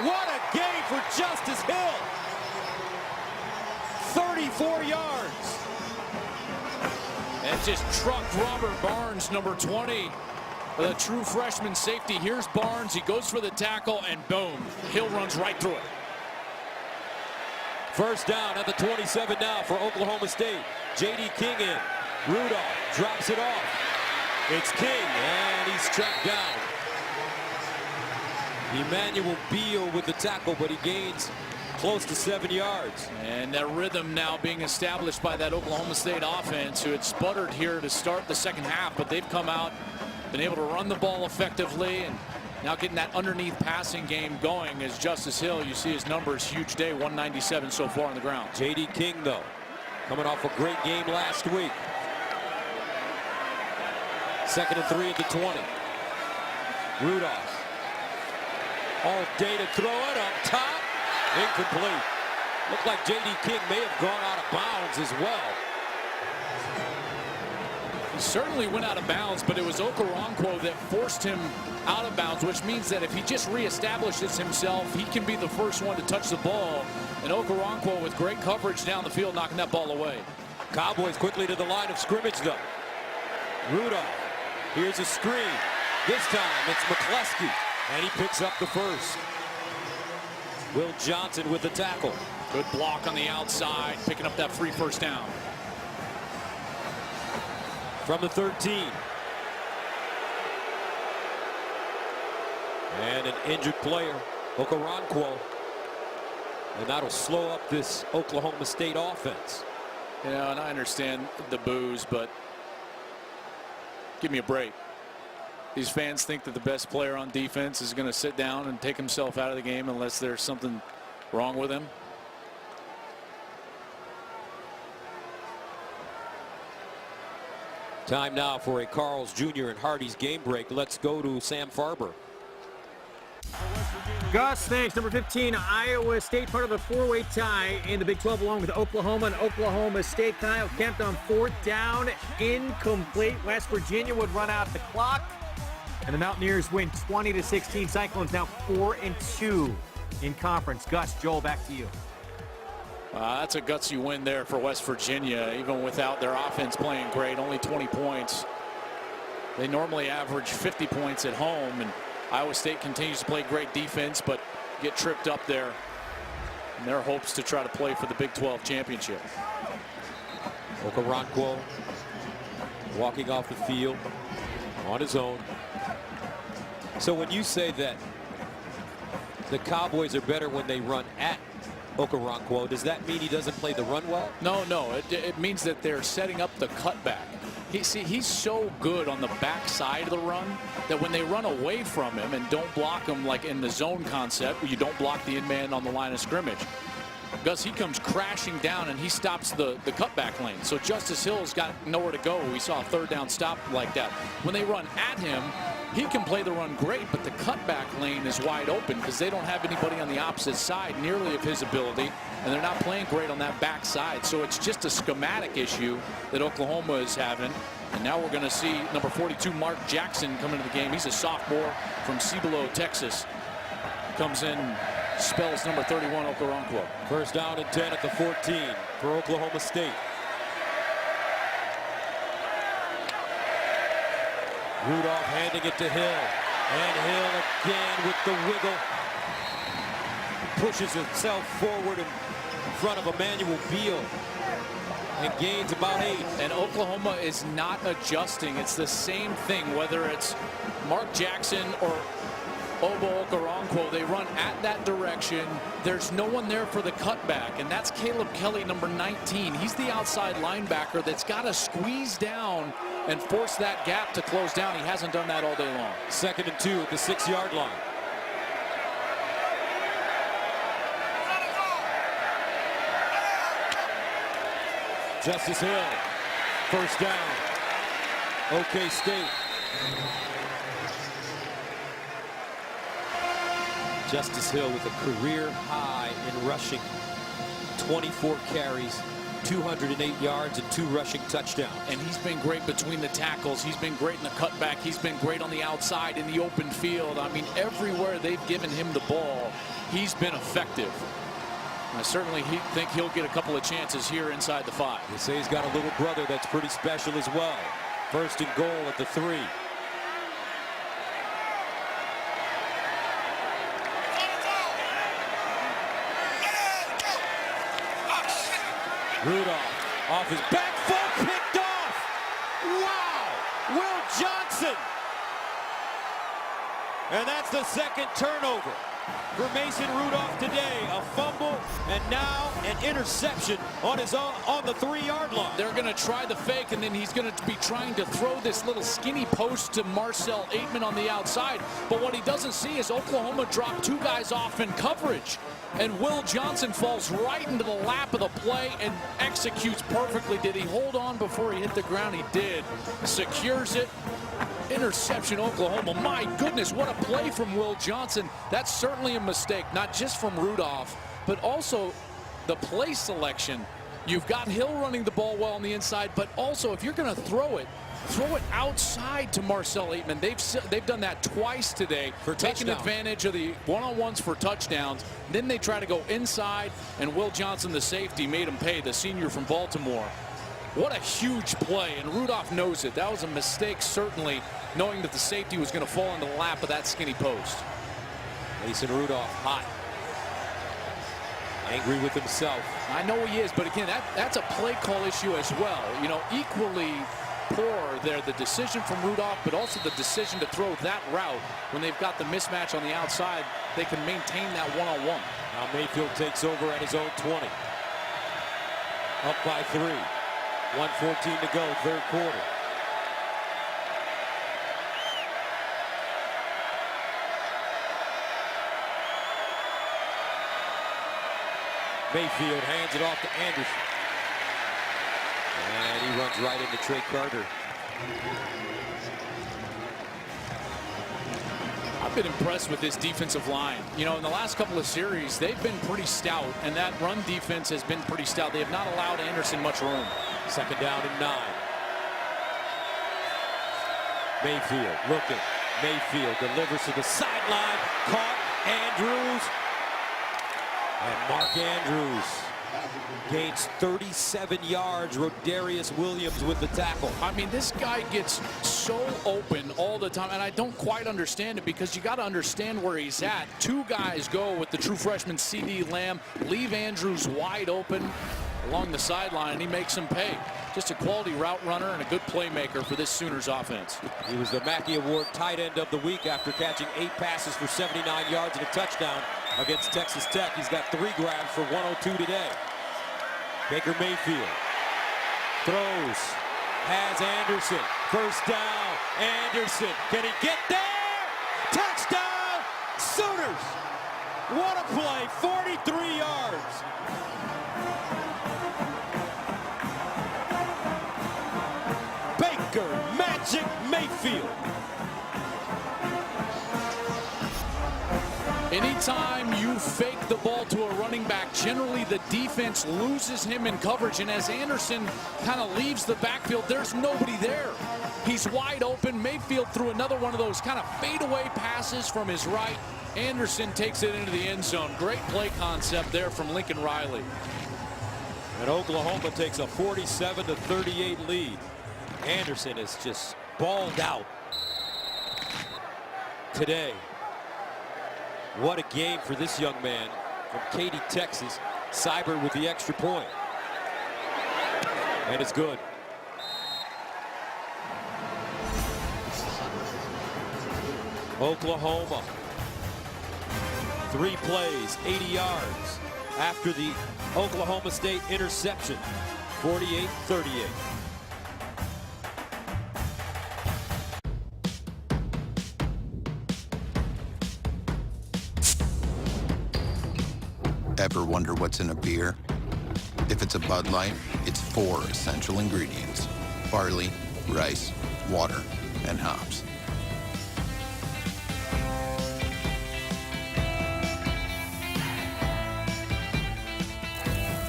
What a game for Justice Hill. 34 yards. And just trucked Robert Barnes, number 20. The true freshman safety. Here's Barnes. He goes for the tackle, and boom, Hill runs right through it. 1st down at the 27 now for Oklahoma State. J.D. King in. Rudolph drops it off. It's King, and he's tracked down. Emmanuel Beal with the tackle, but he gains close to 7 yards. And that rhythm now being established by that Oklahoma State offense, who had sputtered here to start the second half, but they've come out, been able to run the ball effectively, and now getting that underneath passing game going as Justice Hill. You see his numbers, huge day, 197 so far on the ground. J.D. King, though, coming off a great game last week. 2nd and 3 at the 20. Rudolph. All day to throw it up top. Incomplete. Looked like J.D. King may have gone out of bounds as well. He certainly went out of bounds, but it was Okoronkwo that forced him out of bounds, which means that if he just reestablishes himself, he can be the first one to touch the ball. And Okoronkwo with great coverage down the field, knocking that ball away. Cowboys quickly to the line of scrimmage, though. Rudolph. Here's a screen. This time it's McCleskey, and he picks up the first. Will Johnson with the tackle. Good block on the outside, picking up that free first down. From the 13. And an injured player, Okoronkwo. And that'll slow up this Oklahoma State offense. Yeah, and I understand the boos, but give me a break. These fans think that the best player on defense is going to sit down and take himself out of the game unless there's something wrong with him. Time now for a Carl's Jr. and Hardee's game break. Let's go to Sam Farber. Gus, thanks. Number 15, Iowa State, part of the four-way tie in the Big 12 along with Oklahoma and Oklahoma State. Kyle Kempt on fourth down, incomplete. West Virginia would run out the clock, and the Mountaineers win 20-16. Cyclones now 4-2 in conference. Gus, Joel, back to you. That's a gutsy win there for West Virginia, even without their offense playing great. Only 20 points. They normally average 50 points at home, and Iowa State continues to play great defense, but get tripped up there in their hopes to try to play for the Big 12 championship. Okoronkwo walking off the field on his own. So when you say that the Cowboys are better when they run at Okoronkwo, does that mean he doesn't play the run well? No, it means that they're setting up the cutback. He's so good on the backside of the run that when they run away from him and don't block him, like in the zone concept where you don't block the in-man on the line of scrimmage, Gus, he comes crashing down and he stops the cutback lane. So Justice Hill's got nowhere to go. We saw a third down stop like that. When they run at him, he can play the run great, but the cutback lane is wide open because they don't have anybody on the opposite side nearly of his ability, and they're not playing great on that backside. So it's just a schematic issue that Oklahoma is having. And now we're going to see number 42, Mark Jackson, come into the game. He's a sophomore from Cibolo, Texas. Comes in, spells number 31, Okoronkwo. First down and 10 at the 14 for Oklahoma State. Rudolph handing it to Hill. And Hill again with the wiggle. Pushes himself forward in front of Emmanuel Beal. And gains about 8. And Oklahoma is not adjusting. It's the same thing, whether it's Mark Jackson or Obo Okoronkwo. They run at that direction. There's no one there for the cutback, and that's Caleb Kelly, number 19. He's the outside linebacker that's got to squeeze down and force that gap to close down. He hasn't done that all day long. 2nd and 2 at the 6-yard line. Justice Hill, first down. OK State. Justice Hill with a career high in rushing. 24 carries, 208 yards, and 2 rushing touchdowns. And he's been great between the tackles. He's been great in the cutback. He's been great on the outside in the open field. I mean, everywhere they've given him the ball, he's been effective. I certainly think he'll get a couple of chances here inside the 5. They say he's got a little brother that's pretty special as well. 1st and goal at the 3. Rudolph off his back foot, picked off. Wow! Will Johnson. And that's the 2nd turnover for Mason Rudolph today. A fumble and now an interception on his own on the 3-yard line. They're going to try the fake, and then he's going to be trying to throw this little skinny post to Marcel Aitman on the outside. But what he doesn't see is Oklahoma dropped 2 guys off in coverage, and Will Johnson falls right into the lap of the play and executes perfectly. Did he hold on before he hit the ground? He did. Secures it. Interception, Oklahoma. My goodness, what a play from Will Johnson. That's certainly a mistake, not just from Rudolph, but also the play selection. You've got Hill running the ball well on the inside, but also if you're going to throw it outside to Marcel Aitman. They've done that twice today, for taking advantage of the one-on-ones for touchdowns. Then they try to go inside, and Will Johnson, the safety, made him pay, the senior from Baltimore. What a huge play, and Rudolph knows it. That was a mistake, certainly, knowing that the safety was going to fall into the lap of that skinny post. Mason Rudolph hot. Angry with himself. I know he is, but again, that's a play call issue as well. You know, equally poor there, the decision from Rudolph, but also the decision to throw that route when they've got the mismatch on the outside. They can maintain that one-on-one. Now Mayfield takes over at his own 20. Up by 3. 1:14 to go, third quarter. Mayfield hands it off to Anderson. And he runs right into Trey Carter. I've been impressed with this defensive line. You know, in the last couple of series, they've been pretty stout, and that run defense has been pretty stout. They have not allowed Anderson much room. Second down and 9. Mayfield looking. Mayfield delivers to the sideline. Caught. Andrews. And Mark Andrews gains 37 yards. Rodarius Williams with the tackle. I mean, this guy gets so open all the time, and I don't quite understand it, because you got to understand where he's at. Two guys go with the true freshman C.D. Lamb, leave Andrews wide open along the sideline, and he makes him pay. Just a quality route runner and a good playmaker for this Sooners offense. He was the Mackey Award tight end of the week after catching 8 passes for 79 yards and a touchdown against Texas Tech. He's got 3 grabs for 102 today. Baker Mayfield throws, has Anderson. First down, Anderson. Can he get there? Touchdown, Sooners. What a play, 43 yards. Baker Magic Mayfield. Anytime you fake the ball to a running back, generally the defense loses him in coverage, and as Anderson kind of leaves the backfield, there's nobody there. He's wide open. Mayfield threw another one of those kind of fadeaway passes from his right. Anderson takes it into the end zone. Great play concept there from Lincoln Riley. And Oklahoma takes a 47-38 lead. Anderson is just balled out today. What a game for this young man from Katy, Texas. Seibert with the extra point. And it's good. Oklahoma. 3 plays, 80 yards after the Oklahoma State interception. 48-38. Ever wonder what's in a beer? If it's a Bud Light, it's 4 essential ingredients: barley, rice, water, and hops.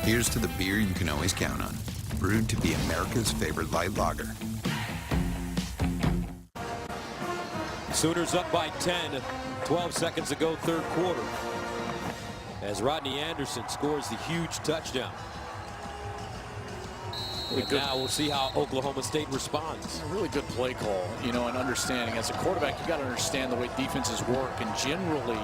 Here's to the beer you can always count on, brewed to be America's favorite light lager. Sooners up by 10, 12 seconds to go, third quarter, as Rodney Anderson scores the huge touchdown. And now we'll see how Oklahoma State responds. A really good play call, you know, and understanding. As a quarterback, you got to understand the way defenses work, and generally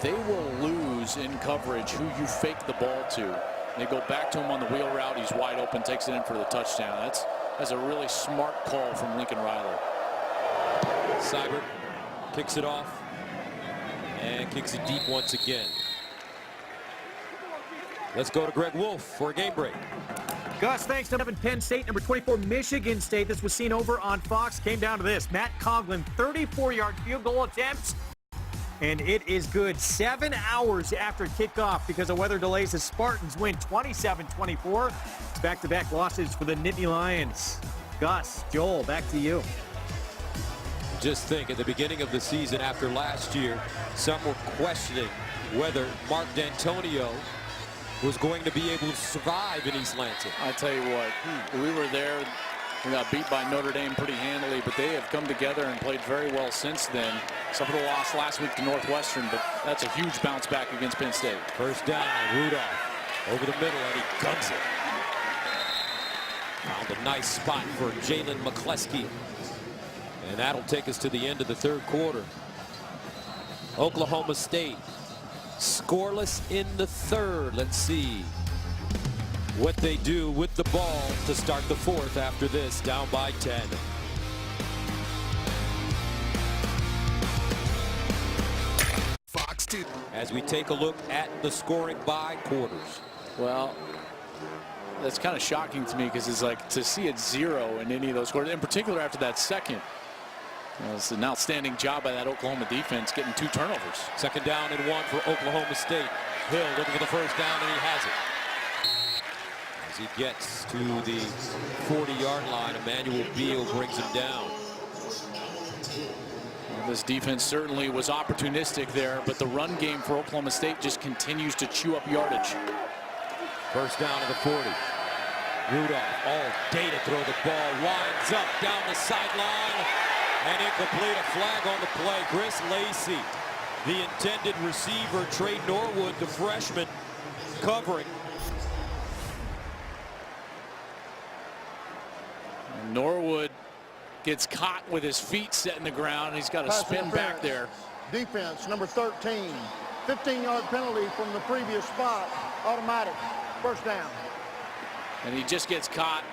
they will lose in coverage who you fake the ball to. They go back to him on the wheel route. He's wide open, takes it in for the touchdown. That's a really smart call from Lincoln Riley. Seibert kicks it off and kicks it deep once again. Let's go to Greg Wolf for a game break. Gus, thanks to Penn State, number 24, Michigan State. This was seen over on Fox. Came down to this. Matt Conklin, 34-yard field goal attempt. And it is good. 7 hours after kickoff because of weather delays. The Spartans win 27-24. Back-to-back losses for the Nittany Lions. Gus, Joel, back to you. Just think, at the beginning of the season after last year, some were questioning whether Mark D'Antonio was going to be able to survive in East Lansing. I tell you what, we were there. We got beat by Notre Dame pretty handily, but they have come together and played very well since then. Some of the loss last week to Northwestern, but that's a huge bounce back against Penn State. First down, Rudolph over the middle, and he guns it. Found a nice spot for Jalen McCleskey. And that'll take us to the end of the third quarter. Oklahoma State scoreless in the third. Let's see what they do with the ball to start the fourth after this, down by 10. Fox 2. As we take a look at the scoring by quarters. Well, that's kind of shocking to me because it's like to see it 0 in any of those quarters, in particular after that second. It's an outstanding job by that Oklahoma defense getting 2 turnovers. Second down and 1 for Oklahoma State. Hill looking for the first down, and he has it. As he gets to the 40-yard line, Emmanuel Beal brings him down. Well, this defense certainly was opportunistic there, but the run game for Oklahoma State just continues to chew up yardage. First down to the 40. Rudolph all day to throw the ball. Winds up down the sideline. And incomplete. A flag on the play. Chris Lacey, the intended receiver. Trey Norwood, the freshman, covering. And Norwood gets caught with his feet set in the ground. He's got to spin back there. Defense, number 13. 15-yard penalty from the previous spot. Automatic. First down. And he just gets caught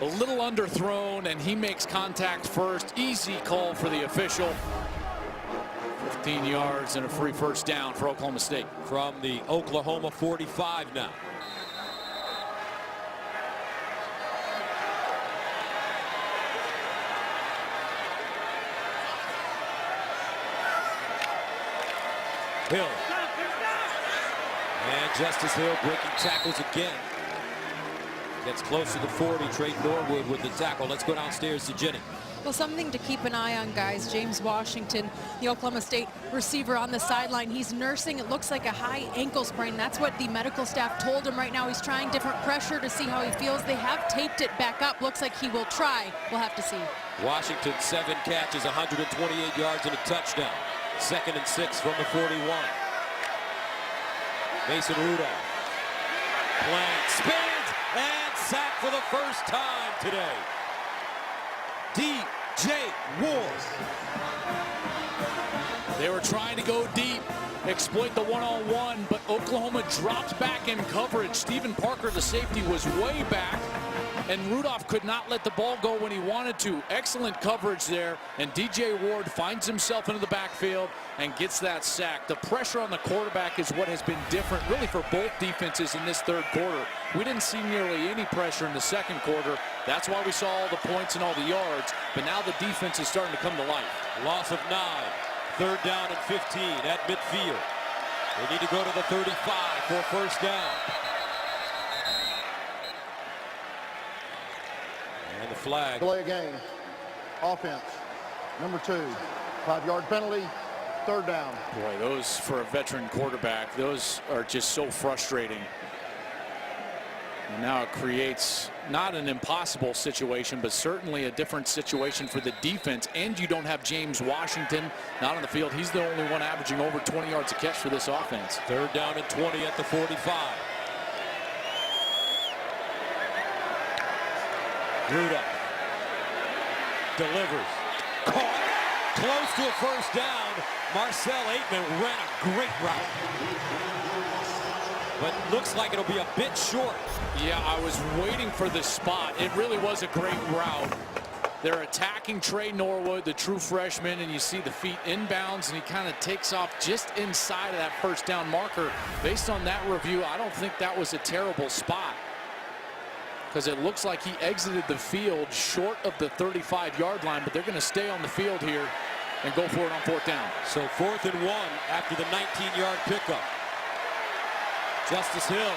a little underthrown, and he makes contact first. Easy call for the official. 15 yards and a free first down for Oklahoma State. From the Oklahoma 45 now. Hill. And Justice Hill breaking tackles again. Gets close to the 40. Trey Norwood with the tackle. Let's go downstairs to Jenny. Well, something to keep an eye on, guys. James Washington, the Oklahoma State receiver on the sideline. He's nursing, it looks like a high ankle sprain. That's what the medical staff told him right now. He's trying different pressure to see how he feels. They have taped it back up. Looks like he will try. We'll have to see. Washington, 7 catches, 128 yards and a touchdown. 2nd and 6 from the 41. Mason Rudolph. Plant spins and sacked for the first time today. DJ Ward. They were trying to go deep, exploit the one-on-one, but Oklahoma dropped back in coverage. Stephen Parker, the safety, was way back, and Rudolph could not let the ball go when he wanted to. Excellent coverage there, and DJ Ward finds himself into the backfield and gets that sack. The pressure on the quarterback is what has been different, really, for both defenses in this third quarter. We didn't see nearly any pressure in the second quarter. That's why we saw all the points and all the yards, but now the defense is starting to come to life. Loss of 9. 3rd down and 15 at midfield. They need to go to the 35 for first down. And the flag. Delay a game. Offense. Number 2. 5-yard penalty. 3rd down. Boy, those, for a veteran quarterback, those are just so frustrating. And now it creates not an impossible situation, but certainly a different situation for the defense. And you don't have James Washington not on the field. He's the only one averaging over 20 yards a catch for this offense. 3rd down and 20 at the 45. Rudolph delivers. Caught. Close to a first down. Marcel Aitman ran a great route. But looks like it'll be a bit short. Yeah, I was waiting for this spot. It really was a great route. They're attacking Trey Norwood, the true freshman, and you see the feet inbounds, and he kind of takes off just inside of that first down marker. Based on that review, I don't think that was a terrible spot, because it looks like he exited the field short of the 35-yard line, but they're going to stay on the field here and go for it on 4th down. So 4th and 1 after the 19-yard pickup. Justice Hill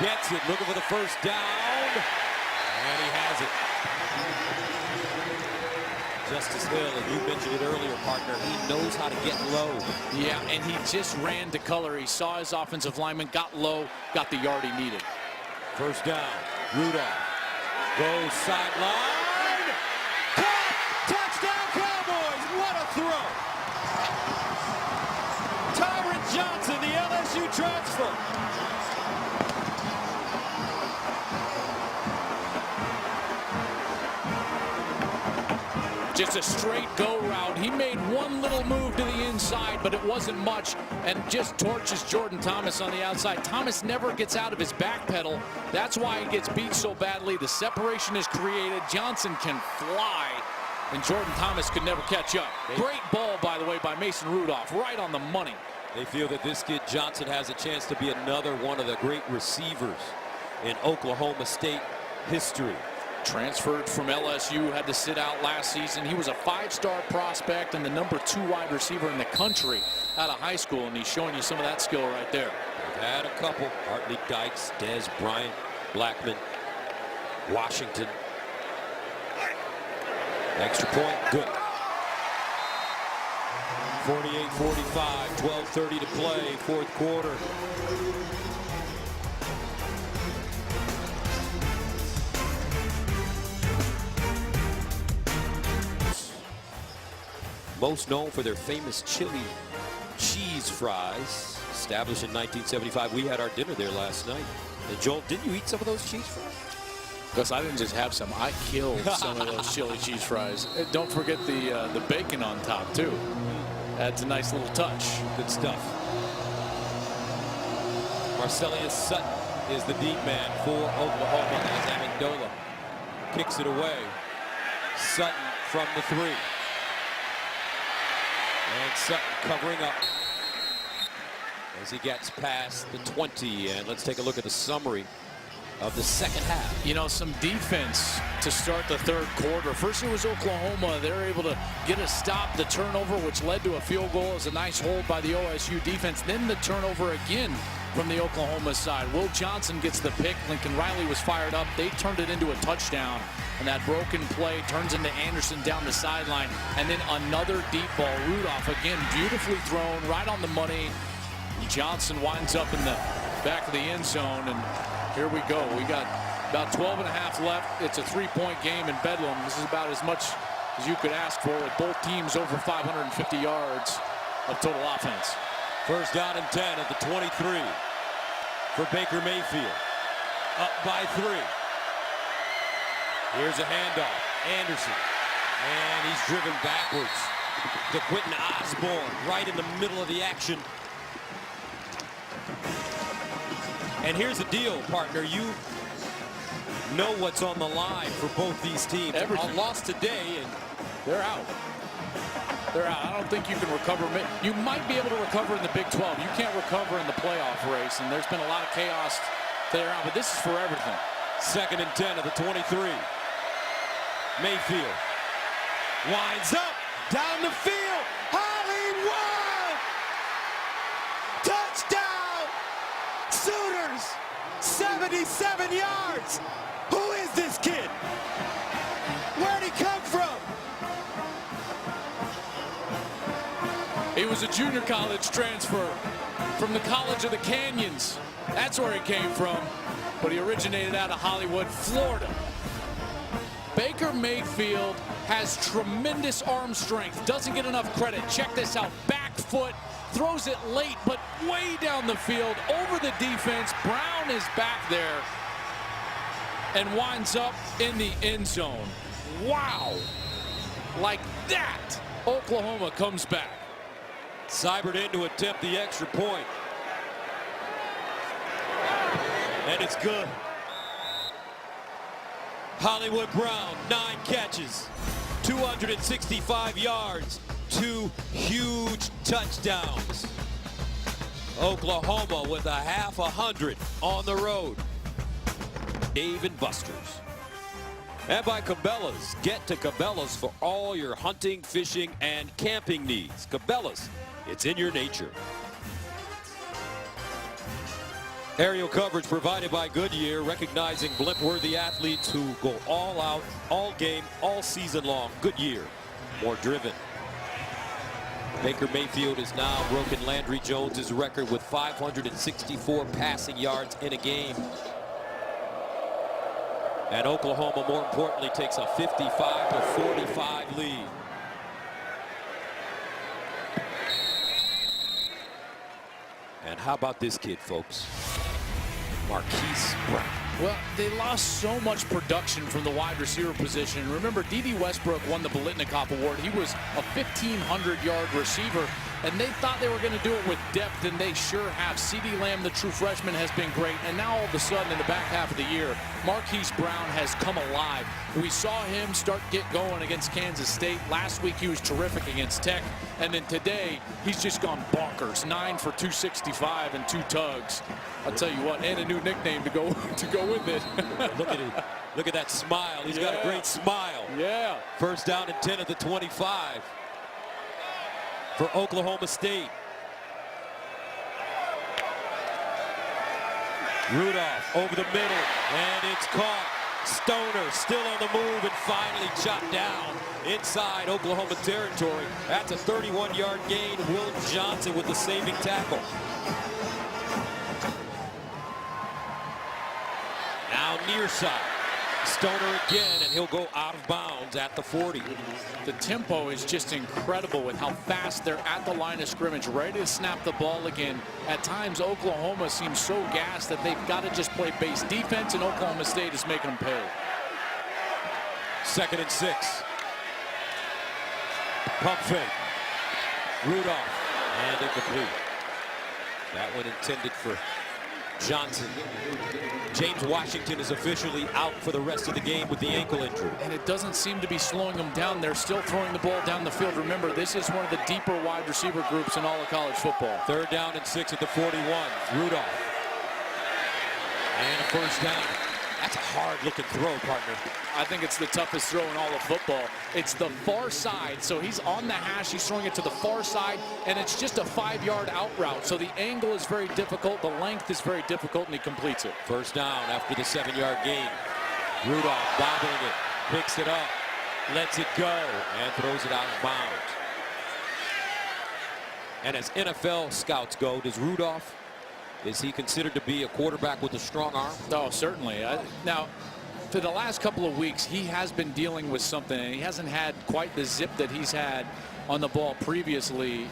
gets it, looking for the first down, and he has it. Justice Hill, and you mentioned it earlier, partner, he knows how to get low. Yeah, and he just ran to color. He saw his offensive lineman, got low, got the yard he needed. First down, Rudolph goes sideline. Touchdown Cowboys, what a throw. Tyron Johnson, the LSU transfer. Just a straight go route. He made one little move to the inside, but it wasn't much, and just torches Jordan Thomas on the outside. Thomas never gets out of his back pedal. That's why he gets beat so badly. The separation is created. Johnson can fly, and Jordan Thomas could never catch up. Great ball, by the way, by Mason Rudolph, right on the money. They feel that this kid Johnson has a chance to be another one of the great receivers in Oklahoma State history. Transferred from LSU, had to sit out last season. He was a 5-star prospect and the #2 wide receiver in the country out of high school, and he's showing you some of that skill right there. They've had a couple. Hartley Dykes, Dez Bryant, Blackman, Washington. Extra point, good. 48-45, 12:30 to play, fourth quarter. Most known for their famous chili cheese fries, established in 1975. We had our dinner there last night. And Joel, didn't you eat some of those cheese fries? Because I didn't just have some, I killed some of those chili cheese fries. Don't forget the bacon on top too. Adds a nice little touch. Good stuff. Marcelius Sutton is the deep man for Oklahoma as Amendola kicks it away. Sutton from the 3. And Sutton covering up as he gets past the 20. And let's take a look at the summary of the second half. You know, some defense to start the third quarter. First it was Oklahoma. They're able to get a stop, the turnover, which led to a field goal. It was a nice hold by the OSU defense. Then the turnover again from the Oklahoma side. Will Johnson gets the pick. Lincoln Riley was fired up. They turned it into a touchdown. And that broken play turns into Anderson down the sideline. And then another deep ball. Rudolph again, beautifully thrown, right on the money. Johnson winds up in the back of the end zone. And here we go. We got about 12 and a half left. It's a 3-point game in Bedlam. This is about as much as you could ask for, with both teams over 550 yards of total offense. First down and 10 at the 23 for Baker Mayfield. Up by 3. Here's a handoff. Anderson. And he's driven backwards to Quentin Osborne right in the middle of the action. And here's the deal, partner. You know what's on the line for both these teams. Everything. A loss today, and they're out. They're out. I don't think you can recover. You might be able to recover in the Big 12. You can't recover in the playoff race, and there's been a lot of chaos there out, but this is for everything. Second and 10 at the 23. Mayfield winds up down the field. Hollywood! Touchdown! Sooners! 77 yards! Who is this kid? Where'd he come from? He was a junior college transfer from the College of the Canyons. That's where he came from, but he originated out of Hollywood, Florida. Baker Mayfield has tremendous arm strength, doesn't get enough credit. Check this out, back foot, throws it late, but way down the field, over the defense. Brown is back there and winds up in the end zone. Wow, like that, Oklahoma comes back. Seibert in to attempt the extra point. And it's good. Hollywood Brown, 9 catches, 265 yards, 2 huge touchdowns. Oklahoma with a half 100 on the road. Dave and Buster's. And by Cabela's. Get to Cabela's for all your hunting, fishing, and camping needs. Cabela's, it's in your nature. Aerial coverage provided by Goodyear, recognizing blimp-worthy athletes who go all out, all game, all season long. Goodyear, more driven. Baker Mayfield has now broken Landry Jones's record with 564 passing yards in a game. And Oklahoma, more importantly, takes a 55-45 lead. And how about this kid, folks? Marquise Brown. Well, they lost so much production from the wide receiver position. Remember, D.D. Westbrook won the Biletnikoff Award. He was a 1,500-yard receiver, and they thought they were going to do it with depth, and they sure have. CeeDee Lamb, the true freshman, has been great, and now all of a sudden in the back half of the year, Marquise Brown has come alive. We saw him start get going against Kansas State. Last week he was terrific against Tech, and then today he's just gone bonkers. 9 for 265 and 2 tugs. I'll tell you what, and a new nickname to go with it. Look at it. Look at that smile. He's got a great smile. Yeah. First down and 10 at the 25 for Oklahoma State. Rudolph over the middle, and it's caught. Stoner still on the move and finally chopped down inside Oklahoma territory. That's a 31-yard gain. Will Johnson with the saving tackle. Now near side. Stoner again, and he'll go out of bounds at the 40. The tempo is just incredible with how fast they're at the line of scrimmage, ready to snap the ball again. At times, Oklahoma seems so gassed that they've got to just play base defense, and Oklahoma State is making them pay. 2nd and 6. Pump fake. Rudolph, and incomplete. That one intended for Johnson. James Washington is officially out for the rest of the game with the ankle injury. And it doesn't seem to be slowing them down. They're still throwing the ball down the field. Remember, this is one of the deeper wide receiver groups in all of college football. 3rd down and 6 at the 41. Rudolph. And a first down. That's a hard-looking throw, partner. I think it's the toughest throw in all of football. It's the far side, so he's on the hash. He's throwing it to the far side, and it's just a 5-yard out route. So the angle is very difficult, the length is very difficult, and he completes it. First down after the 7-yard gain. Rudolph bobbling it, picks it up, lets it go, and throws it out of bounds. And as NFL scouts go, does Rudolph, is he considered to be a quarterback with a strong arm? Oh, certainly. Now, for the last couple of weeks, he has been dealing with something, and he hasn't had quite the zip that he's had on the ball previously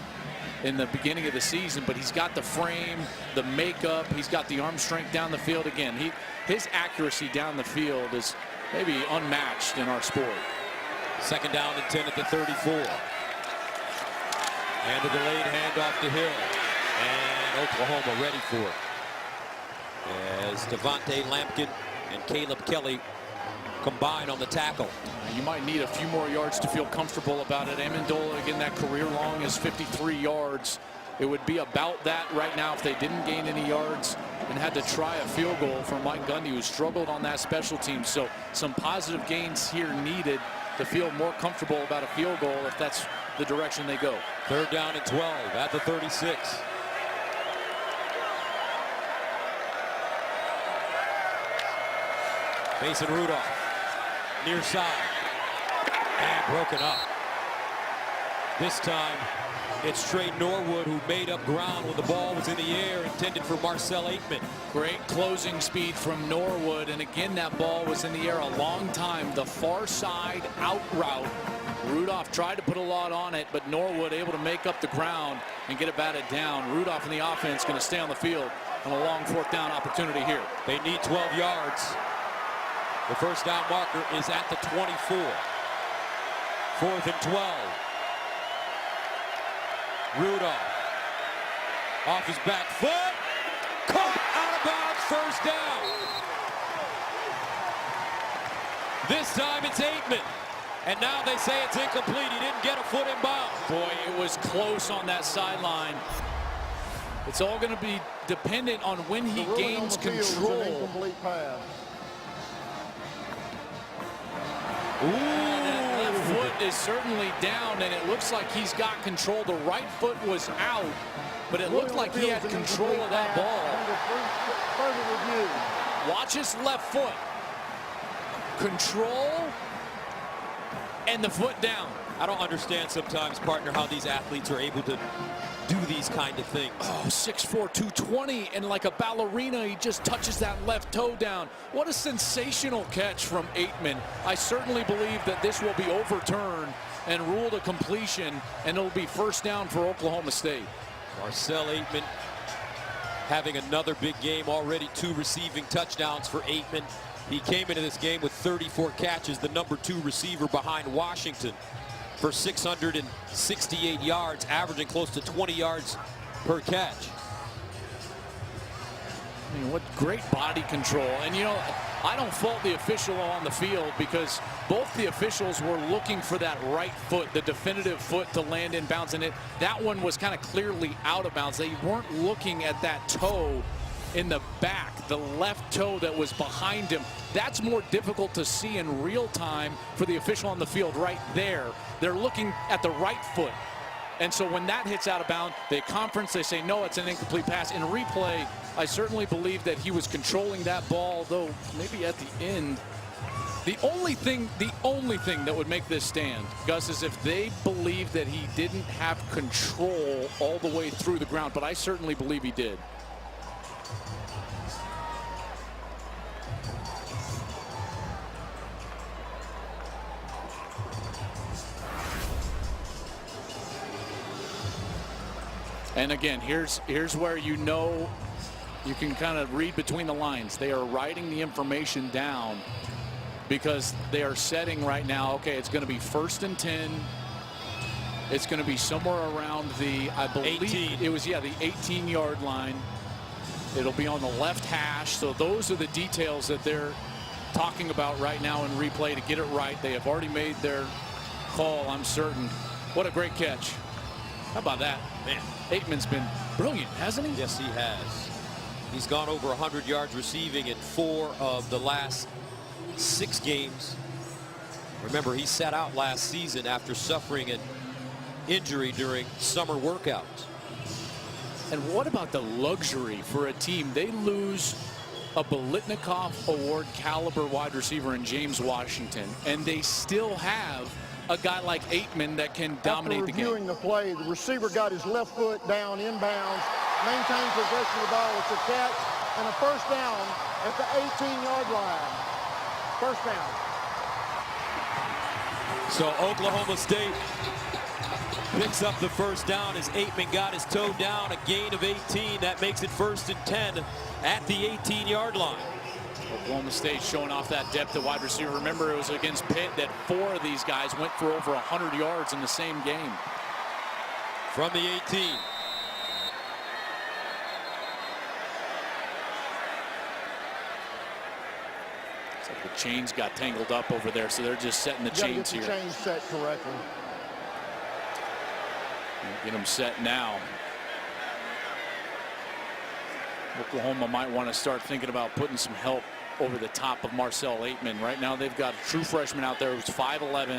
in the beginning of the season, but he's got the frame, the makeup, he's got the arm strength down the field. Again, his accuracy down the field is maybe unmatched in our sport. 2nd down and 10 at the 34. And a delayed handoff to Hill. And Oklahoma ready for it. As Devontae Lampkin and Caleb Kelly combine on the tackle. You might need a few more yards to feel comfortable about it. Amendola, again, that career long is 53 yards. It would be about that right now if they didn't gain any yards and had to try a field goal for Mike Gundy, who struggled on that special team. So some positive gains here needed to feel more comfortable about a field goal if that's the direction they go. 3rd down and 12 at the 36. Mason Rudolph, near side, and broken up. This time, it's Trey Norwood who made up ground when the ball was in the air, intended for Marcell Aitman. Great closing speed from Norwood, and again, that ball was in the air a long time. The far side out route. Rudolph tried to put a lot on it, but Norwood able to make up the ground and get it batted down. Rudolph and the offense going to stay on the field on a long 4th down opportunity here. They need 12 yards. The first down marker is at the 24. 4th and 12. Rudolph off his back foot. Caught out of bounds, first down. This time it's Aitman. And now they say it's incomplete. He didn't get a foot in bounds. Boy, it was close on that sideline. It's all going to be dependent on when he gains control. Incomplete pass. Ooh, that left foot is certainly down, and it looks like he's got control. The right foot was out, but it looked like he had control of that ball. Watch his left foot. Control, and the foot down. I don't understand sometimes, partner, how these athletes are able to do these kind of things. Oh, 6'4", 220, and like a ballerina, he just touches that left toe down. What a sensational catch from Aitman. I certainly believe that this will be overturned and ruled a completion, and it'll be first down for Oklahoma State. Marcel Aitman having another big game already, 2 receiving touchdowns for Aitman. He came into this game with 34 catches, the #2 receiver behind Washington, for 668 yards, averaging close to 20 yards per catch. I mean, what great body control. And, you know, I don't fault the official on the field because both the officials were looking for that right foot, the definitive foot to land in bounds. And that one was kind of clearly out of bounds. They weren't looking at that toe in the back, the left toe that was behind him. That's more difficult to see in real time for the official on the field right there. They're looking at the right foot. And so when that hits out of bounds, they conference, they say, no, it's an incomplete pass. In replay, I certainly believe that he was controlling that ball, though maybe at the end. The only thing that would make this stand, Gus, is if they believe that he didn't have control all the way through the ground. But I certainly believe he did. And again, here's where you know you can kind of read between the lines. They are writing the information down because they are setting right now, okay, it's going to be 1st and 10. It's going to be somewhere around the, I believe 18. It was, yeah, the 18-yard line. It'll be on the left hash. So those are the details that they're talking about right now in replay to get it right. They have already made their call, I'm certain. What a great catch. How about that? Man, Aitman's been brilliant, hasn't he? Yes, he has. He's gone over 100 yards receiving in 4 of the last 6 games. Remember, he sat out last season after suffering an injury during summer workouts. And what about the luxury for a team? They lose a Biletnikoff Award caliber wide receiver in James Washington, and they still have a guy like Aitman that can dominate the game. After reviewing the play, the receiver got his left foot down inbounds, maintained possession of the ball. It's a catch and a first down at the 18-yard line. First down. So Oklahoma State picks up the first down as Aitman got his toe down, a gain of 18. That makes it 1st and 10 at the 18-yard line. Oklahoma State showing off that depth at wide receiver. Remember, it was against Pitt that 4 of these guys went for over 100 yards in the same game. From the 18. So the chains got tangled up over there, so they're just setting the chains here. Get the chains set correctly. Get them set now. Oklahoma might want to start thinking about putting some help over the top of Marcel Aitman. Right now they've got a true freshman out there who's 5'11",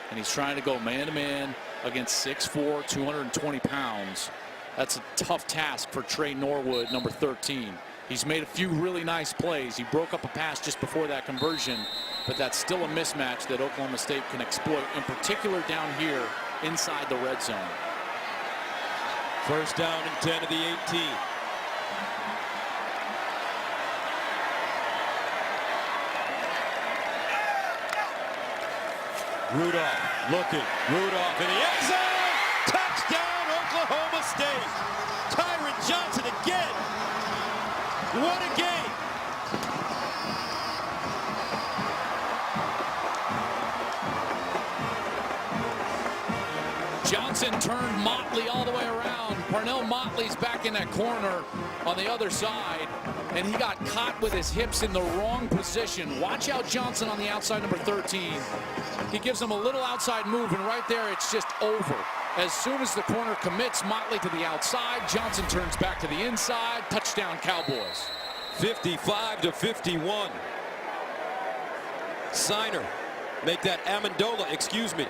and he's trying to go man-to-man against 6'4", 220 pounds. That's a tough task for Trey Norwood, number 13. He's made a few really nice plays. He broke up a pass just before that conversion, but that's still a mismatch that Oklahoma State can exploit, in particular down here inside the red zone. First down and 10 of the 18. Rudolph looking. Rudolph in the end zone. Touchdown, Oklahoma State. Tyron Johnson again. What a game. Johnson turned Motley all the way around. Parnell Motley's back in that corner on the other side, and he got caught with his hips in the wrong position. Watch out, Johnson on the outside, number 13. He gives him a little outside move, and right there it's just over. As soon as the corner commits Motley to the outside, Johnson turns back to the inside. Touchdown, Cowboys. 55-51. Signer, make that Amendola, excuse me,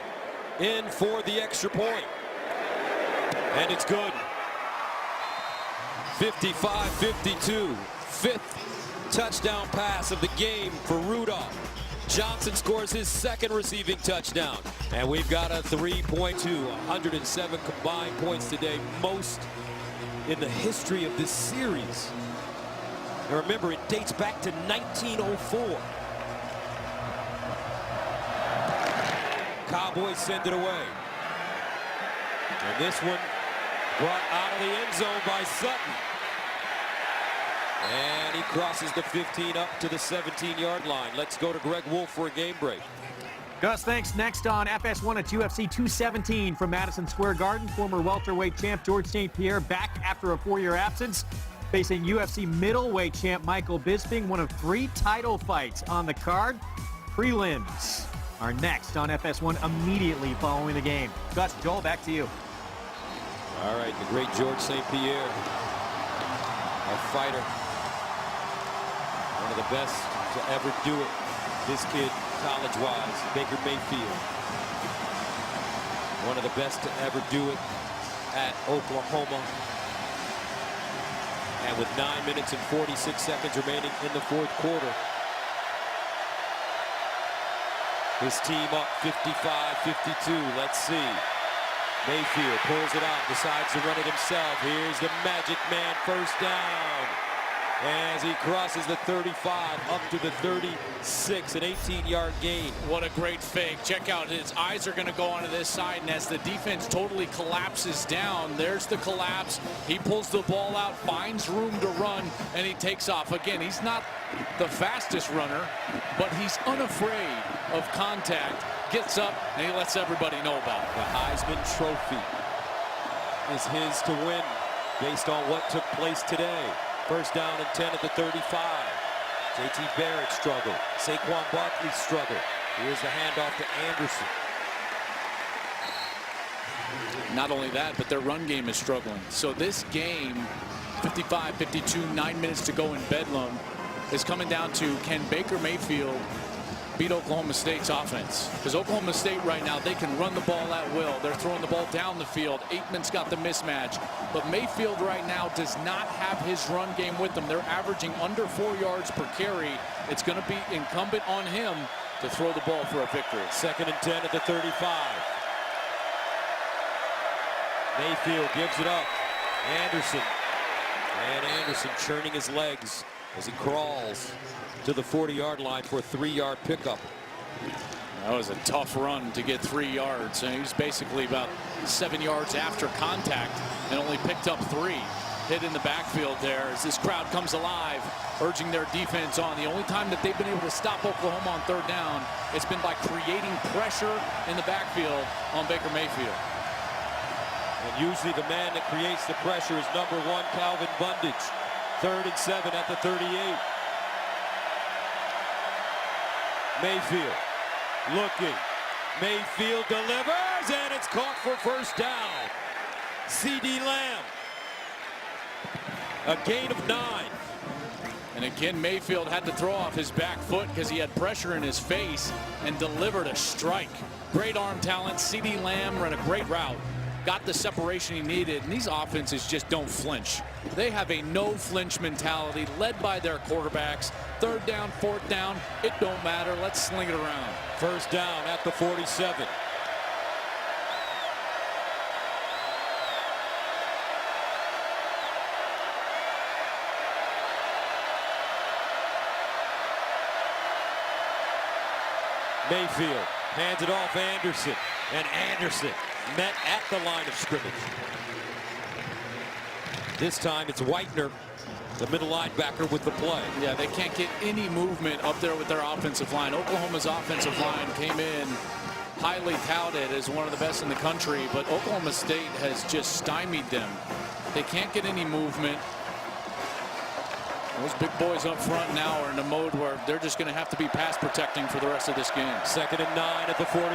in for the extra point. And it's good. 55-52. 5th touchdown pass of the game for Rudolph. Johnson scores his second receiving touchdown. And we've got a 3.2, 107 combined points today, most in the history of this series. And remember, it dates back to 1904. Cowboys send it away. And this one brought out of the end zone by Sutton. And he crosses the 15 up to the 17-yard line. Let's go to Greg Wolf for a game break. Gus, thanks. Next on FS1, it's UFC 217 from Madison Square Garden. Former welterweight champ George St. Pierre back after a 4-year absence, facing UFC middleweight champ Michael Bisping. One of 3 title fights on the card. Prelims are next on FS1 immediately following the game. Gus, Joel, back to you. All right, the great George St. Pierre, a fighter. One of the best to ever do it. This kid, college-wise, Baker Mayfield. One of the best to ever do it at Oklahoma. And with 9 minutes and 46 seconds remaining in the fourth quarter, his team up 55-52. Let's see. Mayfield pulls it out, decides to run it himself. Here's the Magic Man, first down. As he crosses the 35 up to the 36, an 18-yard gain. What a great fake. Check out, his eyes are going to go onto this side, and as the defense totally collapses down, there's the collapse. He pulls the ball out, finds room to run, and he takes off. Again, he's not the fastest runner, but he's unafraid of contact. Gets up, and he lets everybody know about it. The Heisman Trophy is his to win based on what took place today. First down and 10 at the 35. J.T. Barrett struggled. Saquon Barkley struggled. Here's the handoff to Anderson. Not only that, but their run game is struggling. So this game, 55-52, 9 minutes to go in Bedlam, is coming down to, can Baker Mayfield beat Oklahoma State's offense? Because Oklahoma State right now, they can run the ball at will. They're throwing the ball down the field. Aikman's got the mismatch. But Mayfield right now does not have his run game with them. They're averaging under 4 yards per carry. It's going to be incumbent on him to throw the ball for a victory. Second and 10 at the 35. Mayfield gives it up. Anderson. And Anderson churning his legs as he crawls to the 40-yard line for a 3-yard pickup. That was a tough run to get 3 yards. And he was basically about 7 yards after contact and only picked up 3. Hit in the backfield there as this crowd comes alive, urging their defense on. The only time that they've been able to stop Oklahoma on third down, it's been by creating pressure in the backfield on Baker Mayfield. And usually the man that creates the pressure is number 1, Calvin Bundage. 3rd and 7 at the 38. Mayfield looking. Mayfield delivers, and it's caught for first down. CeeDee Lamb. A gain of 9. And again, Mayfield had to throw off his back foot because he had pressure in his face and delivered a strike. Great arm talent. CeeDee Lamb ran a great route. Got the separation he needed, and these offenses just don't flinch. They have a no-flinch mentality led by their quarterbacks. Third down, fourth down, it don't matter. Let's sling it around. First down at the 47. Mayfield hands it off Anderson, and Anderson met at the line of scrimmage. This time it's Whitener, the middle linebacker, with the play. Yeah, they can't get any movement up there with their offensive line. Oklahoma's offensive line came in highly touted as one of the best in the country, but Oklahoma State has just stymied them. They can't get any movement. Those big boys up front now are in a mode where they're just going to have to be pass protecting for the rest of this game. 2nd and 9 at the 48.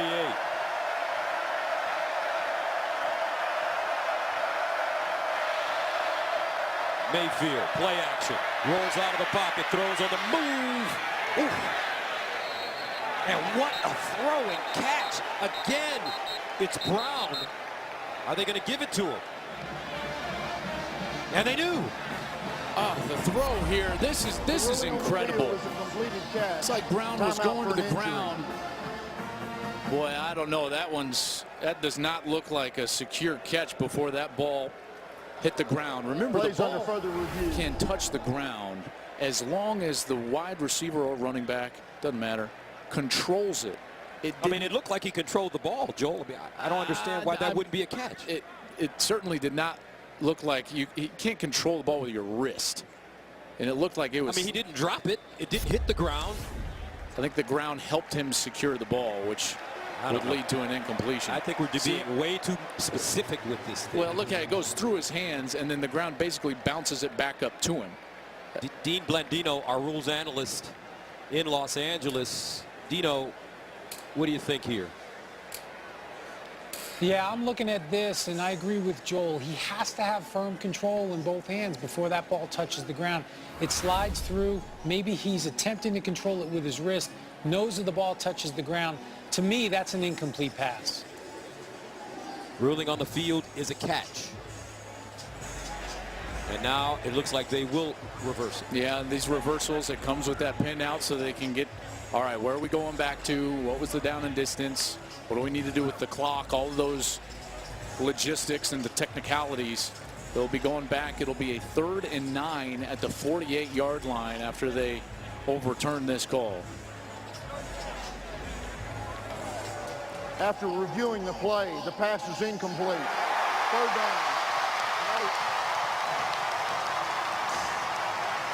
Mayfield, play action, rolls out of the pocket, throws on the move. Ooh. And what a throwing catch. Again, it's Brown. Are they going to give it to him? And they do. The throw here, this is incredible. It's like Brown was going to the ground. Boy, I don't know. That does not look like a secure catch before that ball hit the ground. Remember, the ball can touch the ground as long as the wide receiver or running back, doesn't matter, controls it. I mean, it looked like he controlled the ball, Joel. I mean, I don't understand why that wouldn't be a catch. It certainly did not look like you can't control the ball with your wrist. And it looked like it was. I mean, he didn't drop it. It didn't hit the ground. I think the ground helped him secure the ball, which would lead to an incompletion. I think we're being way too specific with this thing. Well, look at it. It goes through his hands, and then the ground basically bounces it back up to him. Dean Blandino, our rules analyst in Los Angeles. Dino, what do you think here? Yeah, I'm looking at this, and I agree with Joel. He has to have firm control in both hands before that ball touches the ground. It slides through. Maybe he's attempting to control it with his wrist, knows that the ball touches the ground. To me, that's an incomplete pass. Ruling on the field is a catch. And now it looks like they will reverse it. Yeah, these reversals, it comes with that pin out so they can get, all right, where are we going back to? What was the down and distance? What do we need to do with the clock? All of those logistics and the technicalities. They'll be going back. It'll be a 3rd and 9 at the 48-yard line after they overturn this call. After reviewing the play, the pass is incomplete. 3rd down.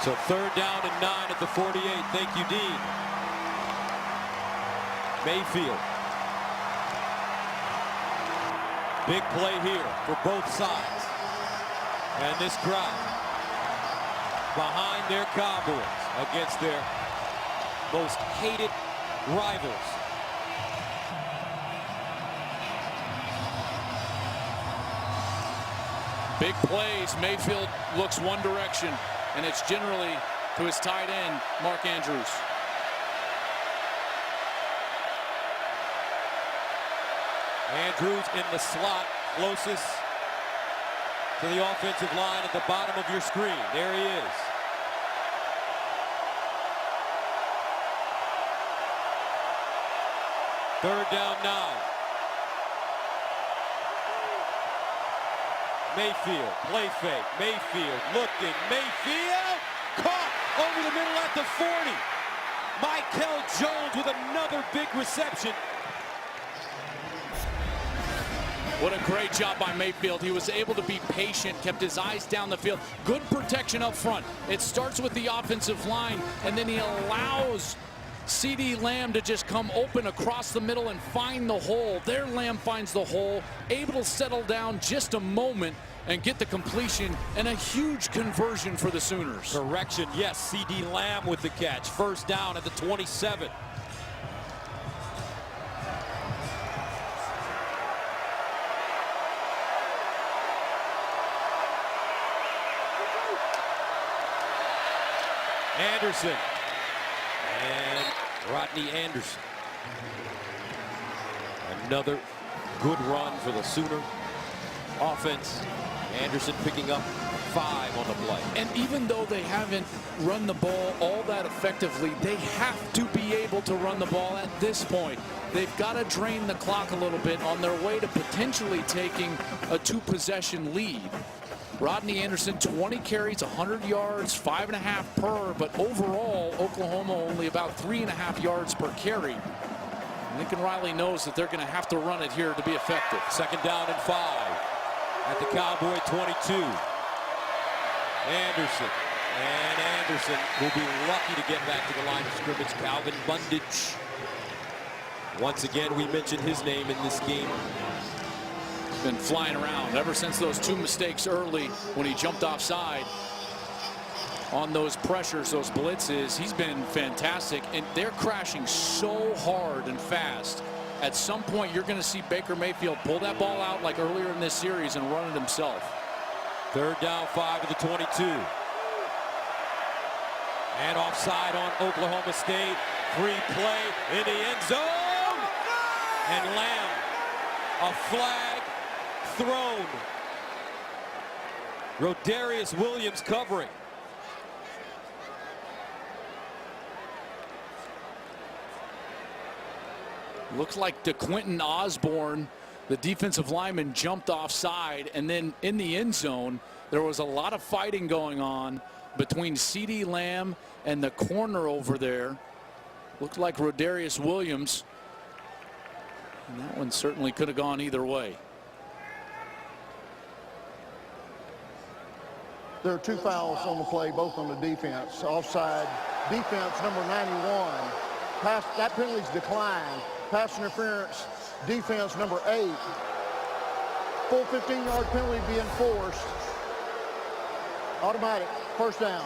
So 3rd down and 9 at the 48. Thank you, Dean. Mayfield. Big play here for both sides. And this crowd behind their Cowboys against their most hated rivals. Big plays. Mayfield looks one direction, and it's generally to his tight end, Mark Andrews. Andrews in the slot, closest to the offensive line at the bottom of your screen. There he is. Third down now. Mayfield, play fake. Mayfield looking. Mayfield caught over the middle at the 40. Michael Jones with another big reception. What a great job by Mayfield. He was able to be patient, kept his eyes down the field. Good protection up front. It starts with the offensive line, and then he allows CeeDee Lamb to just come open across the middle and find the hole. There Lamb finds the hole, able to settle down just a moment and get the completion, and a huge conversion for the Sooners. Correction, yes, CeeDee Lamb with the catch. First down at the 27. Anderson and Rodney Anderson. Another good run for the Sooner offense. Anderson picking up 5 on the play. And even though they haven't run the ball all that effectively, they have to be able to run the ball at this point. They've got to drain the clock a little bit on their way to potentially taking a 2-possession lead. Rodney Anderson, 20 carries, 100 yards, 5.5 per, but overall, Oklahoma only about 3.5 yards per carry. Lincoln Riley knows that they're going to have to run it here to be effective. Second down and 5 at the Cowboy 22. Anderson. And Anderson will be lucky to get back to the line of scrimmage. Calvin Bundage. Once again, we mentioned his name in this game. Been flying around ever since those 2 mistakes early when he jumped offside on those pressures, those blitzes. He's been fantastic, and they're crashing so hard and fast. At some point, you're going to see Baker Mayfield pull that ball out like earlier in this series and run it himself. Third down, 5 at the 22. And offside on Oklahoma State. Free play in the end zone. And Lamb, a flag thrown. Rodarius Williams covering. Looks like DeQuinton Osborne, the defensive lineman, jumped offside, and then in the end zone, there was a lot of fighting going on between CeeDee Lamb and the corner over there. Looked like Rodarius Williams. And that one certainly could have gone either way. There are 2 fouls on the play, both on the defense. Offside, defense number 91. That penalty's declined. Pass interference, defense number 8. Full 15-yard penalty being forced. Automatic, first down.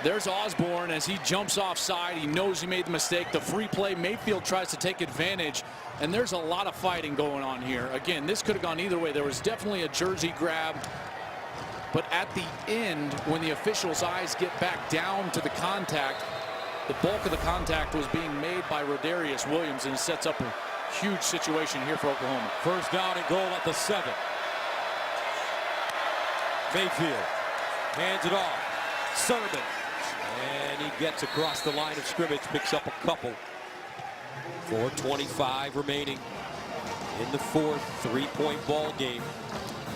There's Osborne as he jumps offside. He knows he made the mistake. The free play, Mayfield tries to take advantage, and there's a lot of fighting going on here. Again, this could have gone either way. There was definitely a jersey grab, but at the end, when the officials' eyes get back down to the contact, the bulk of the contact was being made by Rodarius Williams, and it sets up a huge situation here for Oklahoma. First down and goal at the 7. Mayfield hands it off. Sermon. And he gets across the line of scrimmage, picks up a couple. 4:25 remaining in the fourth. 3-point ball game.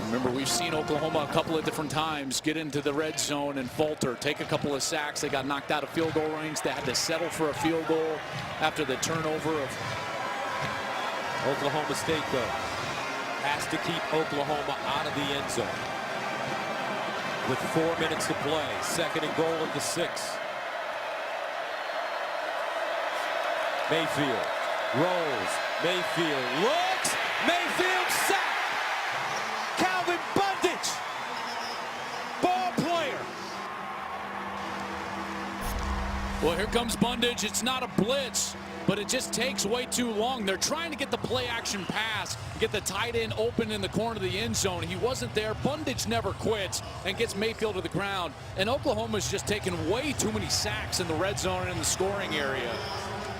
Remember, we've seen Oklahoma a couple of different times get into the red zone and falter, take a couple of sacks. They got knocked out of field goal range. They had to settle for a field goal after the turnover of Oklahoma State, though, has to keep Oklahoma out of the end zone. With 4 minutes to play, 2nd and goal at the 6. Mayfield rolls. Mayfield looks. Mayfield sacked. Calvin Bundage, ball player. Well, here comes Bundage. It's not a blitz, but it just takes way too long. They're trying to get the play action pass, get the tight end open in the corner of the end zone. He wasn't there. Bundage never quits and gets Mayfield to the ground. And Oklahoma's just taken way too many sacks in the red zone and in the scoring area.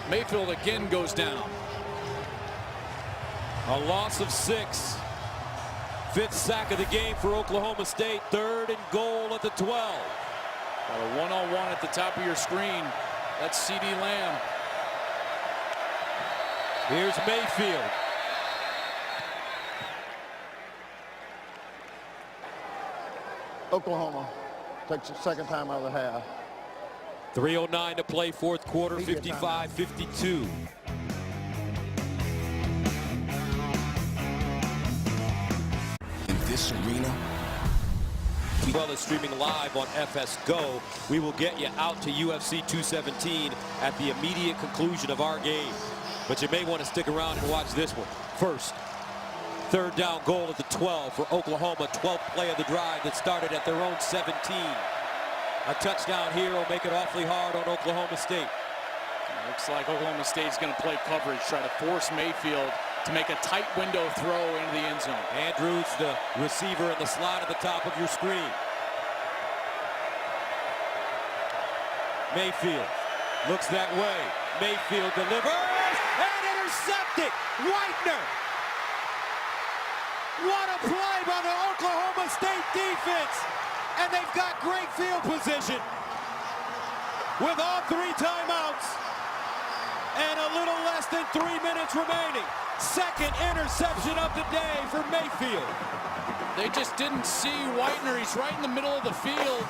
Mayfield again goes down. A loss of 6. 5th sack of the game for Oklahoma State. 3rd and goal at the 12. Got a one-on-one at the top of your screen. That's CeeDee Lamb. Here's Mayfield. Oklahoma takes the 2nd time out of the half. 3:09 to play, 4th quarter, 55-52. In this arena, As well as streaming live on FS Go, we will get you out to UFC 217 at the immediate conclusion of our game. But you may want to stick around and watch this one. First, 3rd down goal at the 12 for Oklahoma. 12th play of the drive that started at their own 17. A touchdown here will make it awfully hard on Oklahoma State. Looks like Oklahoma State's going to play coverage, try to force Mayfield to make a tight window throw into the end zone. Andrews, the receiver, in the slot at the top of your screen. Mayfield looks that way. Mayfield delivers and intercepted. Whitener. What a play by the Oklahoma State defense. And they've got great field position with all 3 timeouts and a little less than 3 minutes remaining. 2nd interception of the day for Mayfield. They just didn't see Whitener. He's right in the middle of the field.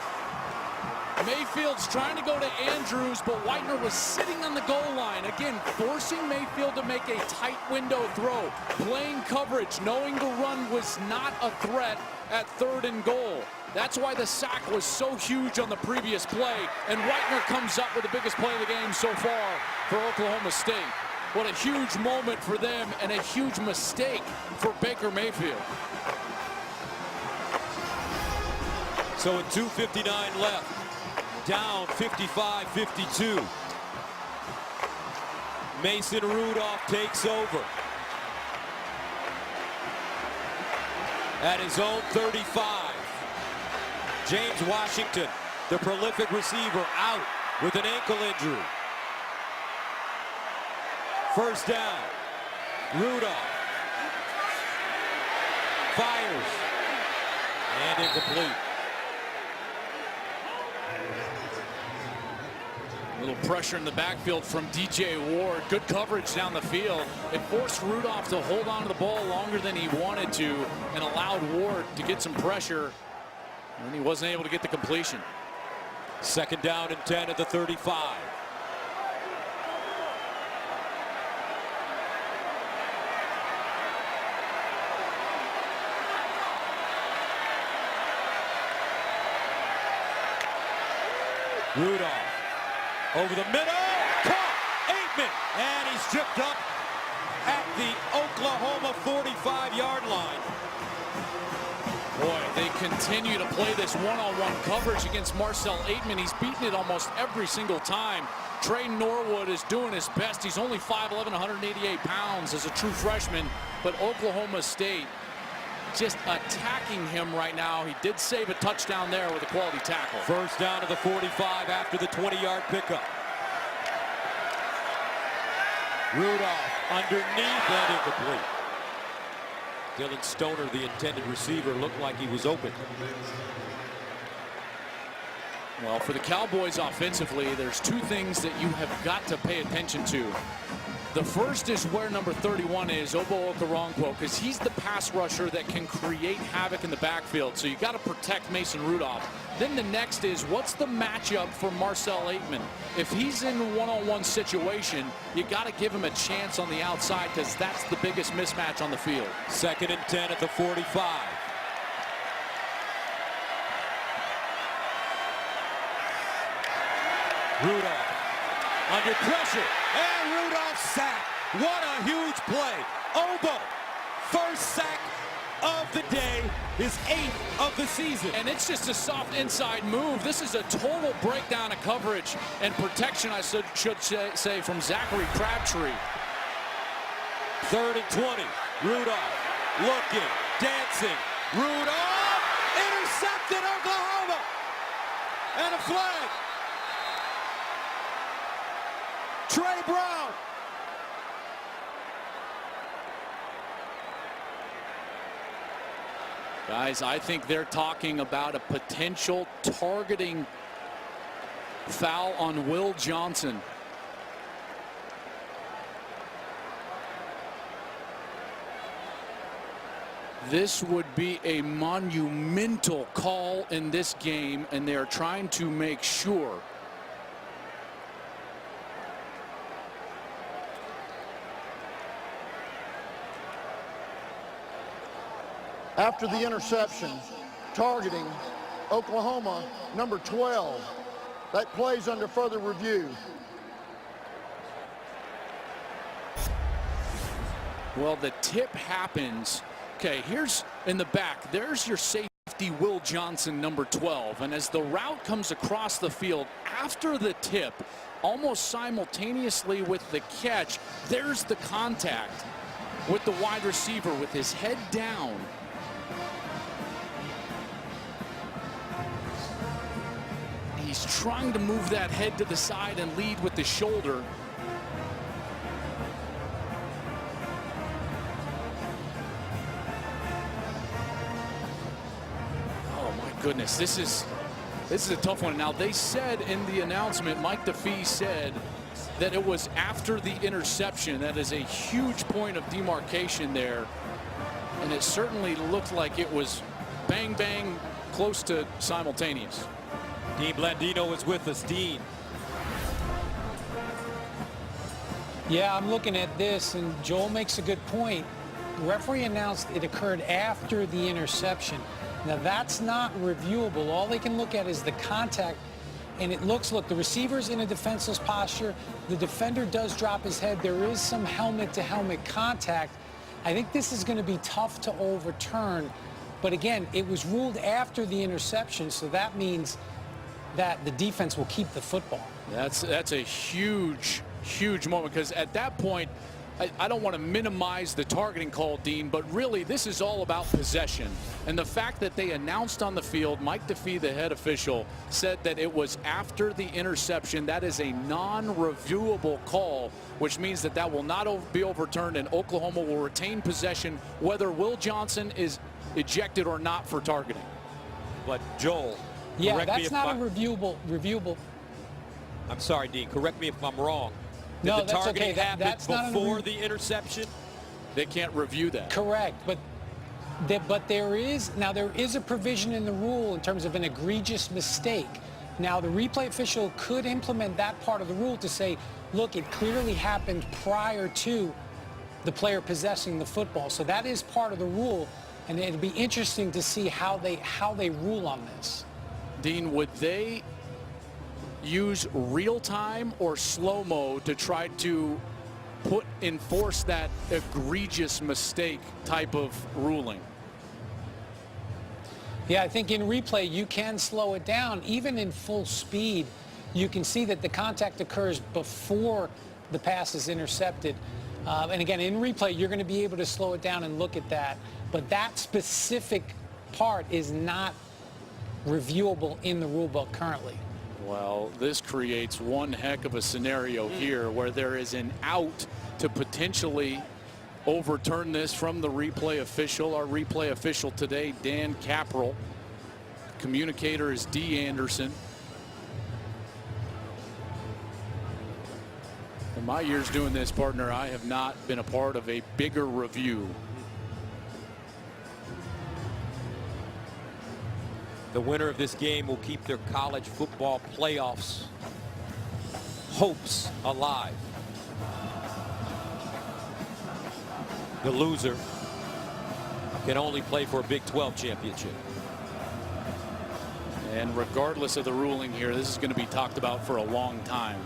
Mayfield's trying to go to Andrews, but Whitener was sitting on the goal line. Again, forcing Mayfield to make a tight window throw. Playing coverage, knowing the run was not a threat at 3rd and goal. That's why the sack was so huge on the previous play, and Whitener comes up with the biggest play of the game so far for Oklahoma State. What a huge moment for them and a huge mistake for Baker Mayfield. So with 2:59 left, down 55-52. Mason Rudolph takes over at his own 35. James Washington, the prolific receiver, out with an ankle injury. First down. Rudolph fires and incomplete. A little pressure in the backfield from DJ Ward. Good coverage down the field. It forced Rudolph to hold on to the ball longer than he wanted to and allowed Ward to get some pressure. And he wasn't able to get the completion. 2nd down and 10 at the 35. Rudolph over the middle, caught, Aitman, and he's stripped up at the Oklahoma 45-yard line. Boy, they continue to play this one-on-one coverage against Marcell Aitman. He's beaten it almost every single time. Trey Norwood is doing his best. He's only 5'11", 188 pounds as a true freshman, but Oklahoma State just attacking him right now. He did save a touchdown there with a quality tackle. 1st down to the 45 after the 20-yard pickup. Rudolph underneath and incomplete. Dylan Stoner, the intended receiver, looked like he was open. Well, for the Cowboys offensively, there's 2 things that you have got to pay attention to. The first is where number 31 is, Obo Okoronkwo, because he's the pass rusher that can create havoc in the backfield. So you got to protect Mason Rudolph. Then the next is, what's the matchup for Marcell Aitman? If he's in a one-on-one situation, you got to give him a chance on the outside, because that's the biggest mismatch on the field. 2nd and 10 at the 45. Rudolph under pressure, and Rudolph sacked. What a huge play. Obo, 1st sack of the day, his 8th of the season. And it's just a soft inside move. This is a total breakdown of coverage and protection, I should say, from Zachary Crabtree. 3rd and 20. Rudolph looking, dancing. Rudolph intercepted, Oklahoma, and a flag. Trey Brown. Guys, I think they're talking about a potential targeting foul on Will Johnson. This would be a monumental call in this game, and they're trying to make sure. After the interception, targeting Oklahoma, number 12. That plays under further review. Well, the tip happens. Okay, here's in the back. There's your safety, Will Johnson, number 12. And as the route comes across the field after the tip, almost simultaneously with the catch, there's the contact with the wide receiver with his head down. He's trying to move that head to the side and lead with the shoulder. Oh my goodness, this is a tough one. Now they said in the announcement, Mike DeFee said that it was after the interception. That is a huge point of demarcation there, and it certainly looked like it was bang bang close to simultaneous. Dean Blandino is with us. Dean. Yeah, I'm looking at this, and Joel makes a good point. The referee announced it occurred after the interception. Now, that's not reviewable. All they can look at is the contact, and it looks, look, the receiver's in a defenseless posture. The defender does drop his head. There is some helmet-to-helmet contact. I think this is going to be tough to overturn. But again, it was ruled after the interception, so that means that the defense will keep the football. That's a huge moment, because at that point, I don't want to minimize the targeting call, Dean, but really this is all about possession. And the fact that they announced on the field, Mike DeFee, the head official, said that it was after the interception. That is a non-reviewable call, which means that that will not be overturned, and Oklahoma will retain possession whether Will Johnson is ejected or not for targeting. But Joel, yeah, that's not a reviewable. I'm sorry, Dean. Correct me if I'm wrong. Did No, the that's targeting okay. happen That's not before the interception? They can't review that. Correct, but there is a provision in the rule in terms of an egregious mistake. Now, the replay official could implement that part of the rule to say, look, it clearly happened prior to the player possessing the football. So that is part of the rule, and it'd be interesting to see how they rule on this. Dean, would they use real time or slow-mo to try to enforce that egregious mistake type of ruling? Yeah, I think in replay you can slow it down. Even in full speed, you can see that the contact occurs before the pass is intercepted. And again, in replay, you're going to be able to slow it down and look at that. But that specific part is not reviewable in the rule book currently. Well, this creates one heck of a scenario here where there is an out to potentially overturn this from the replay official. Our replay official today, Dan Caprell. Communicator is D. Anderson. In my years doing this, partner, I have not been a part of a bigger review. The winner of this game will keep their college football playoffs hopes alive. The loser can only play for a Big 12 championship. And regardless of the ruling here, this is going to be talked about for a long time,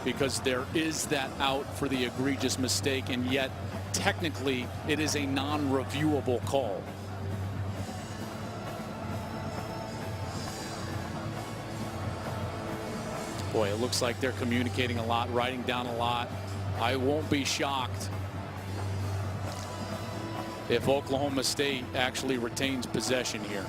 because there is that out for the egregious mistake, and yet technically it is a non-reviewable call. Boy, it looks like they're communicating a lot, writing down a lot. I won't be shocked if Oklahoma State actually retains possession here,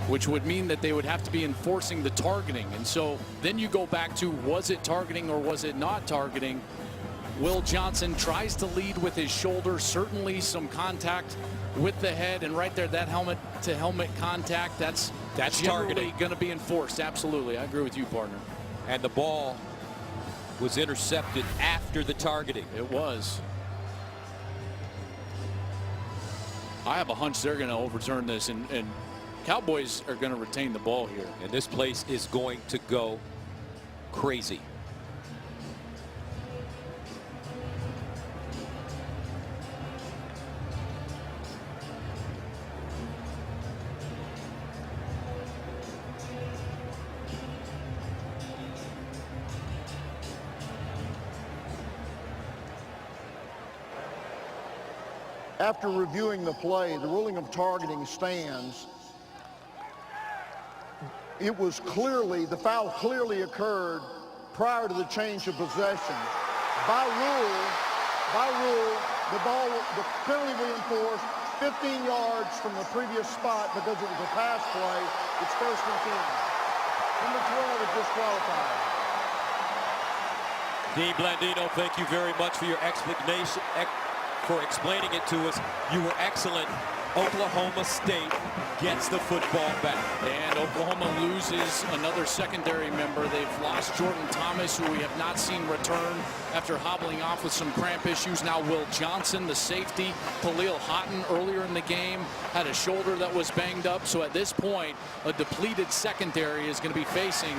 which would mean that they would have to be enforcing the targeting. And so then you go back to, was it targeting or was it not targeting? Will Johnson tries to lead with his shoulder, certainly some contact with the head, and right there, that helmet to helmet contact, that's targeting. Going to be enforced. Absolutely. I agree with you, partner. And the ball was intercepted after the targeting. It was. I have a hunch they're going to overturn this, and Cowboys are going to retain the ball here. And this place is going to go crazy. After reviewing the play, the ruling of targeting stands. It was clearly, the foul clearly occurred prior to the change of possession. By rule, the penalty we enforced 15 yards from the previous spot because it was a pass play. It's first and 10. Number 12 is disqualified. Dean Blandino, thank you very much for your explanation, for explaining it to us. You were excellent. Oklahoma State gets the football back. And Oklahoma loses another secondary member. They've lost Jordan Thomas, who we have not seen return after hobbling off with some cramp issues. Now Will Johnson, the safety. Khalil Houghton earlier in the game had a shoulder that was banged up. So at this point, a depleted secondary is going to be facing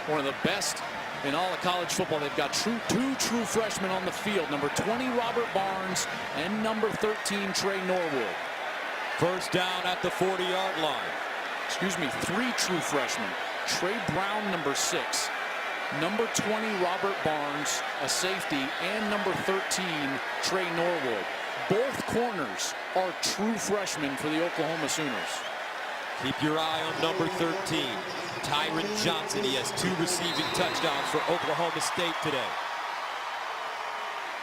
one of the best in all of college football. They've got two true freshmen on the field, number 20 Robert Barnes and number 13 Trey Norwood. First down at the 40-yard line. Excuse me, 3 true freshmen. Trey Brown, number 6, number 20 Robert Barnes, a safety, and number 13 Trey Norwood. Both corners are true freshmen for the Oklahoma Sooners. Keep your eye on number 13, Tyron Johnson. He has 2 receiving touchdowns for Oklahoma State today.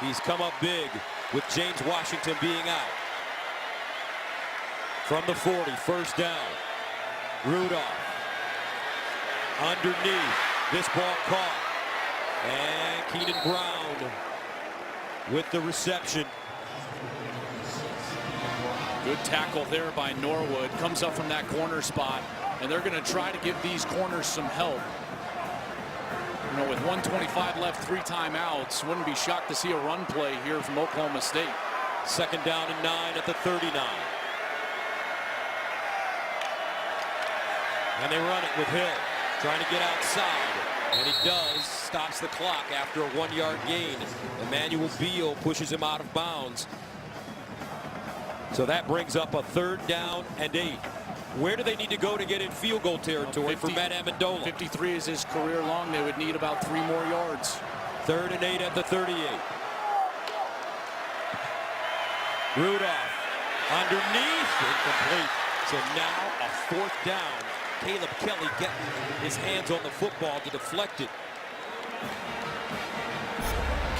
He's come up big with James Washington being out. From the 40, first down. Rudolph underneath. This ball caught. And Keenan Brown with the reception. Good tackle there by Norwood. Comes up from that corner spot and they're going to try to give these corners some help. You know, with 1:25 left, 3 timeouts, wouldn't be shocked to see a run play here from Oklahoma State. 2nd down and 9 at the 39. And they run it with Hill, trying to get outside. And he does, stops the clock after a 1-yard gain. Emmanuel Beal pushes him out of bounds. So that brings up a 3rd down and 8. Where do they need to go to get in field goal territory for Matt Amendola? 53 is his career long. They would need about 3 more yards. 3rd and 8 at the 38. Rudolph underneath, incomplete. So now a 4th down. Caleb Kelly getting his hands on the football to deflect it.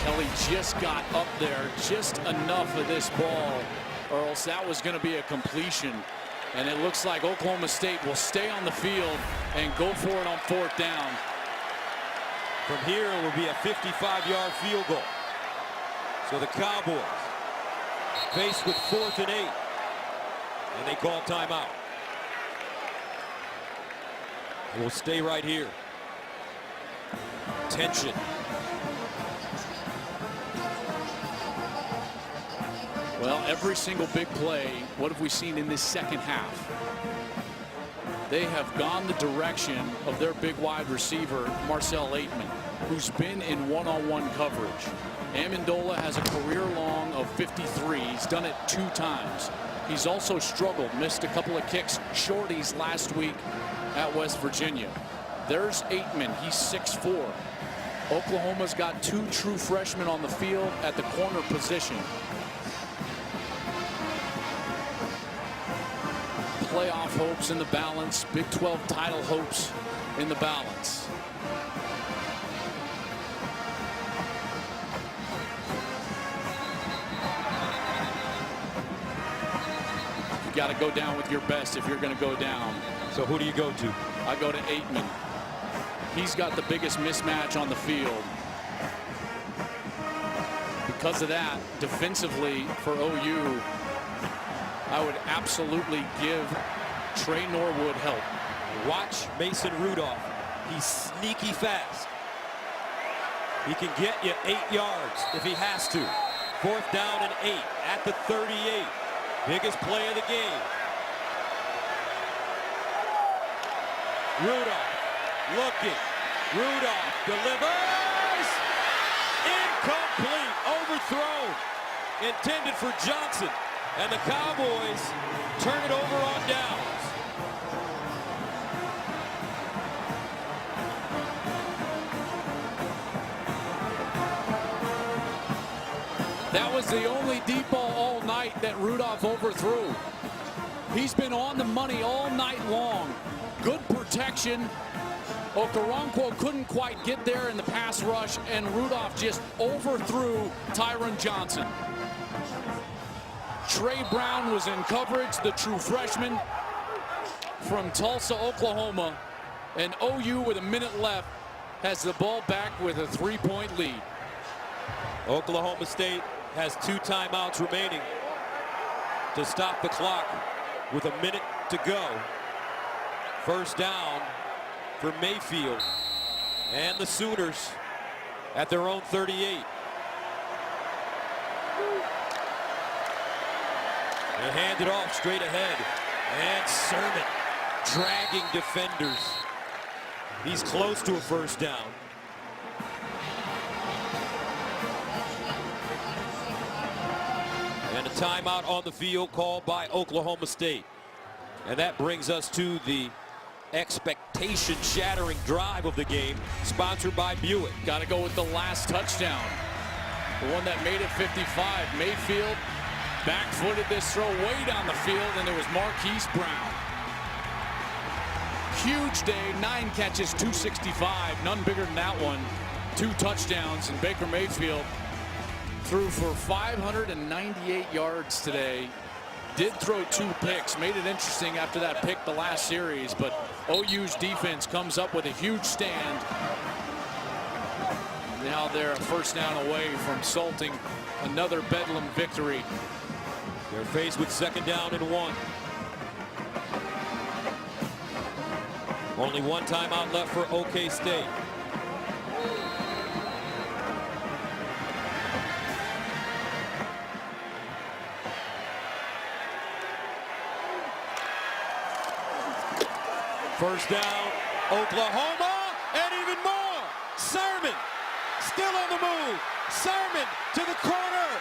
Kelly just got up there, just enough of this ball, or else that was going to be a completion. And it looks like Oklahoma State will stay on the field and go for it on 4th down. From here, it will be a 55-yard field goal. So the Cowboys faced with 4th and 8. And they call timeout. We'll stay right here. Tension. Well, every single big play, what have we seen in this second half? They have gone the direction of their big wide receiver, Marcell Ateman, who's been in one-on-one coverage. Amendola has a career long of 53. He's done it 2 times. He's also struggled, missed a couple of kicks shorties last week at West Virginia. There's Ateman. He's 6'4". Oklahoma's got 2 true freshmen on the field at the corner position. Playoff hopes in the balance. Big 12 title hopes in the balance. You got to go down with your best if you're going to go down. So who do you go to? I go to Ateman. He's got the biggest mismatch on the field. Because of that, defensively for OU, I would absolutely give Trey Norwood help. Watch Mason Rudolph. He's sneaky fast. He can get you 8 yards if he has to. 4th down and 8 at the 38. Biggest play of the game. Rudolph looking. Rudolph delivers. Incomplete. Overthrown. Intended for Johnson. And the Cowboys turn it over on downs. That was the only deep ball all night that Rudolph overthrew. He's been on the money all night long. Good protection. Okoronkwo couldn't quite get there in the pass rush, and Rudolph just overthrew Tyron Johnson. Trey Brown was in coverage, the true freshman from Tulsa, Oklahoma. And OU, with a minute left, has the ball back with a 3-point lead. Oklahoma State has 2 timeouts remaining to stop the clock with a minute to go. 1st down for Mayfield and the Sooners at their own 38. They hand it off straight ahead, and Sermon dragging defenders. He's close to a 1st down. And a timeout on the field called by Oklahoma State. And that brings us to the expectation-shattering drive of the game, sponsored by Buick. Got to go with the last touchdown. The one that made it 55. Mayfield back-footed this throw way down the field, and it was Marquise Brown. Huge day, 9 catches, 265. None bigger than that one. 2 touchdowns, and Baker Mayfield threw for 598 yards today. Did throw 2 picks, made it interesting after that pick the last series, but OU's defense comes up with a huge stand. Now they're a 1st down away from salting another Bedlam victory. They're faced with 2nd down and 1. Only one timeout left for OK State. First down, Oklahoma, and even more. Sermon still on the move. Sermon to the corner.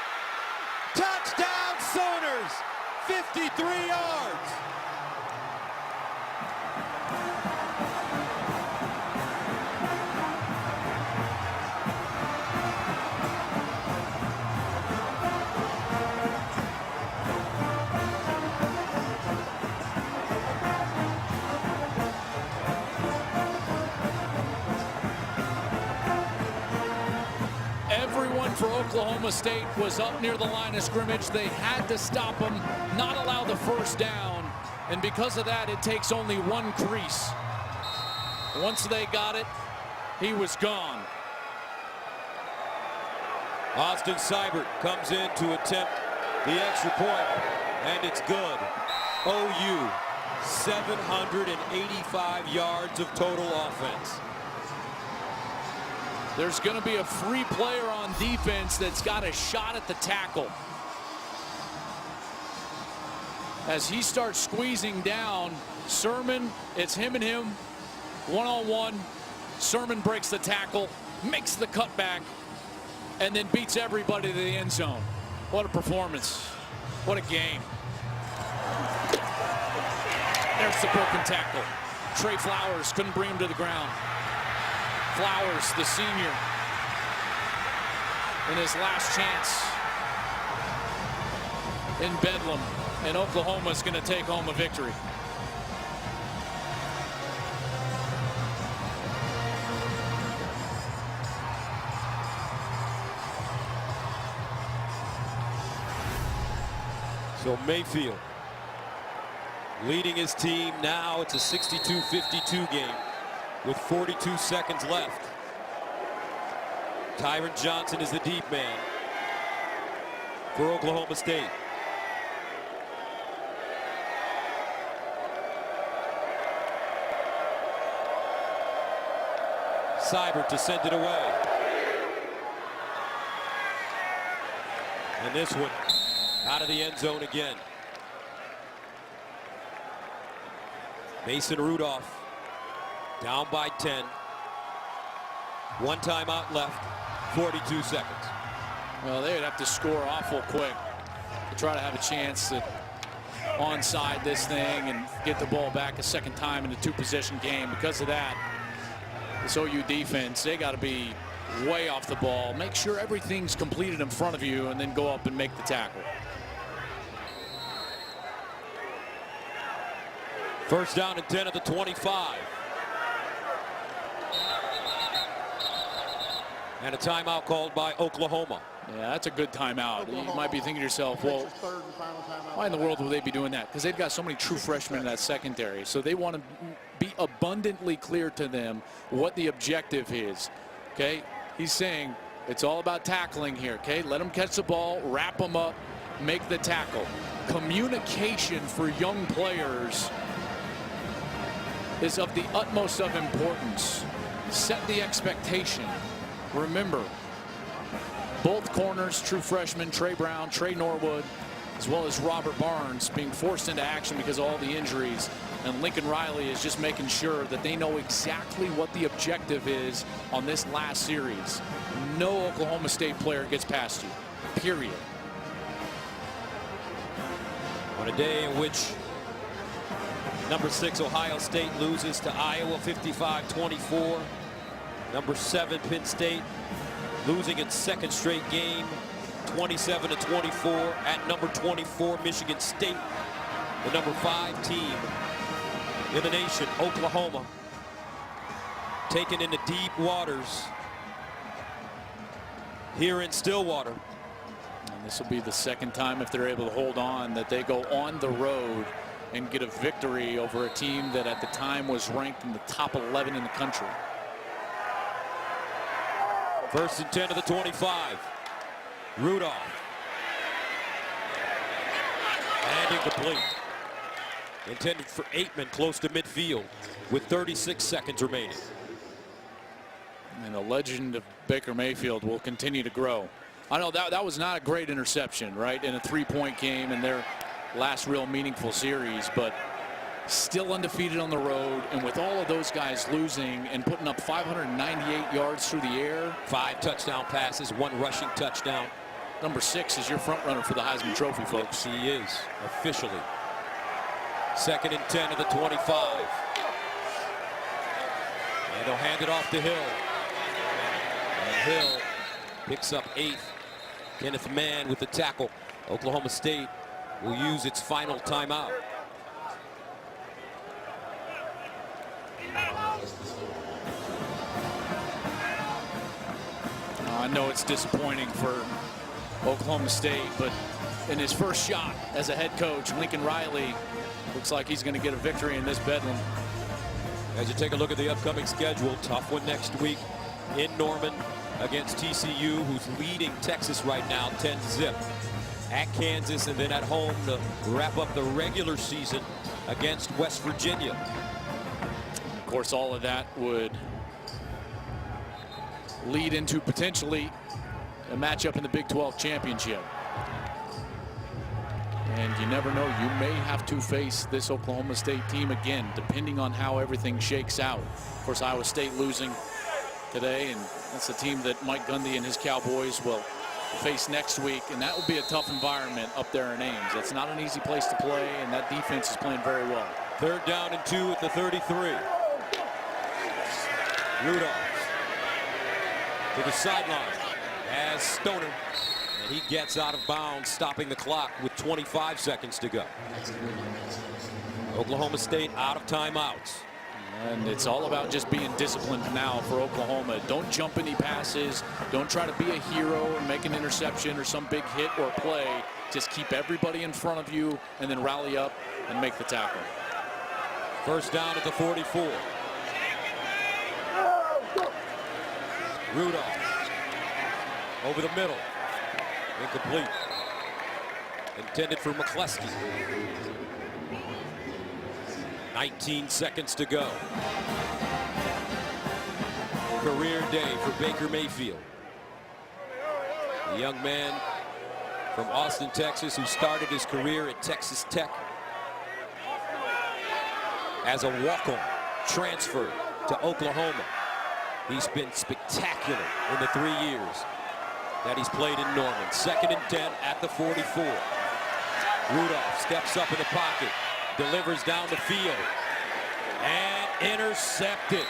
Touchdown Sooners, 53 yards. Everyone for Oklahoma State was up near the line of scrimmage. They had to stop him, not allow the first down. And because of that, it takes only one crease. Once they got it, he was gone. Austin Seibert comes in to attempt the extra point, and it's good. OU, 785 yards of total offense. There's going to be a free player on defense that's got a shot at the tackle. As he starts squeezing down, Sermon, it's him and him, one-on-one. Sermon breaks the tackle, makes the cutback, and then beats everybody to the end zone. What a performance. What a game. There's the broken tackle. Trey Flowers couldn't bring him to the ground. Flowers, the senior, in his last chance in Bedlam, and Oklahoma's going to take home a victory. So Mayfield leading his team. Now it's a 62-52 game with 42 seconds left. Tyron Johnson is the deep man for Oklahoma State. Seibert to send it away. And this one out of the end zone again. Mason Rudolph down by 10. One timeout left, 42 seconds. Well, they would have to score awful quick to try to have a chance to onside this thing and get the ball back a second time in a two-possession game. Because of that, this OU defense, they got to be way off the ball. Make sure everything's completed in front of you and then go up and make the tackle. First down and 10 at the 25. And a timeout called by Oklahoma. Yeah, that's a good timeout. You might be thinking to yourself, well, why in the world would they be doing that? Because they've got so many true freshmen in that secondary. So they want to be abundantly clear to them what the objective is. Okay, he's saying it's all about tackling here. Okay, let them catch the ball, wrap them up, make the tackle. Communication for young players is of the utmost of importance. Set the expectation. Remember, both corners, true freshmen, Trey Brown, Trey Norwood, as well as Robert Barnes being forced into action because of all the injuries. And Lincoln Riley is just making sure that they know exactly what the objective is on this last series. No Oklahoma State player gets past you, period. On a day in which number 6 Ohio State loses to Iowa 55-24. Number 7 Penn State losing its second straight game 27-24 at number 24 Michigan State. The number 5 team in the nation, Oklahoma, taken into deep waters here in Stillwater. And this will be the second time, if they're able to hold on, that they go on the road and get a victory over a team that at the time was ranked in the top 11 in the country. First and 10 to the 25. Rudolph. And incomplete. Intended for Aitman close to midfield. with 36 seconds remaining. And the legend of Baker Mayfield will continue to grow. I know that was not a great interception, right, in a 3-point game in their last real meaningful series, but still undefeated on the road, and with all of those guys losing and putting up 598 yards through the air. 5 touchdown passes, 1 rushing touchdown. Number 6 is your front runner for the Heisman Trophy, folks. Yes, he is, officially. 2nd and 10 of the 25. And they'll hand it off to Hill. And Hill picks up 8th. Kenneth Mann with the tackle. Oklahoma State will use its final timeout. I know it's disappointing for Oklahoma State, but in his first shot as a head coach, Lincoln Riley looks like he's going to get a victory in this bedlam. As you take a look at the upcoming schedule, tough one next week in Norman against TCU, who's leading Texas right now 10-0. At Kansas, and then at home to wrap up the regular season against West Virginia. Of course, all of that would lead into potentially a matchup in the Big 12 championship. And you never know, you may have to face this Oklahoma State team again, depending on how everything shakes out. Of course, Iowa State losing today, and that's the team that Mike Gundy and his Cowboys will face next week, and that will be a tough environment up there in Ames. It's not an easy place to play, and that defense is playing very well. 3rd down and 2 at the 33. Rudolph to the sideline as Stoner, and he gets out of bounds, stopping the clock with 25 seconds to go. Oklahoma State out of timeouts. And it's all about just being disciplined now for Oklahoma. Don't jump any passes. Don't try to be a hero and make an interception or some big hit or play. Just keep everybody in front of you and then rally up and make the tackle. 1st down at the 44. Rudolph over the middle. Incomplete. Intended for McCleskey. 19 seconds to go. Career day for Baker Mayfield. The young man from Austin, Texas, who started his career at Texas Tech as a walk-on, transferred to Oklahoma. He's been spectacular in the 3 years that he's played in Norman. 2nd and 10 at the 44. Rudolph steps up in the pocket, delivers down the field, and intercepted.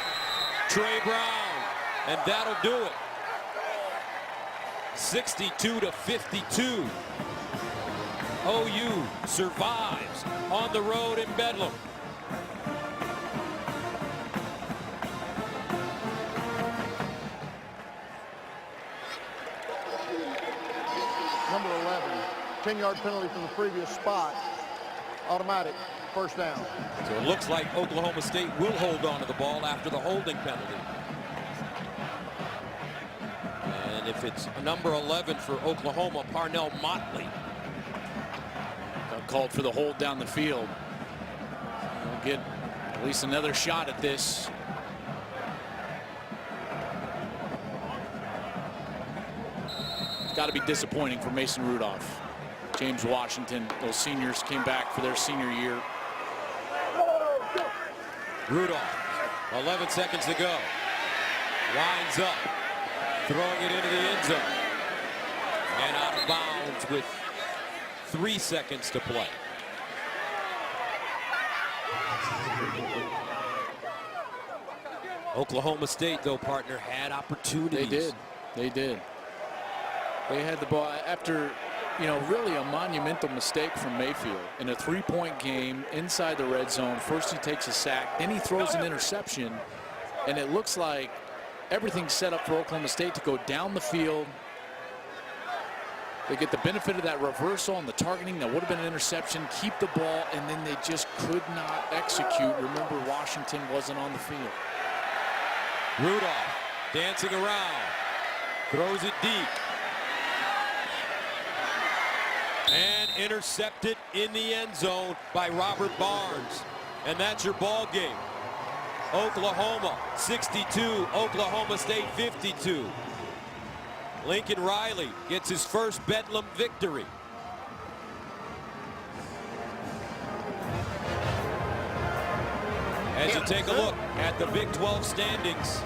Trey Brown, and that'll do it. 62-52. OU survives on the road in Bedlam. Number 11, 10-yard penalty from the previous spot. Automatic 1st down. So it looks like Oklahoma State will hold on to the ball after the holding penalty. And if it's number 11 for Oklahoma, Parnell Motley. Called for the hold down the field. We'll get at least another shot at this. It's got to be disappointing for Mason Rudolph. James Washington, those seniors came back for their senior year. Rudolph, 11 seconds to go. Winds up, throwing it into the end zone. And out of bounds with 3 seconds to play. Oklahoma State, though, partner, had opportunities. They did. They did. They had the ball after, you know, really a monumental mistake from Mayfield in a 3-point game inside the red zone. First he takes a sack, then he throws an interception, and it looks like everything's set up for Oklahoma State to go down the field. They get the benefit of that reversal and the targeting. That would have been an interception. Keep the ball, and then they just could not execute. Remember, Washington wasn't on the field. Rudolph dancing around, throws it deep, and intercepted in the end zone by Robert Barnes. And that's your ball game. Oklahoma 62, Oklahoma State 52. Lincoln Riley gets his first Bedlam victory. As you take a look at the Big 12 standings,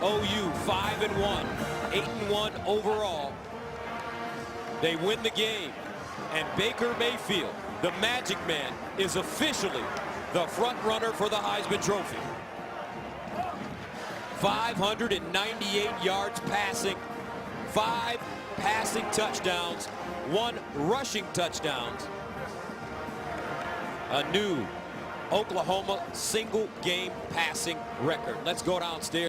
OU 5-1, 8-1 overall. They win the game, and Baker Mayfield, the Magic Man, is officially the front runner for the Heisman Trophy. 598 yards passing, 5 passing touchdowns, 1 rushing touchdown. A new Oklahoma single game passing record. Let's go downstairs.